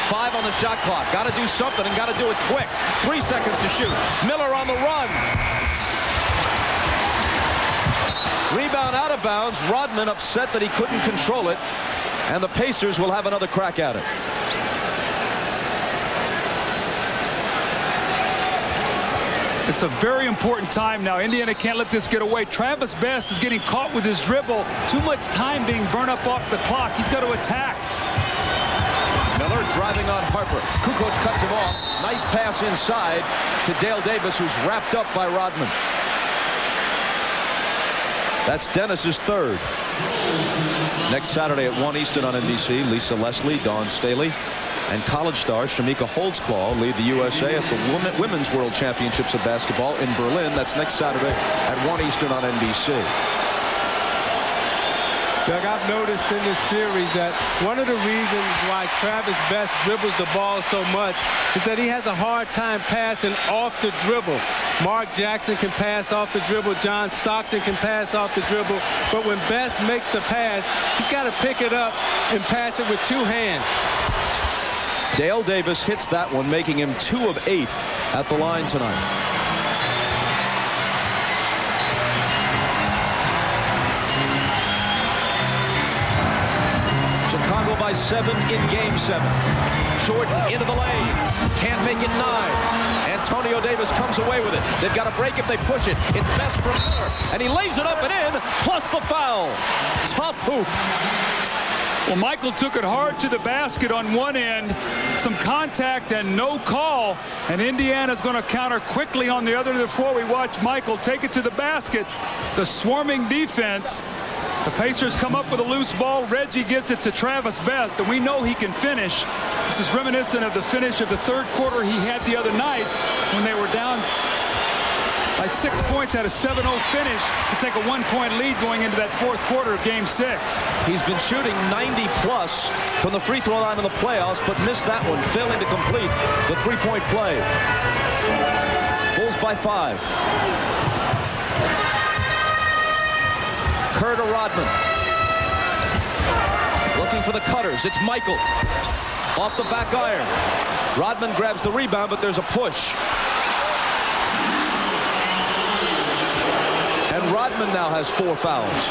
5 on the shot clock. Got to do something and got to do it quick. 3 seconds to shoot. Miller on the run. Rebound out of bounds. Rodman upset that he couldn't control it. And the Pacers will have another crack at it. It's a very important time now. Indiana can't let this get away. Travis Best is getting caught with his dribble. Too much time being burned up off the clock. He's got to attack. Miller driving on Harper. Kukoc cuts him off. Nice pass inside to Dale Davis, who's wrapped up by Rodman. That's Dennis's third. Next Saturday at 1 Eastern on NBC, Lisa Leslie, Dawn Staley, and college star Shamika Holtzclaw lead the USA at the Women's World Championships of Basketball in Berlin. That's next Saturday at 1 Eastern on NBC. Doug, I've noticed in this series that one of the reasons why Travis Best dribbles the ball so much is that he has a hard time passing off the dribble. Mark Jackson can pass off the dribble. John Stockton can pass off the dribble. But when Best makes the pass, he's got to pick it up and pass it with 2 hands. Dale Davis hits that one, making him 2 of 8 at the line tonight. Chicago by 7 in game 7. Jordan into the lane. Can't make it 9. Antonio Davis comes away with it. They've got a break if they push it. It's Best for Miller. And he lays it up and in, plus the foul. Tough hoop. Well, Michael took it hard to the basket on one end. Some contact and no call. And Indiana's going to counter quickly on the other end of the floor. We watch Michael take it to the basket. The swarming defense. The Pacers come up with a loose ball. Reggie gets it to Travis Best, and we know he can finish. This is reminiscent of the finish of the third quarter he had the other night when they were down by 6 points, had a 7-0 finish to take a 1-point lead going into that fourth quarter of game 6. He's been shooting 90+ from the free throw line in the playoffs, but missed that one, failing to complete the 3-point play. Bulls by 5. Kerr to Rodman. Looking for the cutters. It's Michael. Off the back iron. Rodman grabs the rebound, but there's a push. And Rodman now has 4 fouls.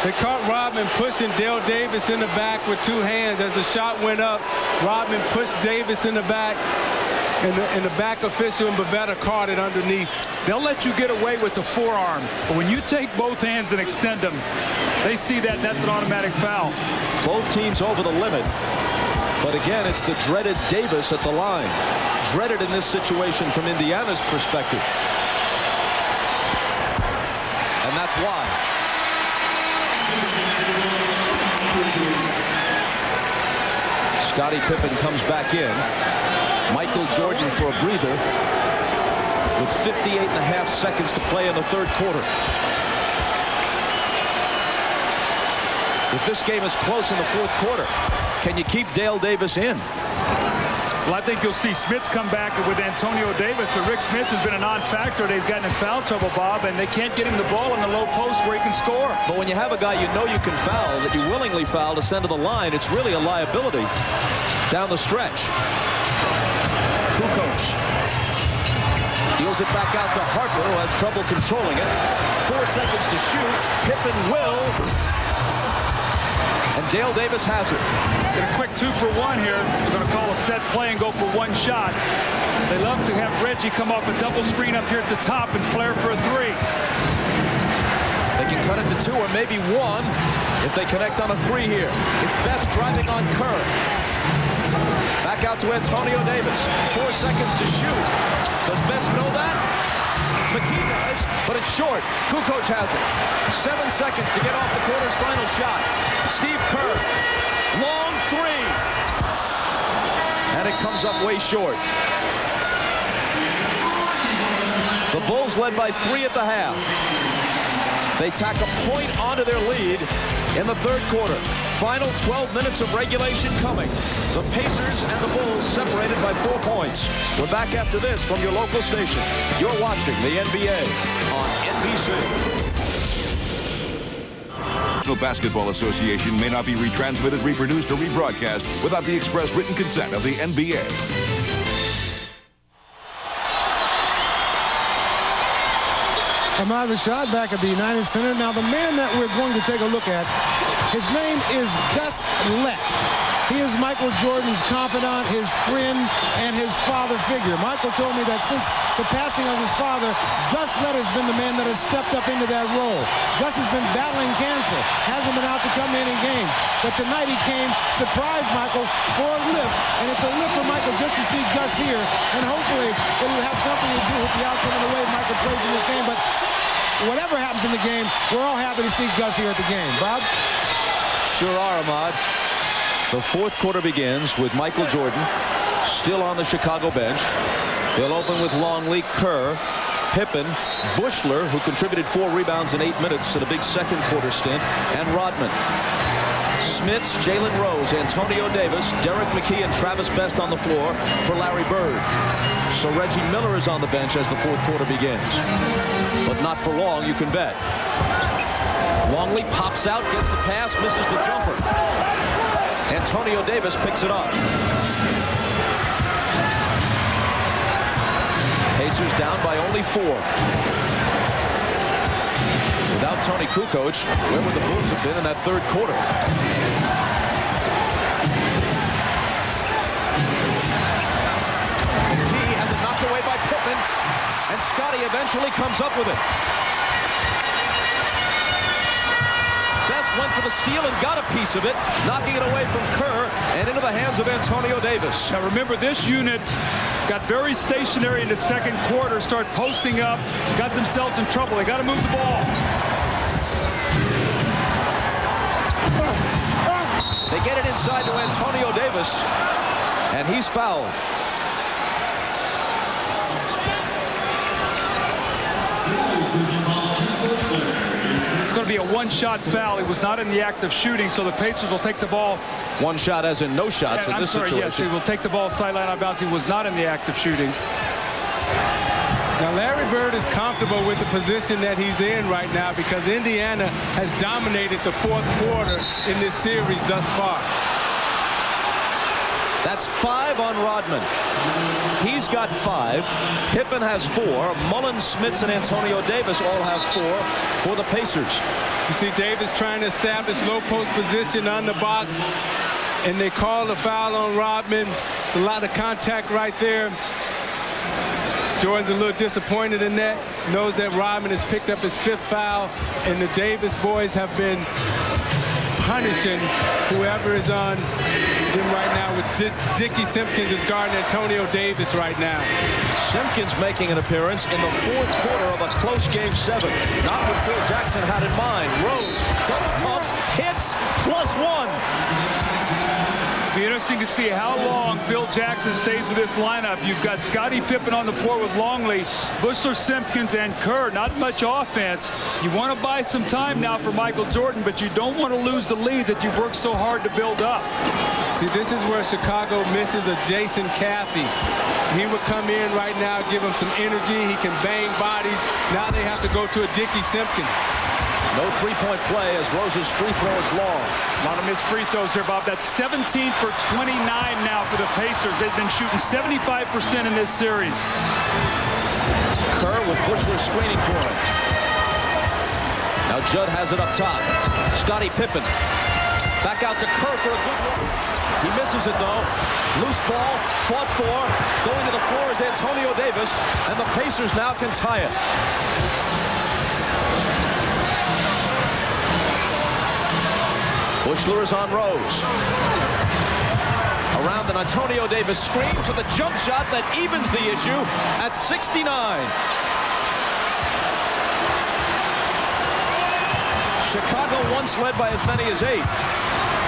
They caught Rodman pushing Dale Davis in the back with 2 hands. As the shot went up, Rodman pushed Davis in the back. And the back official and Bavetta caught it underneath. They'll let you get away with the forearm, but when you take both hands and extend them, they see that that's an automatic foul. Both teams over the limit, but again, it's the dreaded Davis at the line. Dreaded in this situation from Indiana's perspective. And that's why. Scottie Pippen comes back in. Michael Jordan for a breather with 58.5 seconds to play in the third quarter. If this game is close in the fourth quarter, can you keep Dale Davis in? Well, I think you'll see Smits come back with Antonio Davis, but Rick Smits has been a non-factor. He's gotten in foul trouble, Bob, and they can't get him the ball in the low post where he can score. But when you have a guy you know you can foul, that you willingly foul to send to the line, it's really a liability down the stretch. Kukoc deals it back out to Harper, who has trouble controlling it. 4 seconds to shoot. Pippen will. And Dale Davis has it. Get a quick 2-for-1 here. They're going to call a set play and go for one shot. They love to have Reggie come off a double screen up here at the top and flare for a 3. They can cut it to 2 or maybe 1 if they connect on a 3 here. It's Best driving on Kerr. Back out to Antonio Davis. 4 seconds to shoot. Does Best know that? McKee does, but it's short. Kukoc has it. 7 seconds to get off the quarter's final shot. Steve Kerr, long 3. And it comes up way short. The Bulls led by 3 at the half. They tack a point onto their lead in the third quarter. Final 12 minutes of regulation coming. The Pacers and the Bulls separated by 4 points. We're back after this from your local station. You're watching the NBA on NBC. The National Basketball Association may not be retransmitted, reproduced, or rebroadcast without the express written consent of the NBA. Ahmad Rashad back at the United Center. Now, the man that we're going to take a look at, his name is Gus Lett. He is Michael Jordan's confidant, his friend, and his father figure. Michael told me that since the passing of his father, Gus Lett has been the man that has stepped up into that role. Gus has been battling cancer, hasn't been out to come to any games. But tonight he came, surprised Michael for a lift, and it's a lift for Michael just to see Gus here, and hopefully it will have something to do with the outcome of the way Michael plays in this game. But whatever happens in the game, we're all happy to see Gus here at the game. Bob? Sure are, Ahmad. The fourth quarter begins with Michael Jordan still on the Chicago bench. They'll open with Longley, Kerr, Pippen, Bushler, who contributed 4 rebounds in 8 minutes to the big second quarter stint, and Rodman. Smits, Jalen Rose, Antonio Davis, Derek McKee, and Travis Best on the floor for Larry Bird. So Reggie Miller is on the bench as the fourth quarter begins. But not for long, you can bet. Longley pops out, gets the pass, misses the jumper. Antonio Davis picks it up. Pacers down by only 4. Without Tony Kukoc, where would the Bulls have been in that third quarter? McKee has it knocked away by Pippen, and Scotty eventually comes up with it. Best went for the steal and got a piece of it, knocking it away from Kerr and into the hands of Antonio Davis. Now remember, this unit got very stationary in the second quarter, start posting up, got themselves in trouble. They got to move the ball. They get it inside to Antonio Davis, and he's fouled. It's going to be a one-shot foul. He was not in the act of shooting, so the Pacers will take the ball. One shot as in no shots in this situation. Yes, he will take the ball sideline out of bounds. He was not in the act of shooting. Now, Larry Bird is comfortable with the position that he's in right now because Indiana has dominated the fourth quarter in this series thus far. That's 5 on Rodman. He's got 5. Pippen has 4. Mullins, Smits, and Antonio Davis all have 4 for the Pacers. You see Davis trying to establish low post position on the box, and they call the foul on Rodman. It's a lot of contact right there. Jordan's a little disappointed in that. Knows that Rodman has picked up his 5th foul, and the Davis boys have been punishing whoever is on them right now, which Dickie Simpkins is guarding Antonio Davis right now. Simpkins making an appearance in the fourth quarter of a close game 7. Not what Phil Jackson had in mind. Rose double pumps, hits, +1. Be interesting to see how long Phil Jackson stays with this lineup. You've got Scottie Pippen on the floor with Longley, Bushler, Simpkins, and Kerr. Not much offense. You want to buy some time now for Michael Jordan, but you don't want to lose the lead that you've worked so hard to build up. See, this is where Chicago misses a Jason Caffey. He would come in right now, give him some energy. He can bang bodies. Now they have to go to a Dickie Simpkins. No three-point play as Rose's free throw is long. A lot of missed free throws here, Bob. That's 17 for 29 now for the Pacers. They've been shooting 75% in this series. Kerr with Bushler screening for him. Now Judd has it up top. Scottie Pippen. Back out to Kerr for a good look. He misses it, though. Loose ball, fought for. Going to the floor is Antonio Davis, and the Pacers now can tie it. Bushler is on Rose. Around an Antonio Davis screen for the jump shot that evens the issue at 69. Chicago once led by as many as 8.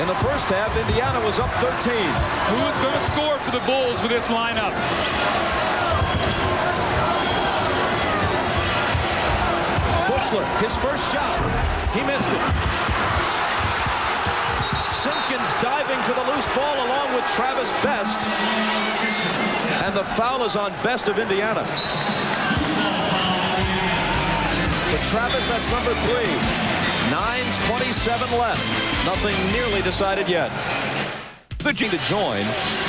In the first half, Indiana was up 13. Who is going to score for the Bulls with this lineup? Bushler, his first shot. He missed it. Simpkins diving for the loose ball along with Travis Best. And the foul is on Best of Indiana. For Travis, that's number 3. 9:27 left. Nothing nearly decided yet. To join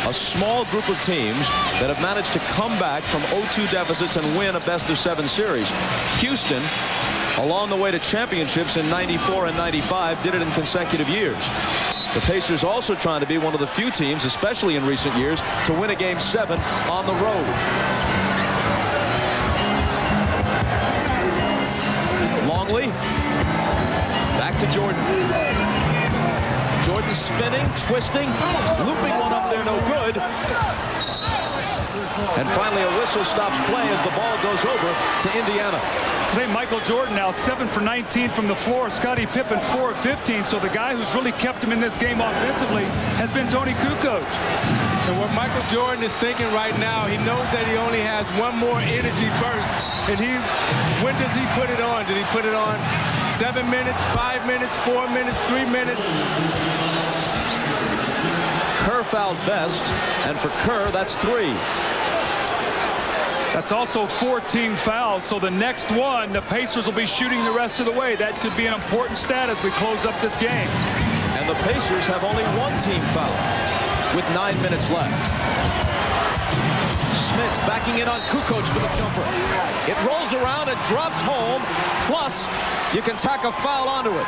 a small group of teams that have managed to come back from 0-2 deficits and win a best-of-7 series. Houston, along the way to championships in 94 and 95, did it in consecutive years. The Pacers also trying to be one of the few teams, especially in recent years, to win a Game 7 on the road. Longley. Back to Jordan. Jordan spinning, twisting, looping one up there, no good. And finally a whistle stops play as the ball goes over to Indiana. Today, Michael Jordan now 7 for 19 from the floor. Scottie Pippen 4 of 15. So the guy who's really kept him in this game offensively has been Tony Kukoc. And what Michael Jordan is thinking right now, he knows that he only has one more energy burst. And when does he put it on? Did he put it on 7 minutes, 5 minutes, 4 minutes, 3 minutes? Kerr fouled Best, and for Kerr, that's 3. That's also 14 fouls, so the next one, the Pacers will be shooting the rest of the way. That could be an important stat as we close up this game. And the Pacers have only 1 team foul with 9 minutes left. Smits backing in on Kukoc for the jumper. It rolls around and drops home, plus you can tack a foul onto it.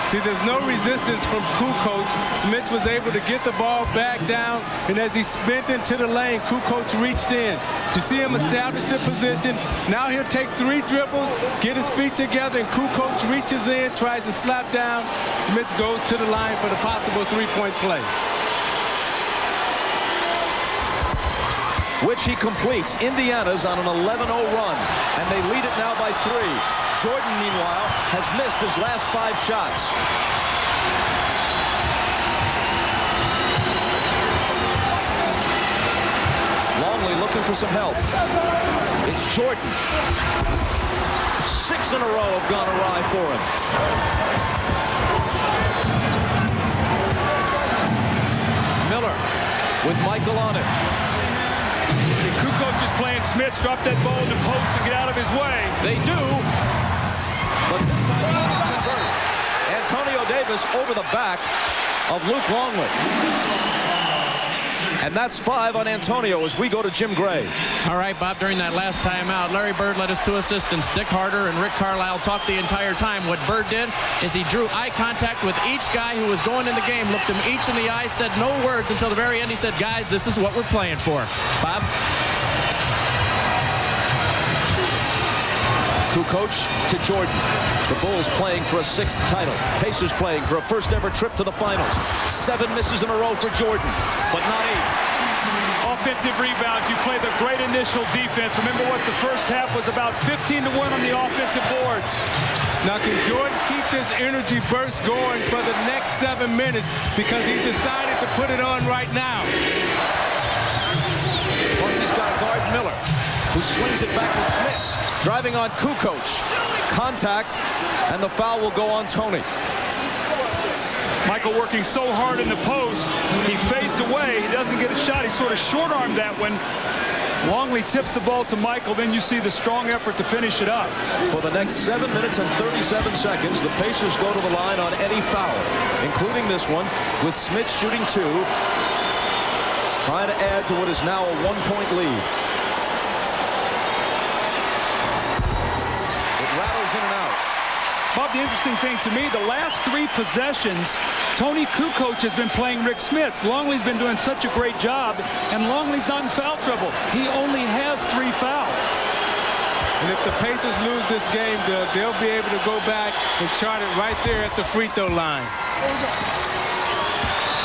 See, there's no resistance from Kukoc. Smits was able to get the ball back down, and as he spent into the lane, Kukoc reached in. You see him establish the position. Now he'll take 3 dribbles, get his feet together, and Kukoc reaches in, tries to slap down. Smits goes to the line for the possible 3-point play. Which he completes. Indiana's on an 11-0 run, and they lead it now by 3. Jordan, meanwhile, has missed his last 5 shots. Longley looking for some help. It's Jordan. 6 in a row have gone awry for him. Miller with Michael on it. Kukoc is playing Smits. Drop that ball in the post and get out of his way. They do, but this time he can't convert. Antonio Davis over the back of Luke Longley. And that's 5 on Antonio as we go to Jim Gray. All right, Bob, during that last timeout, Larry Bird let his 2 assistants, Dick Harder and Rick Carlisle, talk the entire time. What Bird did is he drew eye contact with each guy who was going in the game, looked him each in the eye, said no words until the very end. He said, guys, this is what we're playing for. Bob? Kukoc to Jordan. The Bulls playing for a 6th title. Pacers playing for a first ever trip to the finals. 7 misses in a row for Jordan, but not 8. offensive rebounds, you play the great initial defense. Remember what the first half was about, 15-1 on the offensive boards. Now, can Jordan keep this energy burst going for the next 7 minutes, because he's decided to put it on right now. Plus, he's got a guard, Miller, who swings it back to Smits, driving on Kukoc. Contact, and the foul will go on Tony. Michael working so hard in the post, he fades away, he doesn't get a shot, he sort of short-armed that one. Longley tips the ball to Michael, then you see the strong effort to finish it up. For the next 7 minutes and 37 seconds, the Pacers go to the line on any foul, including this one, with Smits shooting 2, trying to add to what is now a 1-point lead. It rattles in and out. Bob, the interesting thing to me, the last 3 possessions, Tony Kukoc has been playing Rick Smits. Longley's been doing such a great job, and Longley's not in foul trouble. He only has 3 fouls. And if the Pacers lose this game, Doug, they'll be able to go back and chart it right there at the free throw line.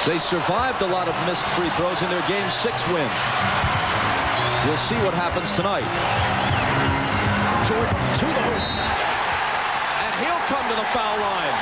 They survived a lot of missed free throws in their Game 6 win. We'll see what happens tonight. Jordan to the hoop. And he'll come to the foul line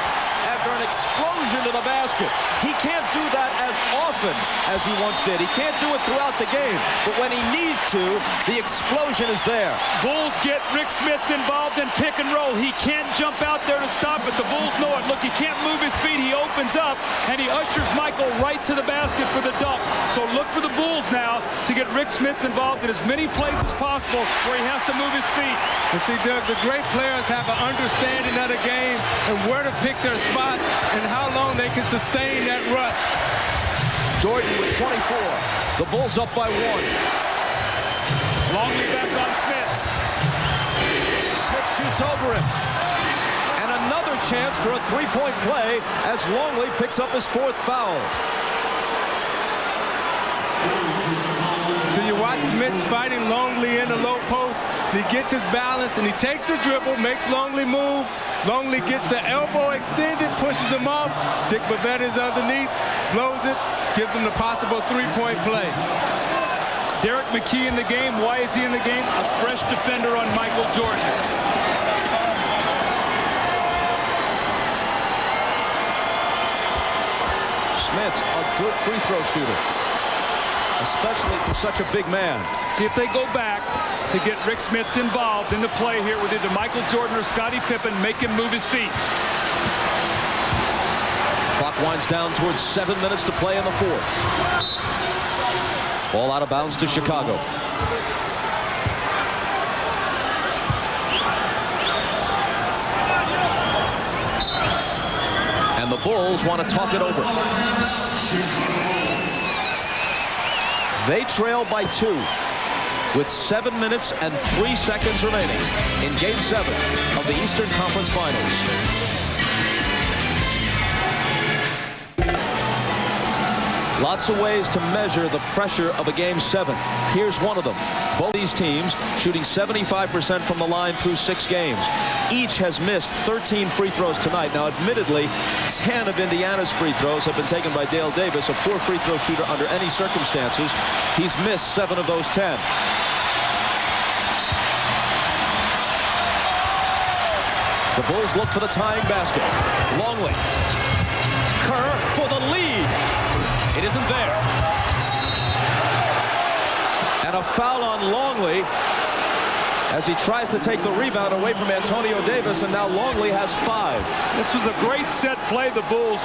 after an explosion to the basket. He can't do that as often as he once did. He can't do it throughout the game. But when he needs to, the explosion is there. Bulls get Rick Smits involved in pick and roll. He can't jump out there to stop it. The Bulls know it. Look, he can't move his feet. He opens up, and he ushers Michael right to the basket for the dunk. So look for the Bulls now to get Rick Smits involved in as many plays as possible where he has to move his feet. And see, Doug, the great players have an understanding of the game and where to pick their spots and how long they can sustain that rush. Jordan with 24. The Bulls up by 1. Longley back on Smits. Smits shoots over him. And another chance for a 3-point play as Longley picks up his 4th foul. So you watch Smits fighting Longley in the low post. He gets his balance, and he takes the dribble, makes Longley move. Longley gets the elbow extended, pushes him off. Dick Bavetta is underneath, blows it, gives him the possible 3-point play. Derek McKee in the game. Why is he in the game? A fresh defender on Michael Jordan. Smits, a good free throw shooter, especially for such a big man. See if they go back to get Rick Smits involved in the play here with either Michael Jordan or Scottie Pippen, make him move his feet. Clock winds down towards 7 minutes to play in the 4th. Ball out of bounds to Chicago. And the Bulls want to talk it over. They trail by 2 with 7 minutes and 3 seconds remaining in Game 7 of the Eastern Conference Finals. Lots of ways to measure the pressure of a Game 7. Here's one of them. Both these teams shooting 75% from the line through 6 games. Each has missed 13 free throws tonight. Now, admittedly, 10 of Indiana's free throws have been taken by Dale Davis, a poor free throw shooter under any circumstances. He's missed 7 of those 10. The Bulls look for the tying basket. Longley. Kerr for the lead. It isn't there. And a foul on Longley as he tries to take the rebound away from Antonio Davis, and now Longley has 5. This was a great set play the Bulls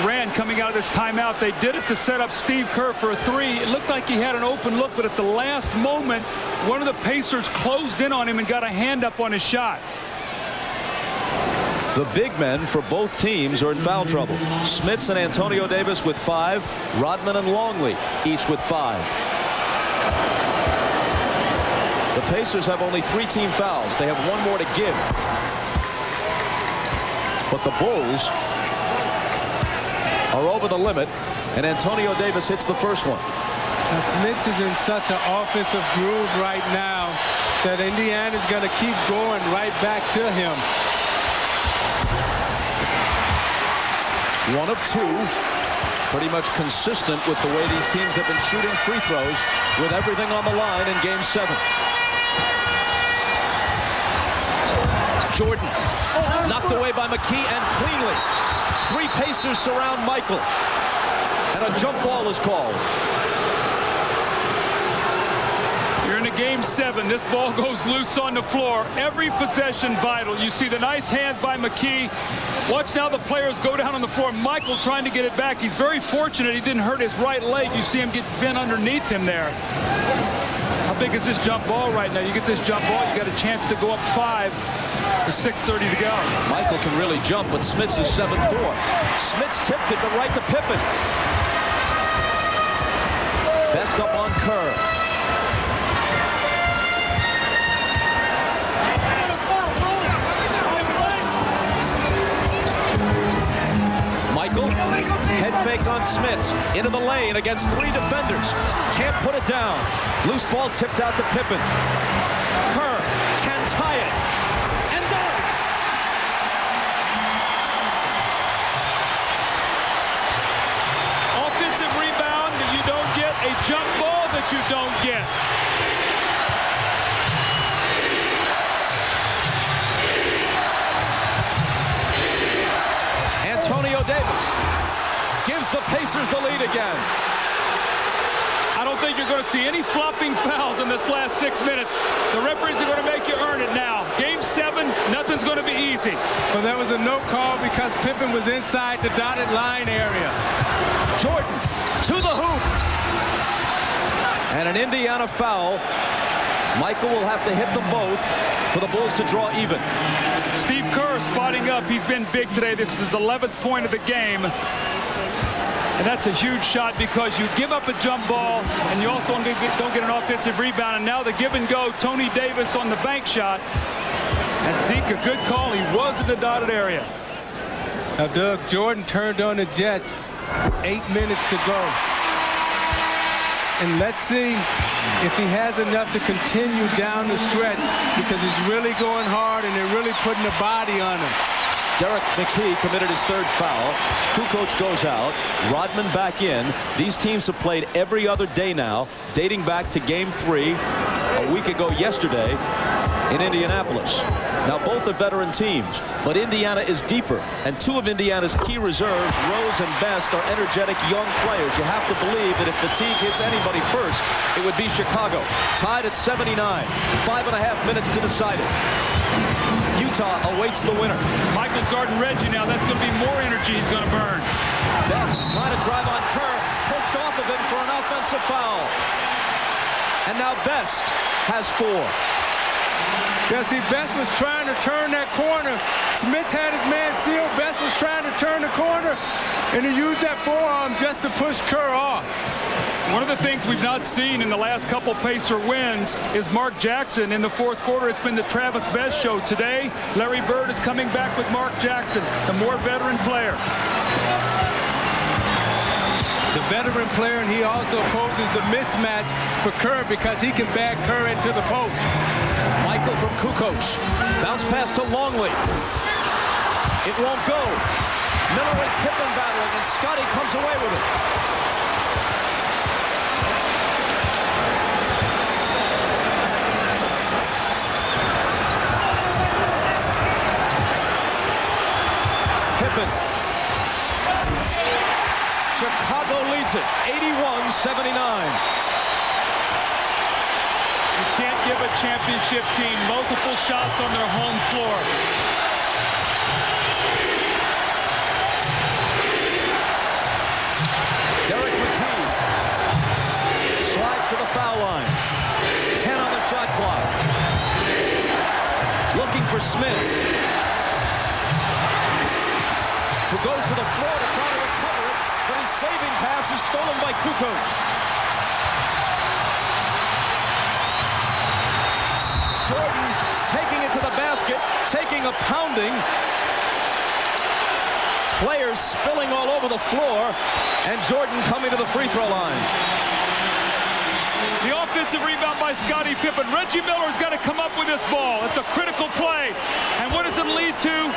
ran coming out of this timeout. They did it to set up Steve Kerr for a 3. It looked like he had an open look, but at the last moment, one of the Pacers closed in on him and got a hand up on his shot. The big men for both teams are in foul trouble. Smits and Antonio Davis with 5. Rodman and Longley each with 5. The Pacers have only 3 team fouls. They have 1 more to give. But the Bulls are over the limit, and Antonio Davis hits the first one. Now, Smits is in such an offensive groove right now that Indiana's going to keep going right back to him. 1 of 2. pretty much consistent with the way these teams have been shooting free throws with everything on the line in Game 7. Jordan knocked away by McKee and cleanly. 3 Pacers surround Michael. And a jump ball is called. You're in a Game 7. This ball goes loose on the floor. Every possession vital. You see the nice hands by McKee. Watch now the players go down on the floor. Michael trying to get it back. He's very fortunate he didn't hurt his right leg. You see him get bent underneath him there. How big is this jump ball right now? You get this jump ball, you got a chance to go up 5 with 6:30 to go. Michael can really jump, but Smits is 7-4. Smits tipped it, but right to Pippen. Best up on Kerr. Michael, head fake on Smits, into the lane against 3 defenders. Can't put it down. Loose ball tipped out to Pippen. Kerr can tie it, and does. Offensive rebound that you don't get, a jump ball that you don't get. Antonio Davis gives the Pacers the lead again. I don't think you're going to see any flopping fouls in this last 6 minutes. The referees are going to make you earn it now. Game 7, nothing's going to be easy. Well, there was a no call because Pippen was inside the dotted line area. Jordan to the hoop. And an Indiana foul. Michael will have to hit them both for the Bulls to draw even. Steve Kerr spotting up. He's been big today. This is his 11th point of the game. And that's a huge shot because you give up a jump ball and you also don't get an offensive rebound. And now the give and go, Tony Davis on the bank shot. And Zeke, a good call. He was in the dotted area. Now, Doug, Jordan turned on the Jets. 8 minutes to go. And let's see if he has enough to continue down the stretch because he's really going hard and they're really putting a body on him. Derek McKee committed his 3rd foul. Kukoc goes out. Rodman back in. These teams have played every other day now, dating back to Game 3 a week ago yesterday in Indianapolis. Now, both are veteran teams, but Indiana is deeper, and 2 of Indiana's key reserves, Rose and Best, are energetic young players. You have to believe that if fatigue hits anybody first, it would be Chicago. Tied at 79. 5.5 minutes to decide it. Utah awaits the winner. Michael's guarding Reggie now. That's going to be more energy he's going to burn. Best trying to drive on Kerr. Pushed off of him for an offensive foul. And now Best has 4. Yeah, see, Best was trying to turn that corner. Smits had his man sealed. Best was trying to turn the corner, and he used that forearm just to push Kerr off. One of the things we've not seen in the last couple Pacer wins is Mark Jackson in the 4th quarter. It's been the Travis Best show. Today, Larry Bird is coming back with Mark Jackson, the more veteran player. The veteran player, and he also poses the mismatch for Kerr because he can bag Kerr into the post. Michael from Kukoc. Bounce pass to Longley. It won't go. Miller and Pippen battling, and Scotty comes away with it. Pippen. Chicago leads it, 81-79. You can't give a championship team multiple shots on their home floor. Derek McKee slides to the foul line. 10 on the shot clock. Looking for Smits, who goes to the floor to try to recover it, but his saving pass is stolen by Kukoc. Jordan taking it to the basket, taking a pounding. Players spilling all over the floor, and Jordan coming to the free throw line. The offensive rebound by Scottie Pippen. Reggie Miller's got to come up with this ball. It's a critical play. And what does it lead to?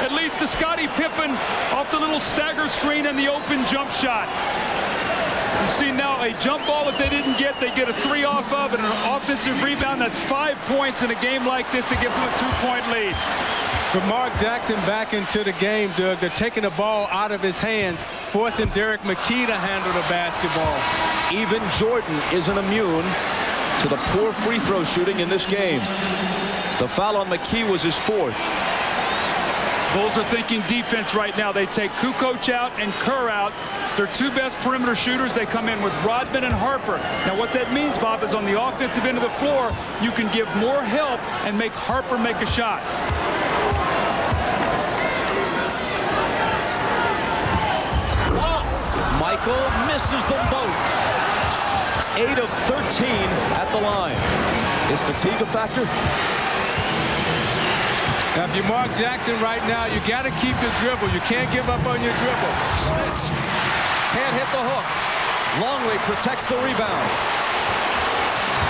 It leads to Scottie Pippen off the little little stagger screen and the open jump shot. You see now a jump ball that they didn't get, they get a 3 off of, and an offensive rebound. That's 5 points in a game like this to give them a 2-point lead. With Mark Jackson back into the game, Doug, they're taking the ball out of his hands, forcing Derek McKee to handle the basketball. Even Jordan isn't immune to the poor free throw shooting in this game. The foul on McKee was his 4th. Bulls are thinking defense right now. They take Kukoc out and Kerr out. Their 2 best perimeter shooters, they come in with Rodman and Harper. Now what that means, Bob, is on the offensive end of the floor, you can give more help and make Harper make a shot. Michael misses them both. 8 of 13 at the line. Is fatigue a factor? Now, if you're Mark Jackson right now, you got to keep your dribble. You can't give up on your dribble. Smits can't hit the hook. Longley protects the rebound.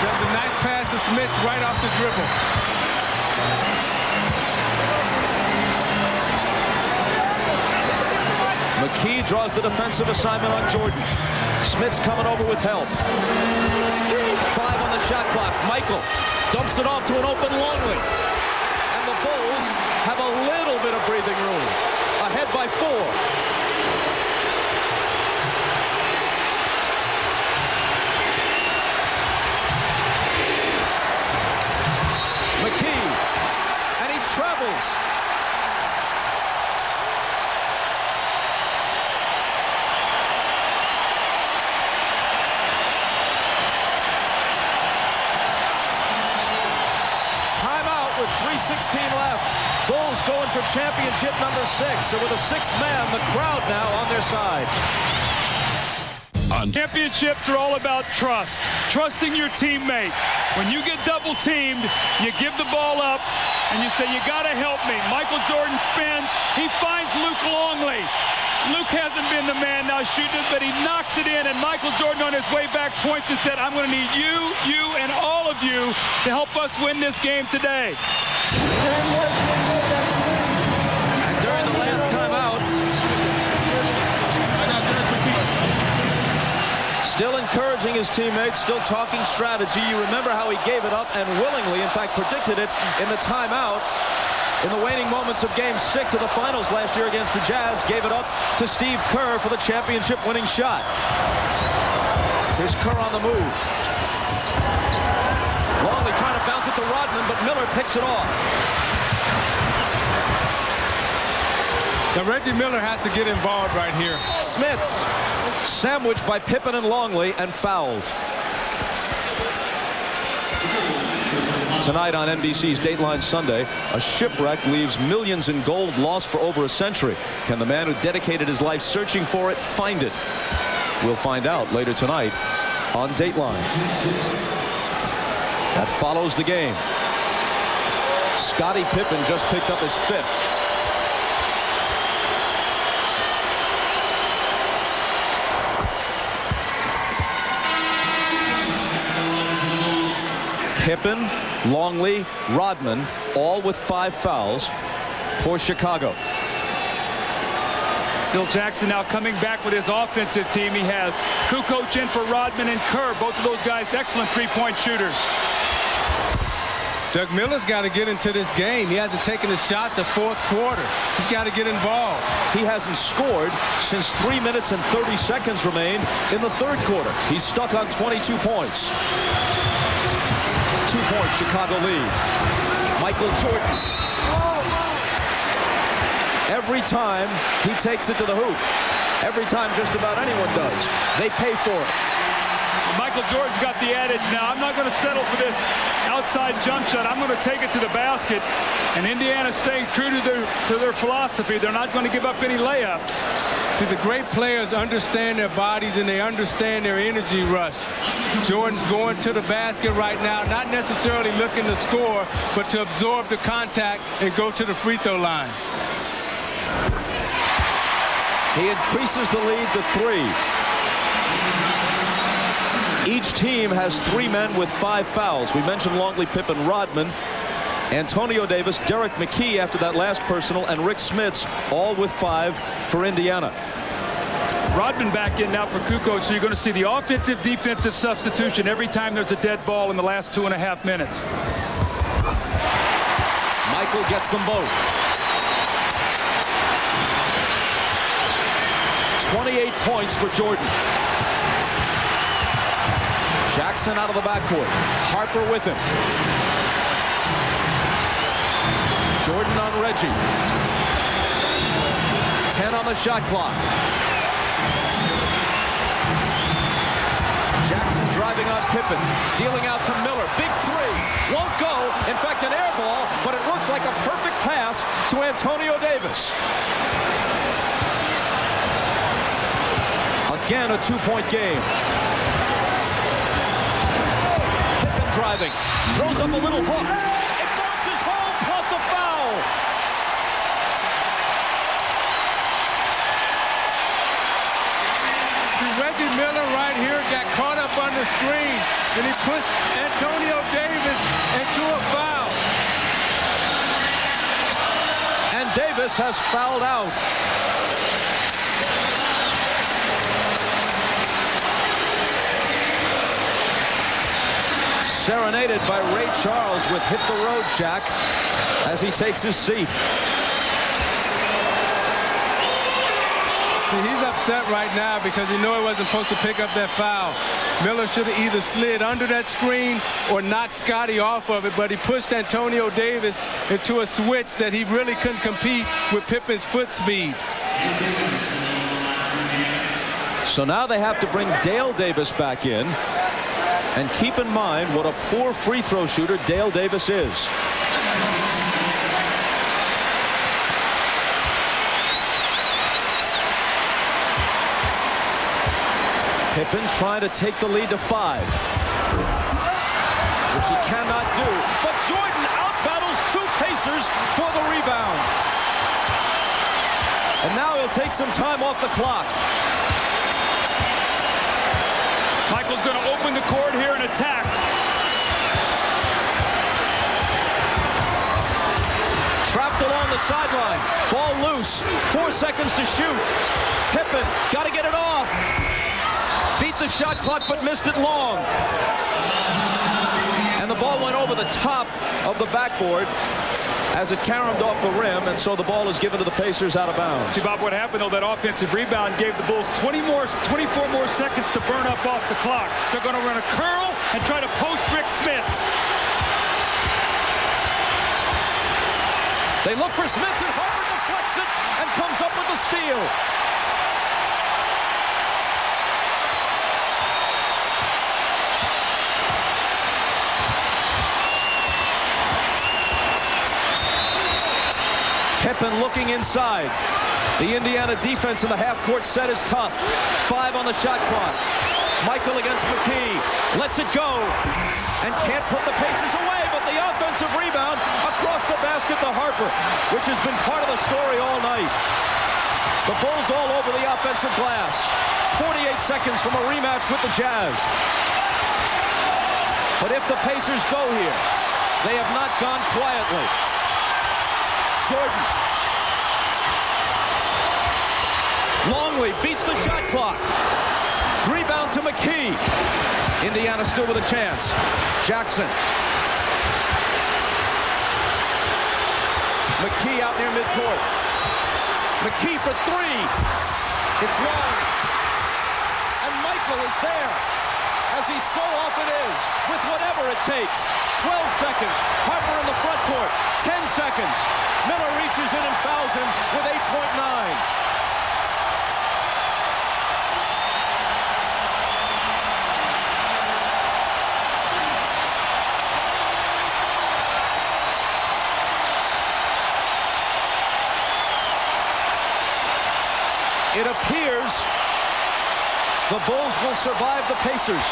Does a nice pass to Smits right off the dribble. McKee draws the defensive assignment on Jordan. Smits coming over with help. 5 on the shot clock. Michael dumps it off to an open Longley. And the Bulls have a little bit of breathing room. Ahead by 4. McKee, and he travels. Timeout with 3:16 left. Bulls going for championship number 6. So with a 6th man, the crowd now on their side. Championships are all about trust. Trusting your teammate. When you get double teamed, you give the ball up and you say, you got to help me. Michael Jordan spins. He finds Luke Longley. Luke hasn't been the man now shooting it, but he knocks it in, and Michael Jordan on his way back points and said, I'm going to need you, and all of you to help us win this game today. And during the last timeout, still encouraging his teammates, still talking strategy. You remember how he gave it up and willingly, in fact, predicted it in the timeout. In the waning moments of Game 6 of the finals last year against the Jazz, gave it up to Steve Kerr for the championship winning shot. Here's Kerr on the move. Longley trying to bounce it to Rodman, but Miller picks it off. Now Reggie Miller has to get involved right here. Smits sandwiched by Pippen and Longley and fouled. Tonight on NBC's Dateline Sunday, a shipwreck leaves millions in gold lost for over a century. Can the man who dedicated his life searching for it find it? We'll find out later tonight on Dateline. That follows the game. Scottie Pippen just picked up his 5th. Pippen, Longley, Rodman, all with 5 fouls for Chicago. Phil Jackson now coming back with his offensive team. He has Kukoc in for Rodman and Kerr. Both of those guys excellent 3-point shooters. Doug Miller's got to get into this game. He hasn't taken a shot the 4th quarter. He's got to get involved. He hasn't scored since 3 minutes and 30 seconds remained in the 3rd quarter. He's stuck on 22 points. 2-point Chicago lead. Michael Jordan. Every time he takes it to the hoop. Every time just about anyone does. They pay for it. Michael Jordan's got the adage now, I'm not going to settle for this outside jump shot. I'm going to take it to the basket. And Indiana staying true to their philosophy. They're not going to give up any layups. See, the great players understand their bodies and they understand their energy rush. Jordan's going to the basket right now, not necessarily looking to score, but to absorb the contact and go to the free throw line. He increases the lead to 3. Each team has 3 men with 5 fouls. We mentioned Longley, Pippen, Rodman. Antonio Davis, Derek McKee after that last personal, and Rick Smits all with 5 for Indiana. Rodman back in now for Kukoc, so you're going to see the offensive defensive substitution every time there's a dead ball in the last 2.5 minutes. Michael gets them both. 28 points for Jordan. Jackson out of the backcourt. Harper with him. Jordan on Reggie. 10 on the shot clock. Jackson driving on Pippen, dealing out to Miller. Big three, won't go. In fact, an air ball, but it looks like a perfect pass to Antonio Davis. Again, a 2-point game. Pippen driving, throws up a little hook. It bounces home, plus a foul. Reggie Miller right here got caught up on the screen, and he pushed Antonio Davis into a foul. And Davis has fouled out. Serenaded by Ray Charles with Hit the Road Jack as he takes his seat. See, he's upset right now because he knew he wasn't supposed to pick up that foul. Miller should have either slid under that screen or knocked Scotty off of it, but he pushed Antonio Davis into a switch that he really couldn't compete with Pippen's foot speed. So now they have to bring Dale Davis back in. And keep in mind what a poor free throw shooter Dale Davis is. Pippen trying to take the lead to 5, which he cannot do. But Jordan outbattles 2 Pacers for the rebound. And now he'll take some time off the clock. Michael's going to open the court here and attack. Trapped along the sideline. Ball loose. 4 seconds to shoot. Pippen got to get it off. Beat the shot clock but missed it long. And the ball went over the top of the backboard as it caromed off the rim, and so the ball is given to the Pacers out of bounds. See, Bob, what happened, though, that offensive rebound gave the Bulls 24 more seconds to burn up off the clock. They're going to run a curl and try to post Rick Smits. They look for Smits, and Harper deflects it and comes up with the steal. Pippen looking inside. The Indiana defense in the half-court set is tough. 5 on the shot clock. Michael against McKee. Lets it go. And can't put the Pacers away, but the offensive rebound across the basket to Harper, which has been part of the story all night. The Bulls all over the offensive glass. 48 seconds from a rematch with the Jazz. But if the Pacers go here, they have not gone quietly. Jordan. Longley beats the shot clock. Rebound to McKee. Indiana still with a chance. Jackson. McKee out near midcourt. McKee for 3. It's long. And Michael is there, as he so often is, with whatever it takes. 12 seconds. Harper in the front court. 10 seconds. Miller reaches in and fouls him with 8.9. It appears the Bulls will survive the Pacers.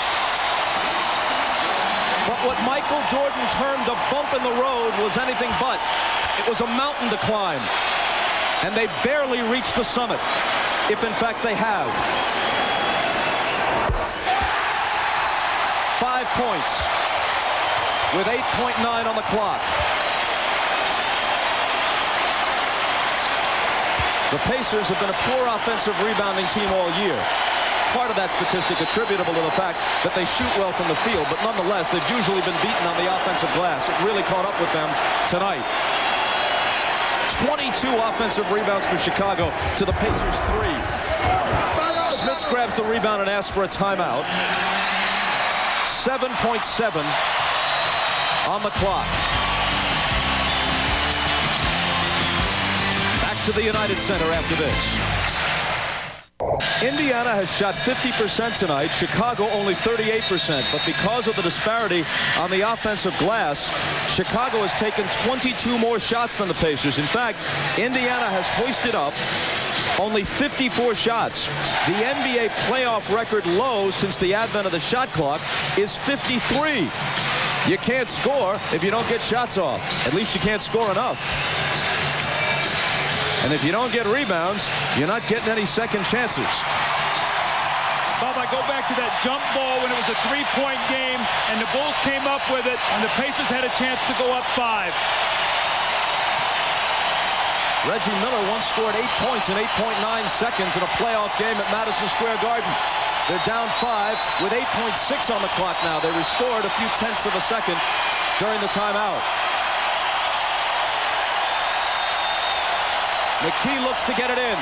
But what Michael Jordan termed a bump in the road was anything but. It was a mountain to climb. And they barely reached the summit, if in fact they have. 5 points with 8.9 on the clock. The Pacers have been a poor offensive rebounding team all year. Part of that statistic attributable to the fact that they shoot well from the field, but nonetheless, they've usually been beaten on the offensive glass. It really caught up with them tonight. 22 offensive rebounds for Chicago to the Pacers 3. Smits grabs the rebound and asks for a timeout. 7.7 on the clock. Back to the United Center after this. Indiana has shot 50% tonight, Chicago only 38%, but because of the disparity on the offensive glass, Chicago has taken 22 more shots than the Pacers. In fact, Indiana has hoisted up only 54 shots. The NBA playoff record low since the advent of the shot clock is 53. You can't score if you don't get shots off. At least you can't score enough. And if you don't get rebounds, you're not getting any second chances. Bob, I go back to that jump ball when it was a three-point game, and the Bulls came up with it, and the Pacers had a chance to go up 5. Reggie Miller once scored 8 points in 8.9 seconds in a playoff game at Madison Square Garden. They're down 5 with 8.6 on the clock now. They restored a few tenths of a second during the timeout. McKee looks to get it in.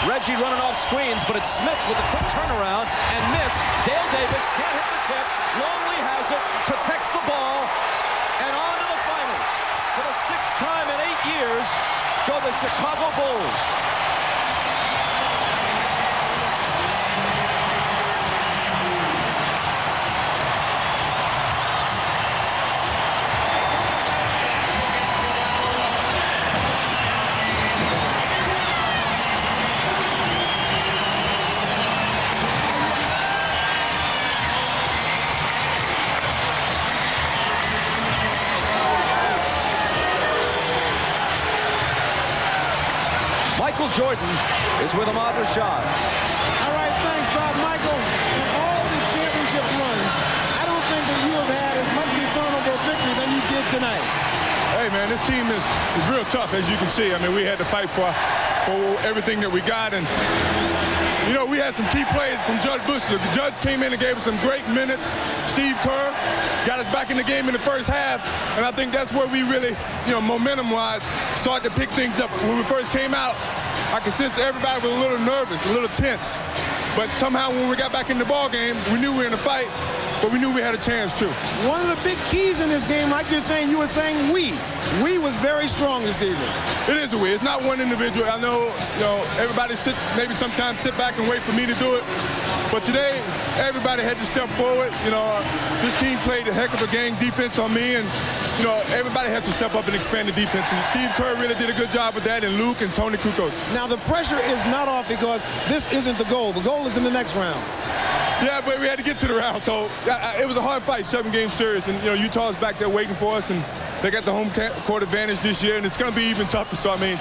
Reggie running off screens, but it's Smits with a quick turnaround and miss. Dale Davis can't hit the tip. Longley has it, protects the ball, and on to the finals. For the 6th time in 8 years, go the Chicago Bulls. Michael Jordan is with Ahmad Rashad. All right, thanks, Bob. Michael, in all the championship runs, I don't think that you have had as much concern over a victory than you did tonight. Hey, man, this team is real tough, as you can see. I mean, we had to fight for everything that we got. And, you know, we had some key plays from Judge Bushler. The Judge came in and gave us some great minutes. Steve Kerr got us back in the game in the first half. And I think that's where we really, you know, momentum-wise, started to pick things up. When we first came out, I could sense everybody was a little nervous, a little tense. But somehow when we got back in the ball game, we knew we were in a fight, but we knew we had a chance too. One of the big keys in this game, like you're saying, you were saying we was very strong this evening. It is a we. It's not one individual. I know, you know, everybody maybe sometimes sit back and wait for me to do it. But today, everybody had to step forward. You know, this team played a heck of a game defense on me, and you know, everybody had to step up and expand the defense. And Steve Kerr really did a good job with that, and Luke and Tony Kukoc. Now, the pressure is not off because this isn't the goal. The goal is in the next round. Yeah, but we had to get to the round, so it was a hard fight, 7-game series. And, you know, Utah's back there waiting for us, and they got the home court advantage this year, and it's going to be even tougher. So, I mean,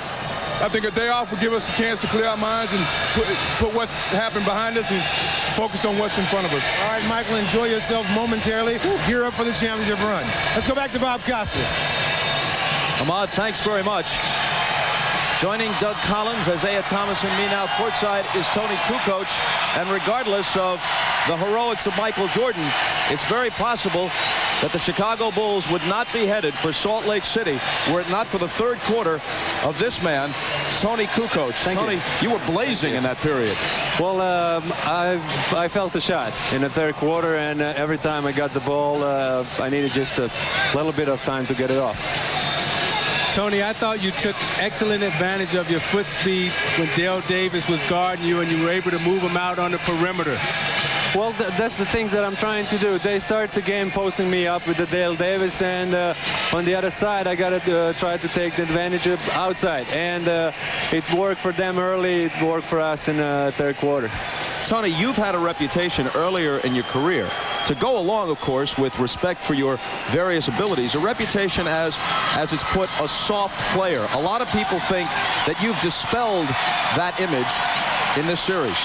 I think a day off will give us a chance to clear our minds and put what's happened behind us and focus on what's in front of us. All right, Michael, enjoy yourself momentarily. Gear up for the championship run. Let's go back to Bob Costas. Ahmad, thanks very much. Joining Doug Collins, Isaiah Thomas, and me now courtside is Tony Kukoc. And regardless of the heroics of Michael Jordan, it's very possible that the Chicago Bulls would not be headed for Salt Lake City were it not for the third quarter of this man, Tony Kukoc. Tony, you were blazing in that period. Well, I felt the shot in the third quarter, and every time I got the ball, I needed just a little bit of time to get it off. Tony, I thought you took excellent advantage of your foot speed when Dale Davis was guarding you, and you were able to move him out on the perimeter. Well, that's the thing that I'm trying to do. They start the game posting me up with the Dale Davis, and on the other side, I got to try to take the advantage of outside. And it worked for them early. It worked for us in the third quarter. Tony, you've had a reputation earlier in your career to go along, of course, with respect for your various abilities, a reputation as it's put, a soft player. A lot of people think that you've dispelled that image in this series?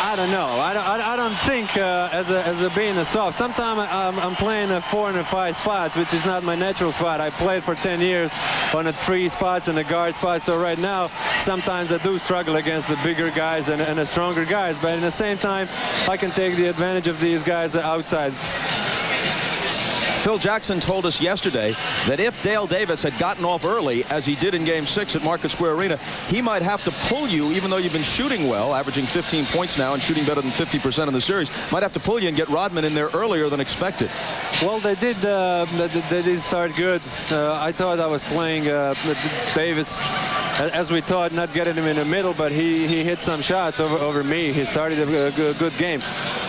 I don't know. I don't think as a being a soft. Sometimes I'm playing 4 and 5 spots, which is not my natural spot. I played for 10 years on the 3 spots and the guard spot. So right now, sometimes I do struggle against the bigger guys and the stronger guys. But at the same time, I can take the advantage of these guys outside. Phil Jackson told us yesterday that if Dale Davis had gotten off early, as he did in Game 6 at Market Square Arena, he might have to pull you, even though you've been shooting well, averaging 15 points now and shooting better than 50% in the series, might have to pull you and get Rodman in there earlier than expected. Well, they did start good. I thought I was playing Davis, as we thought, not getting him in the middle, but he hit some shots over me. He started a good game.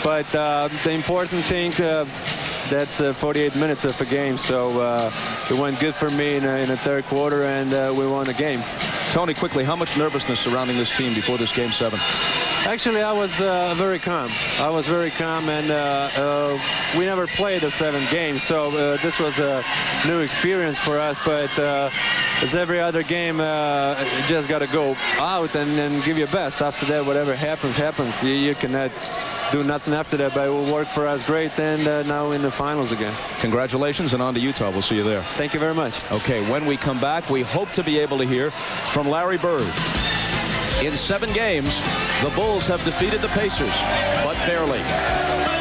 But the important thing, that's 48 minutes of a game, so it went good for me in the third quarter, and we won the game. Tony, quickly, how much nervousness surrounding this team before this Game 7? Actually, I was very calm. I was very calm, and we never played a 7 game, so this was a new experience for us. But as every other game, you just got to go out and give your best. After that, whatever happens, happens. You cannot do nothing after that, but it will work for us great, and now in the finals again. Congratulations, and on to Utah. We'll see you there. Thank you very much. Okay, when we come back, we hope to be able to hear from Larry Bird. In 7 games, the Bulls have defeated the Pacers, but barely.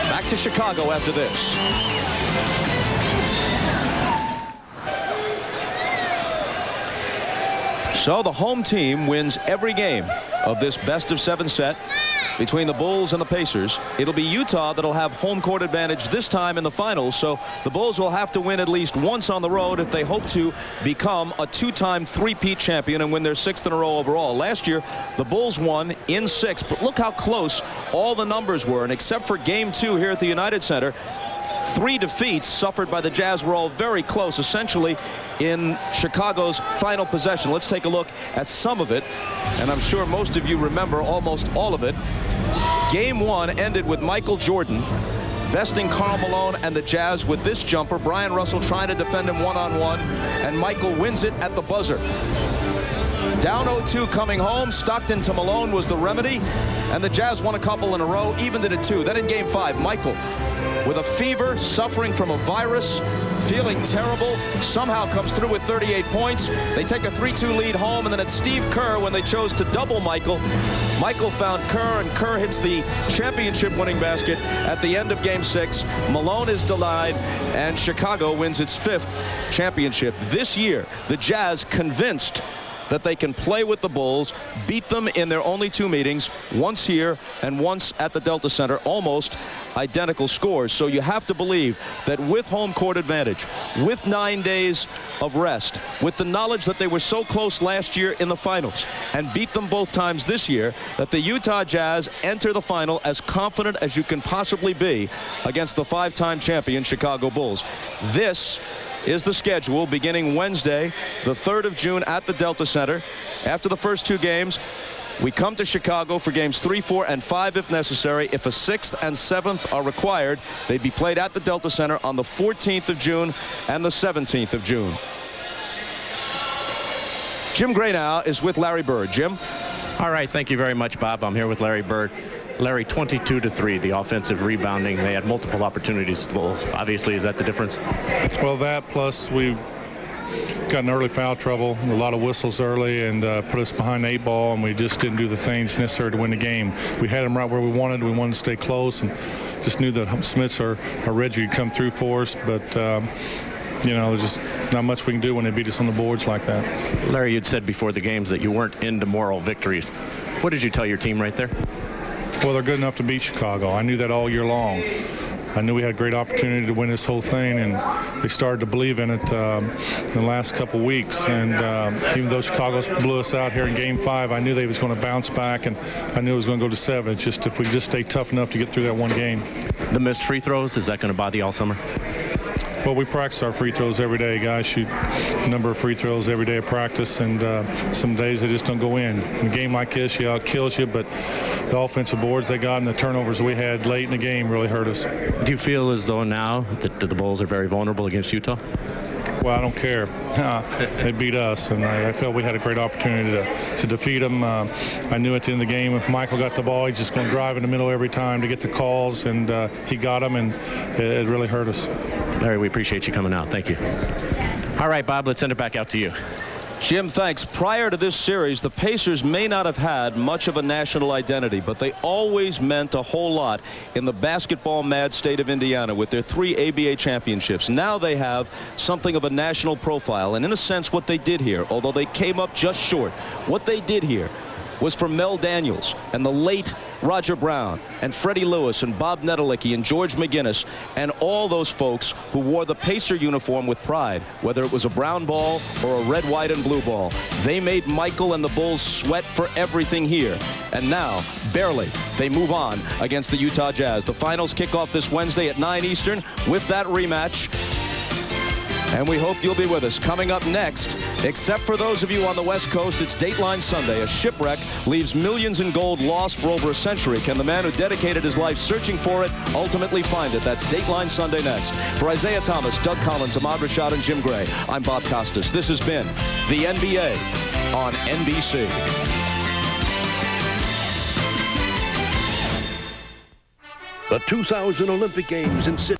Back to Chicago after this. So the home team wins every game of this best-of-7 set between the Bulls and the Pacers. It'll be Utah that'll have home court advantage this time in the finals, so the Bulls will have to win at least once on the road if they hope to become a 2-time three-peat champion and win their 6th in a row overall. Last year, the Bulls won in 6, but look how close all the numbers were, and except for Game 2 here at the United Center, 3 defeats suffered by the Jazz were all very close, essentially in Chicago's final possession. Let's take a look at some of it, and I'm sure most of you remember almost all of it. Game 1 ended with Michael Jordan besting Karl Malone and the Jazz with this jumper. Brian Russell trying to defend him one-on-one, and Michael wins it at the buzzer. Down 0-2 coming home, Stockton to Malone was the remedy, and the Jazz won a couple in a row, evened it at 2. Then in Game 5, Michael, with a fever, suffering from a virus, feeling terrible, somehow comes through with 38 points. They take a 3-2 lead home, and then it's Steve Kerr when they chose to double Michael. Michael found Kerr, and Kerr hits the championship-winning basket at the end of Game 6. Malone is denied, and Chicago wins its 5th championship. This year, the Jazz convinced that they can play with the Bulls, beat them in their only 2 meetings, once here and once at the Delta Center, almost identical scores. So you have to believe that with home court advantage, with 9 days of rest, with the knowledge that they were so close last year in the finals and beat them both times this year, that the Utah Jazz enter the final as confident as you can possibly be against the 5-time champion Chicago Bulls. This is the schedule beginning Wednesday, the 3rd of June at the Delta Center. After the first 2 games, we come to Chicago for games 3, 4, and 5 if necessary. If a 6th and 7th are required, they'd be played at the Delta Center on the 14th of June and the 17th of June. Jim Gray now is with Larry Bird. Jim? All right, thank you very much, Bob. I'm here with Larry Bird. Larry, 22-3, the offensive rebounding. They had multiple opportunities. Well, obviously, is that the difference? Well, that plus we got in early foul trouble, a lot of whistles early, and put us behind the 8 ball, and we just didn't do the things necessary to win the game. We had them right where we wanted. We wanted to stay close, and just knew that Smiths or Reggie would come through for us, but you know, there's just not much we can do when they beat us on the boards like that. Larry, you'd said before the games that you weren't into moral victories. What did you tell your team right there? Well, they're good enough to beat Chicago. I knew that all year long. I knew we had a great opportunity to win this whole thing, and they started to believe in it in the last couple weeks. And even though Chicago blew us out here in Game 5, I knew they was going to bounce back, and I knew it was going to go to 7. It's just if we just stay tough enough to get through that one game. The missed free throws, is that going to bother you all summer? Well, we practice our free throws every day. Guys shoot a number of free throws every day of practice, and some days they just don't go in. In a game like this, yeah, it kills you, but the offensive boards they got and the turnovers we had late in the game really hurt us. Do you feel as though now that the Bulls are very vulnerable against Utah? Well, I don't care. They beat us, and I felt we had a great opportunity to defeat them. I knew at the end of the game if Michael got the ball, he's just going to drive in the middle every time to get the calls, and he got them, and it really hurt us. Larry, we appreciate you coming out. Thank you. All right, Bob, let's send it back out to you. Jim, thanks. Prior to this series, the Pacers may not have had much of a national identity, but they always meant a whole lot in the basketball mad state of Indiana with their 3 ABA championships. Now they have something of a national profile, and in a sense what they did here, although they came up just short, what they did here was for Mel Daniels and the late Roger Brown and Freddie Lewis and Bob Nedelicki and George McGinnis and all those folks who wore the Pacer uniform with pride, whether it was a brown ball or a red, white, and blue ball. They made Michael and the Bulls sweat for everything here. And now, barely, they move on against the Utah Jazz. The finals kick off this Wednesday at 9 Eastern with that rematch. And we hope you'll be with us. Coming up next, except for those of you on the West Coast, it's Dateline Sunday. A shipwreck leaves millions in gold lost for over a century. Can the man who dedicated his life searching for it ultimately find it? That's Dateline Sunday next. For Isaiah Thomas, Doug Collins, Ahmad Rashad, and Jim Gray, I'm Bob Costas. This has been the NBA on NBC. The 2000 Olympic Games in Sydney.